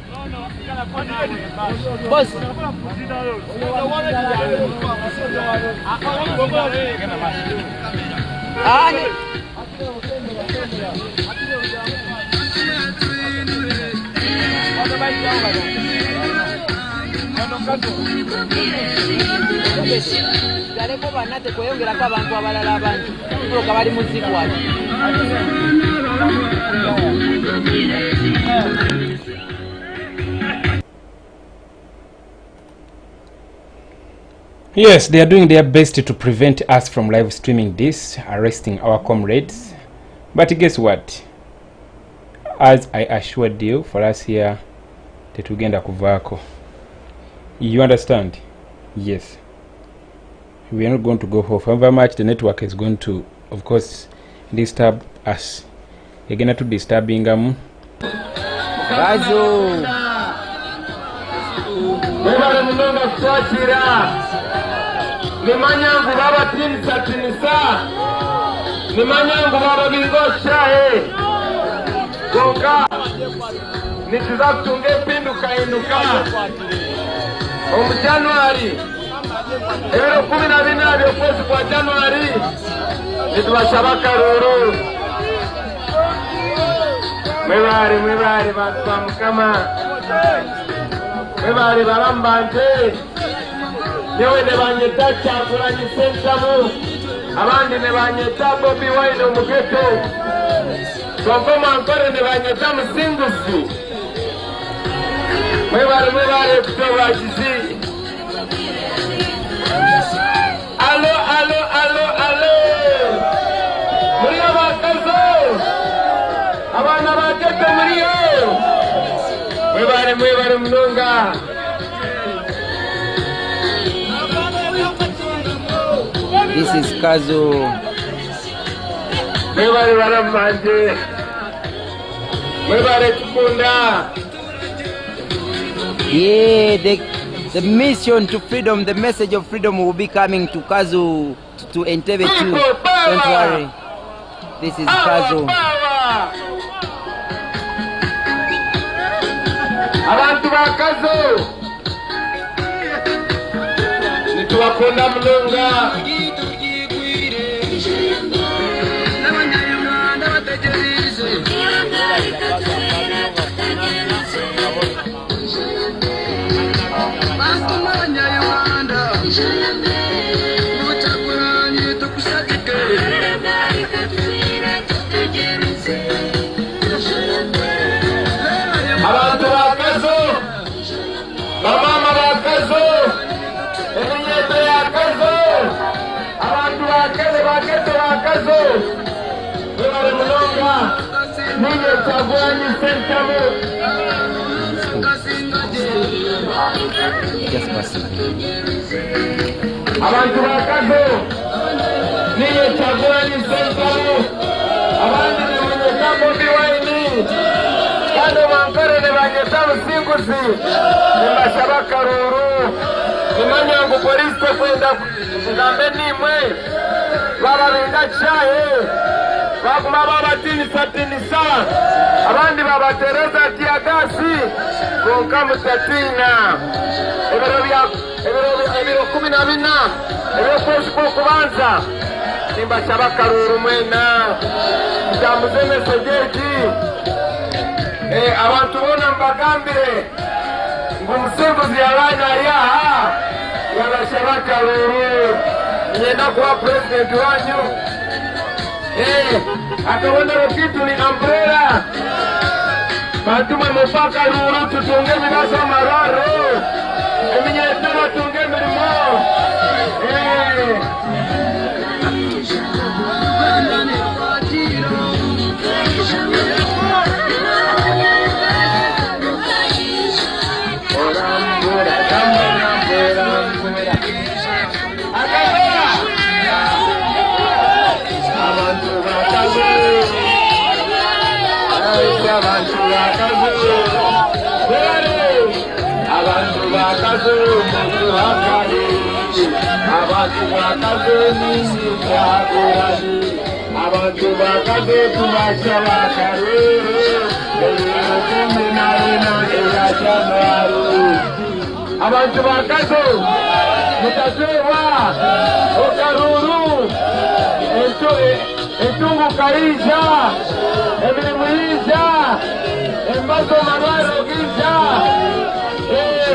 Boss. Yes, they are doing their best to prevent us from live streaming this, arresting our comrades. But guess what? As I assured you, for us here, tetugenda kuvako. You understand? Yes. We are not going to go off. However much the network is going to, of course, disturb us. Again, to disturbing them. Kazo. Nimanyangu baba tinisa. Nimanyangu baba bingosha konka nituzatunge pinduka induka mu January ebiro 14 by'okwezi kwa January nitubashaba karuru mwebare bantu ba Mukama mwebare barambanje yewe ne banyeta Kyagulanyi sentamu abandi ne banyeta Bobiwine omugeto Sokoma ankore ne banyeta Musinguzi mwebare kutoba kizi Allo muri abakazo abana bagete muri yo mwebare munonga This is Kazo. Mwebare baramanje mwebare tukunda. Yeah, the mission to freedom, the message of freedom will be coming to Kazo, to Entebbe too. Don't worry. This is Kazo. Abantu ba Kazo nitubakunda mulonga. Abantu ba Kazo, bamama ba Kazo, eminyete ya Kazo, abantu bakete ba Kazo, mwebale mulonga, ninye Kyagulanyi sentamu. Abantu ba Kazo, ninye Kyagulanyi sentamu, abandi ne banyeta Bobiwine. Kando mankare ne banyeta Musinguzi, nibashaba karuru, nimanyangu polisi kwenda ngambe nimwe, baba benga chaye, baguma baba tinisa, abandi baba Teresa tiagasi, konka mutatina, ebiro 14, ebiro kwezi kubanza, nibashaba karuru mwena, mtambuze mesejeji, abantu bona mbagambire ngumusinguzi yabana yaha yabashaba karuru nyenda kuwa president wanyu akabona kitu ni umbrella bantu mupaka ruru tutunge minaso mararo eminyete batunge mirimo abantu ba Kazo mutuhakari abantu ba Kazo nini Kyagulanyi abantu ba Kazo tubashaba karuru ebiro 14 ya January abantu ba Kazo mutasewa okaruru entungu kaija emirimu ija embazo marwaro gija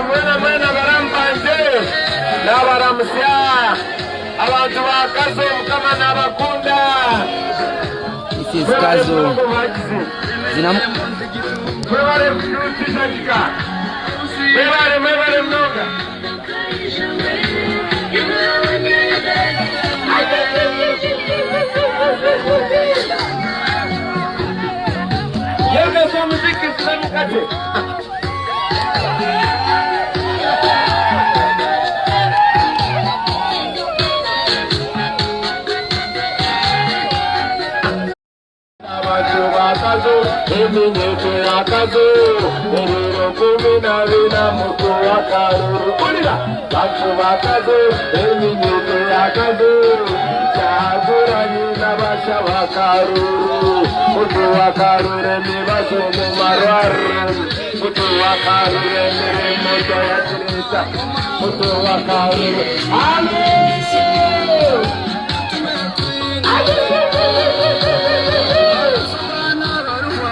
mwena barambanje n'abaramusya abantu ba Kazo Mukama n'abakunda. This is Kazo. Mwebale kututisakika mwebale mnoga yenge so muziki sinamukate Kazo, eminyete ya Kazo, ebiro 14 mutu wa karuru. Ulira, bantu ba Kazo, eminyete ya Kazo, Kyagulanyi n'abashaba karuru. mutu wakarure mibazo mu marwaru mutu wakarure mirimoto ya tirisa mutu wakarure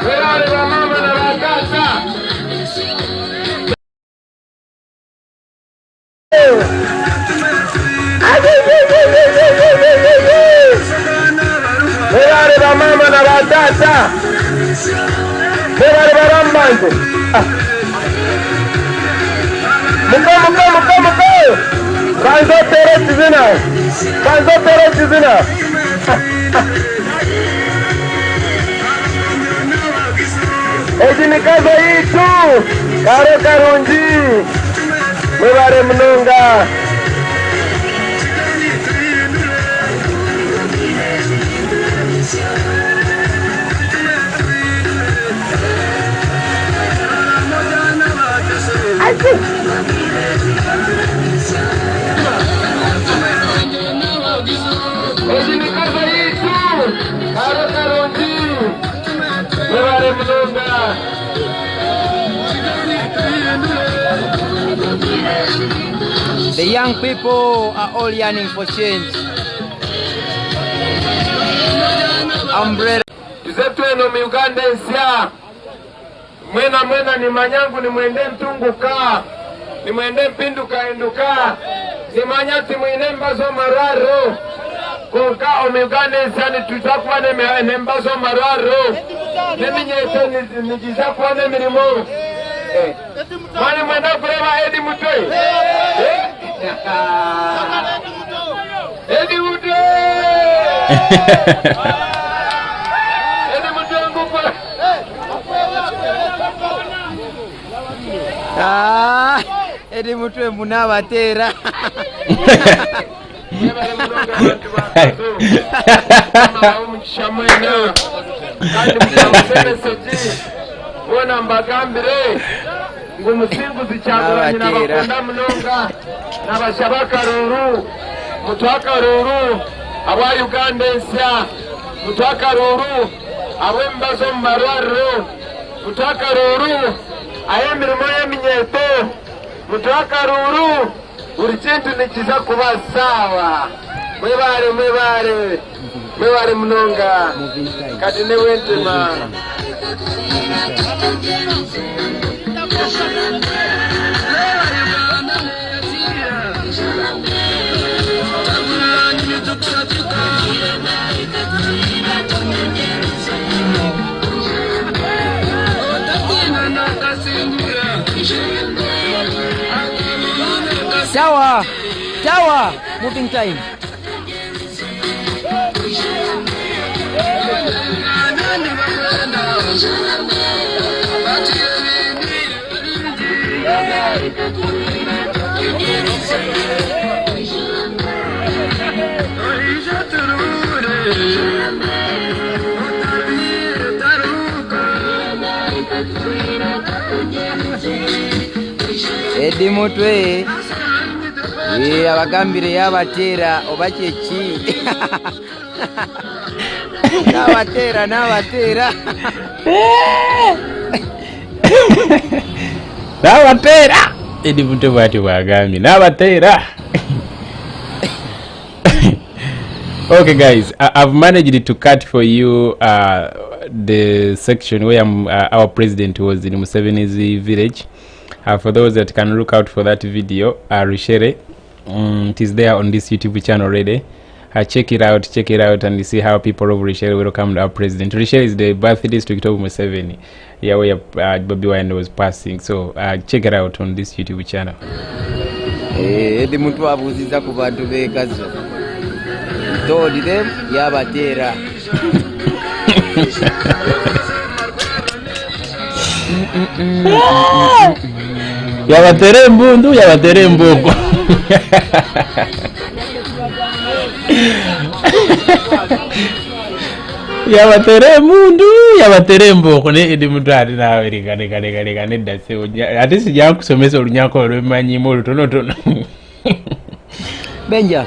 Wale wa mama na wakata Wale wa mama na wakata Wale barambanze Muko Kazo tere chizina Ezi ni Kazo yitu Karo karunji Mwebare mnonga Ezi ni Kazo yitu Karo karunji Mwebare mnonga The young people are all yearning for change. Umbrella. Tuzetu eno mi Uganda nsya. Mwena ni manyangu ni mwende mtunguka. Ni mwende mpinduka enduka. Ni manyati mwine mbazo mararo. Kuka omi Uganda nsya ni tutakuwa ne mbazo mararo. Nemi nyeto nijizakuwa ne mirimo. Mani mwenda kureba Edi Mutwe. Edi Mutwe. Edi Mutwe ngupa. Edi Mutwe munabatera. Wona mbagambire ngumusinguzi Kyagulanyi n'abakunda munonga n'abashabakaruru mutwakaruru aba Uganda ensya mutwakaruru abembazo mu marwariro mutwakaruru ayemirimo y'eminyeto mutwakaruru buri kintu nikiza kuba sawa mwebare munonga kati newentima Tower, moving time. Edi Mutwe abagambire yabatera oba kyeki n'abatera Edi Mutwe bwati bwagambye n'abatera. Okay guys, I've managed to cut for you the section where our president was in Museveni's village. For those that can look out for that video, reshare it is there on this YouTube channel already. Check it out and see how people of Rishel welcomed our president. Rishel is the birthday district of Museveni, where Bobiwine was passing. So check it out on this YouTube channel. Edi muntu abuziza ku bantu be Kazo. Told them yabatera. Yabatere mbundu, yabatere mboko. Yabatere mundu, yabatere mboko. Ne edi muntu ati nawe reka dase. Ati sijja kusomesa olunyako olw'emanyimo olutonotono. Benja.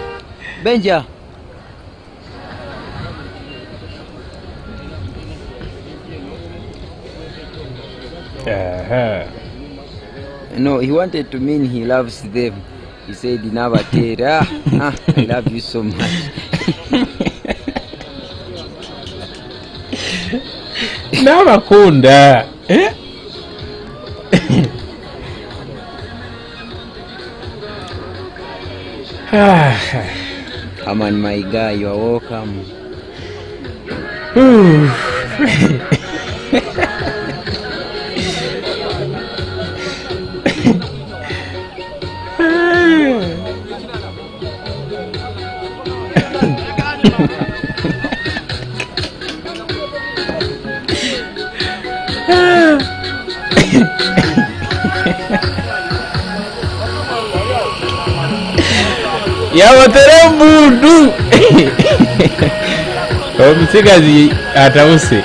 No, he wanted to mean he loves them. He said, never tell. I love you so much. Nabakunda. Come on, my guy, you are welcome. Yabatera mbundu. Omusigazi atawuse.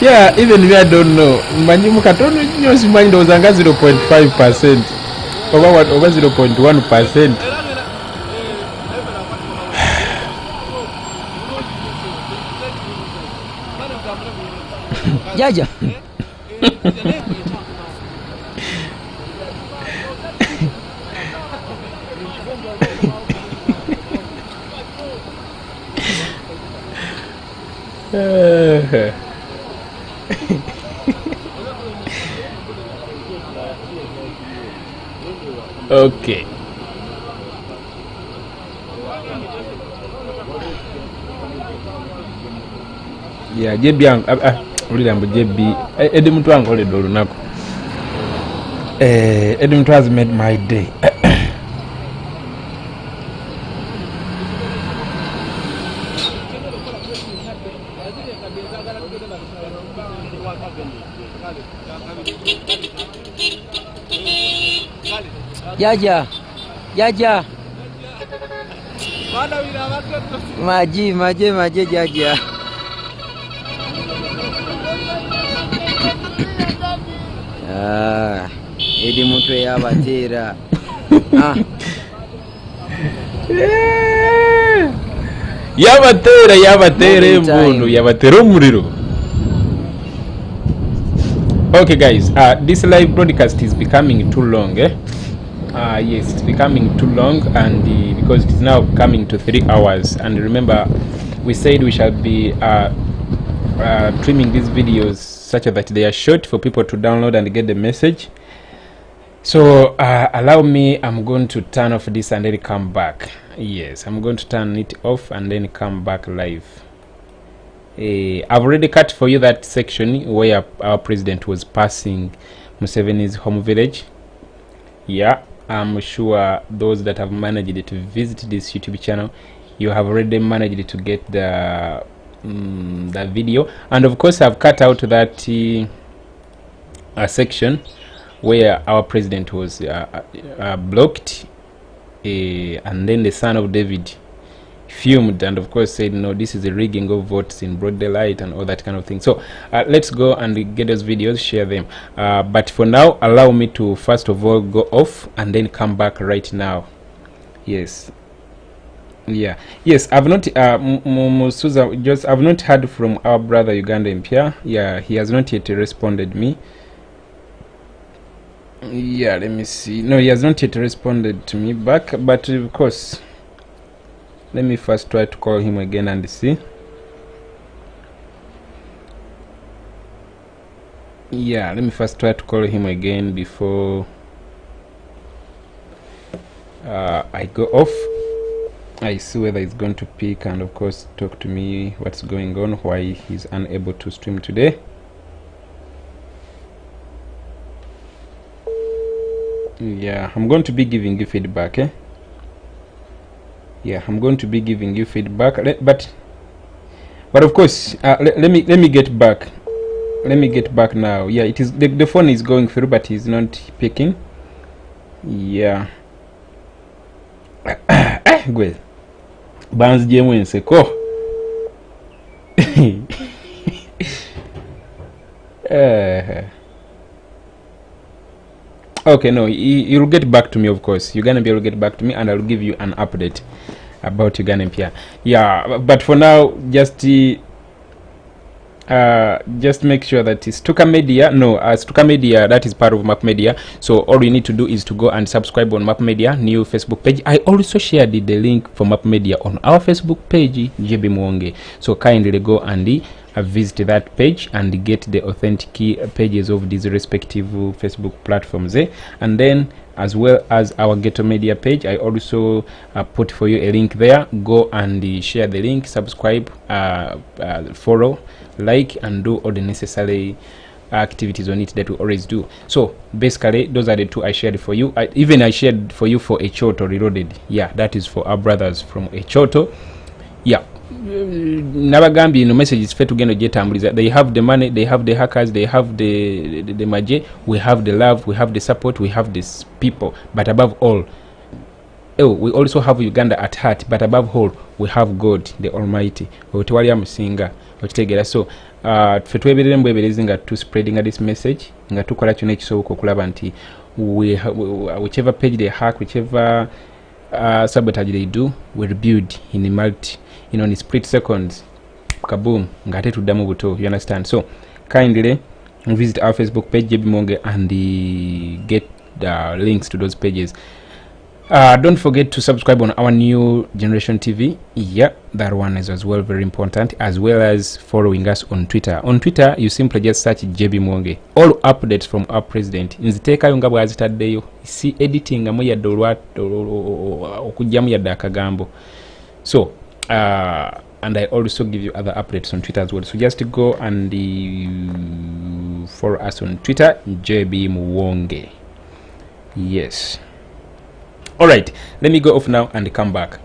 Yeah, even me I don't know. Manyi mukatono nyo simanyi ndozanga 0.5%. Over 0.1%. Jaja. Okay. Yeah, JB ulira mbu JB Edi muntu ankolera olunaku. Edi muntu has made my day. Jaja. Maji Jaja. Edi muntu yabatera. Yabatera embundu, yabatera omuliro. Okay guys, this live broadcast is becoming too long, yes, it's becoming too long, and because it is now coming to 3 hours, and remember we said we shall be trimming these videos such that they are short for people to download and get the message. So allow me, I'm going to turn off this and then come back. Yes, I'm going to turn it off and then come back live. I've already cut for you that section where our president was passing Museveni's home village. Yeah, I'm sure those that have managed to visit this YouTube channel, you have already managed to get the video. And of course I've cut out that section where our president was blocked, and then the son of David fumed and of course said no, this is a rigging of votes in broad daylight and all that kind of thing. So let's go and get those videos, share them, but for now allow me to first of all go off and then come back right now. Yes, yeah, yes, I've not just I've not heard from our brother Uganda Mpia. Yeah, he has not yet responded me. Yeah, let me see. No, he has not yet responded to me back, but of course let me first try to call him again and see. Yeah, let me first try to call him again before I go off. I see whether he's going to pick and of course talk to me what's going on, why he's unable to stream today. Yeah, I'm going to be giving you feedback, yeah, I'm going to be giving you feedback, but of course let me get back. Let me get back now. Yeah, it is the phone is going through but he's not picking. Yeah. Well, Banz Jemwen Seko. Okay, no, you'll get back to me, of course. Uganda will get back to me, and I'll give you an update about Uganda Empire. Yeah, but for now, just make sure that it's Stuka Media. No, Stuka Media, that is part of Map Media. So all you need to do is to go and subscribe on Map Media new Facebook page. I also shared the link for Map Media on our Facebook page, JB Muwonge. So kindly go and visit that page and get the authentic pages of these respective Facebook platforms there. And then as well as our Ghetto Media page, I also put for you a link there. Go and share the link, subscribe, follow, like, and do all the necessary activities on it that we always do. So basically those are the two I shared for you. I shared for you for Echoto Reloaded. Yeah, that is for our brothers from Echoto. Yeah, Nabagambi, message is fair to get. They have the money, they have the hackers, they have the maje, we have the love, we have the support, we have these people, but above all, we also have Uganda at heart, but above all we have God the Almighty. So to spreading this message whichever page they hack, whichever sabotage they do, we rebuild in a multi, in split seconds. Kaboom, ngate tuddamu buto. You understand? So kindly visit our Facebook page, JB Muwonge, and get the links to those pages. Don't forget to subscribe on our new generation TV. Yeah, that one is as well very important, as well as following us on Twitter. On Twitter, you simply just search JB Muwonge. All updates from our president. Nzitekayo nga bwazitaddeyo. Si editing amu yadde okujjamu yadde akagambo. So and I also give you other updates on Twitter as well. So just go and follow us on Twitter, JB Muwonge. Yes. All right, let me go off now and come back.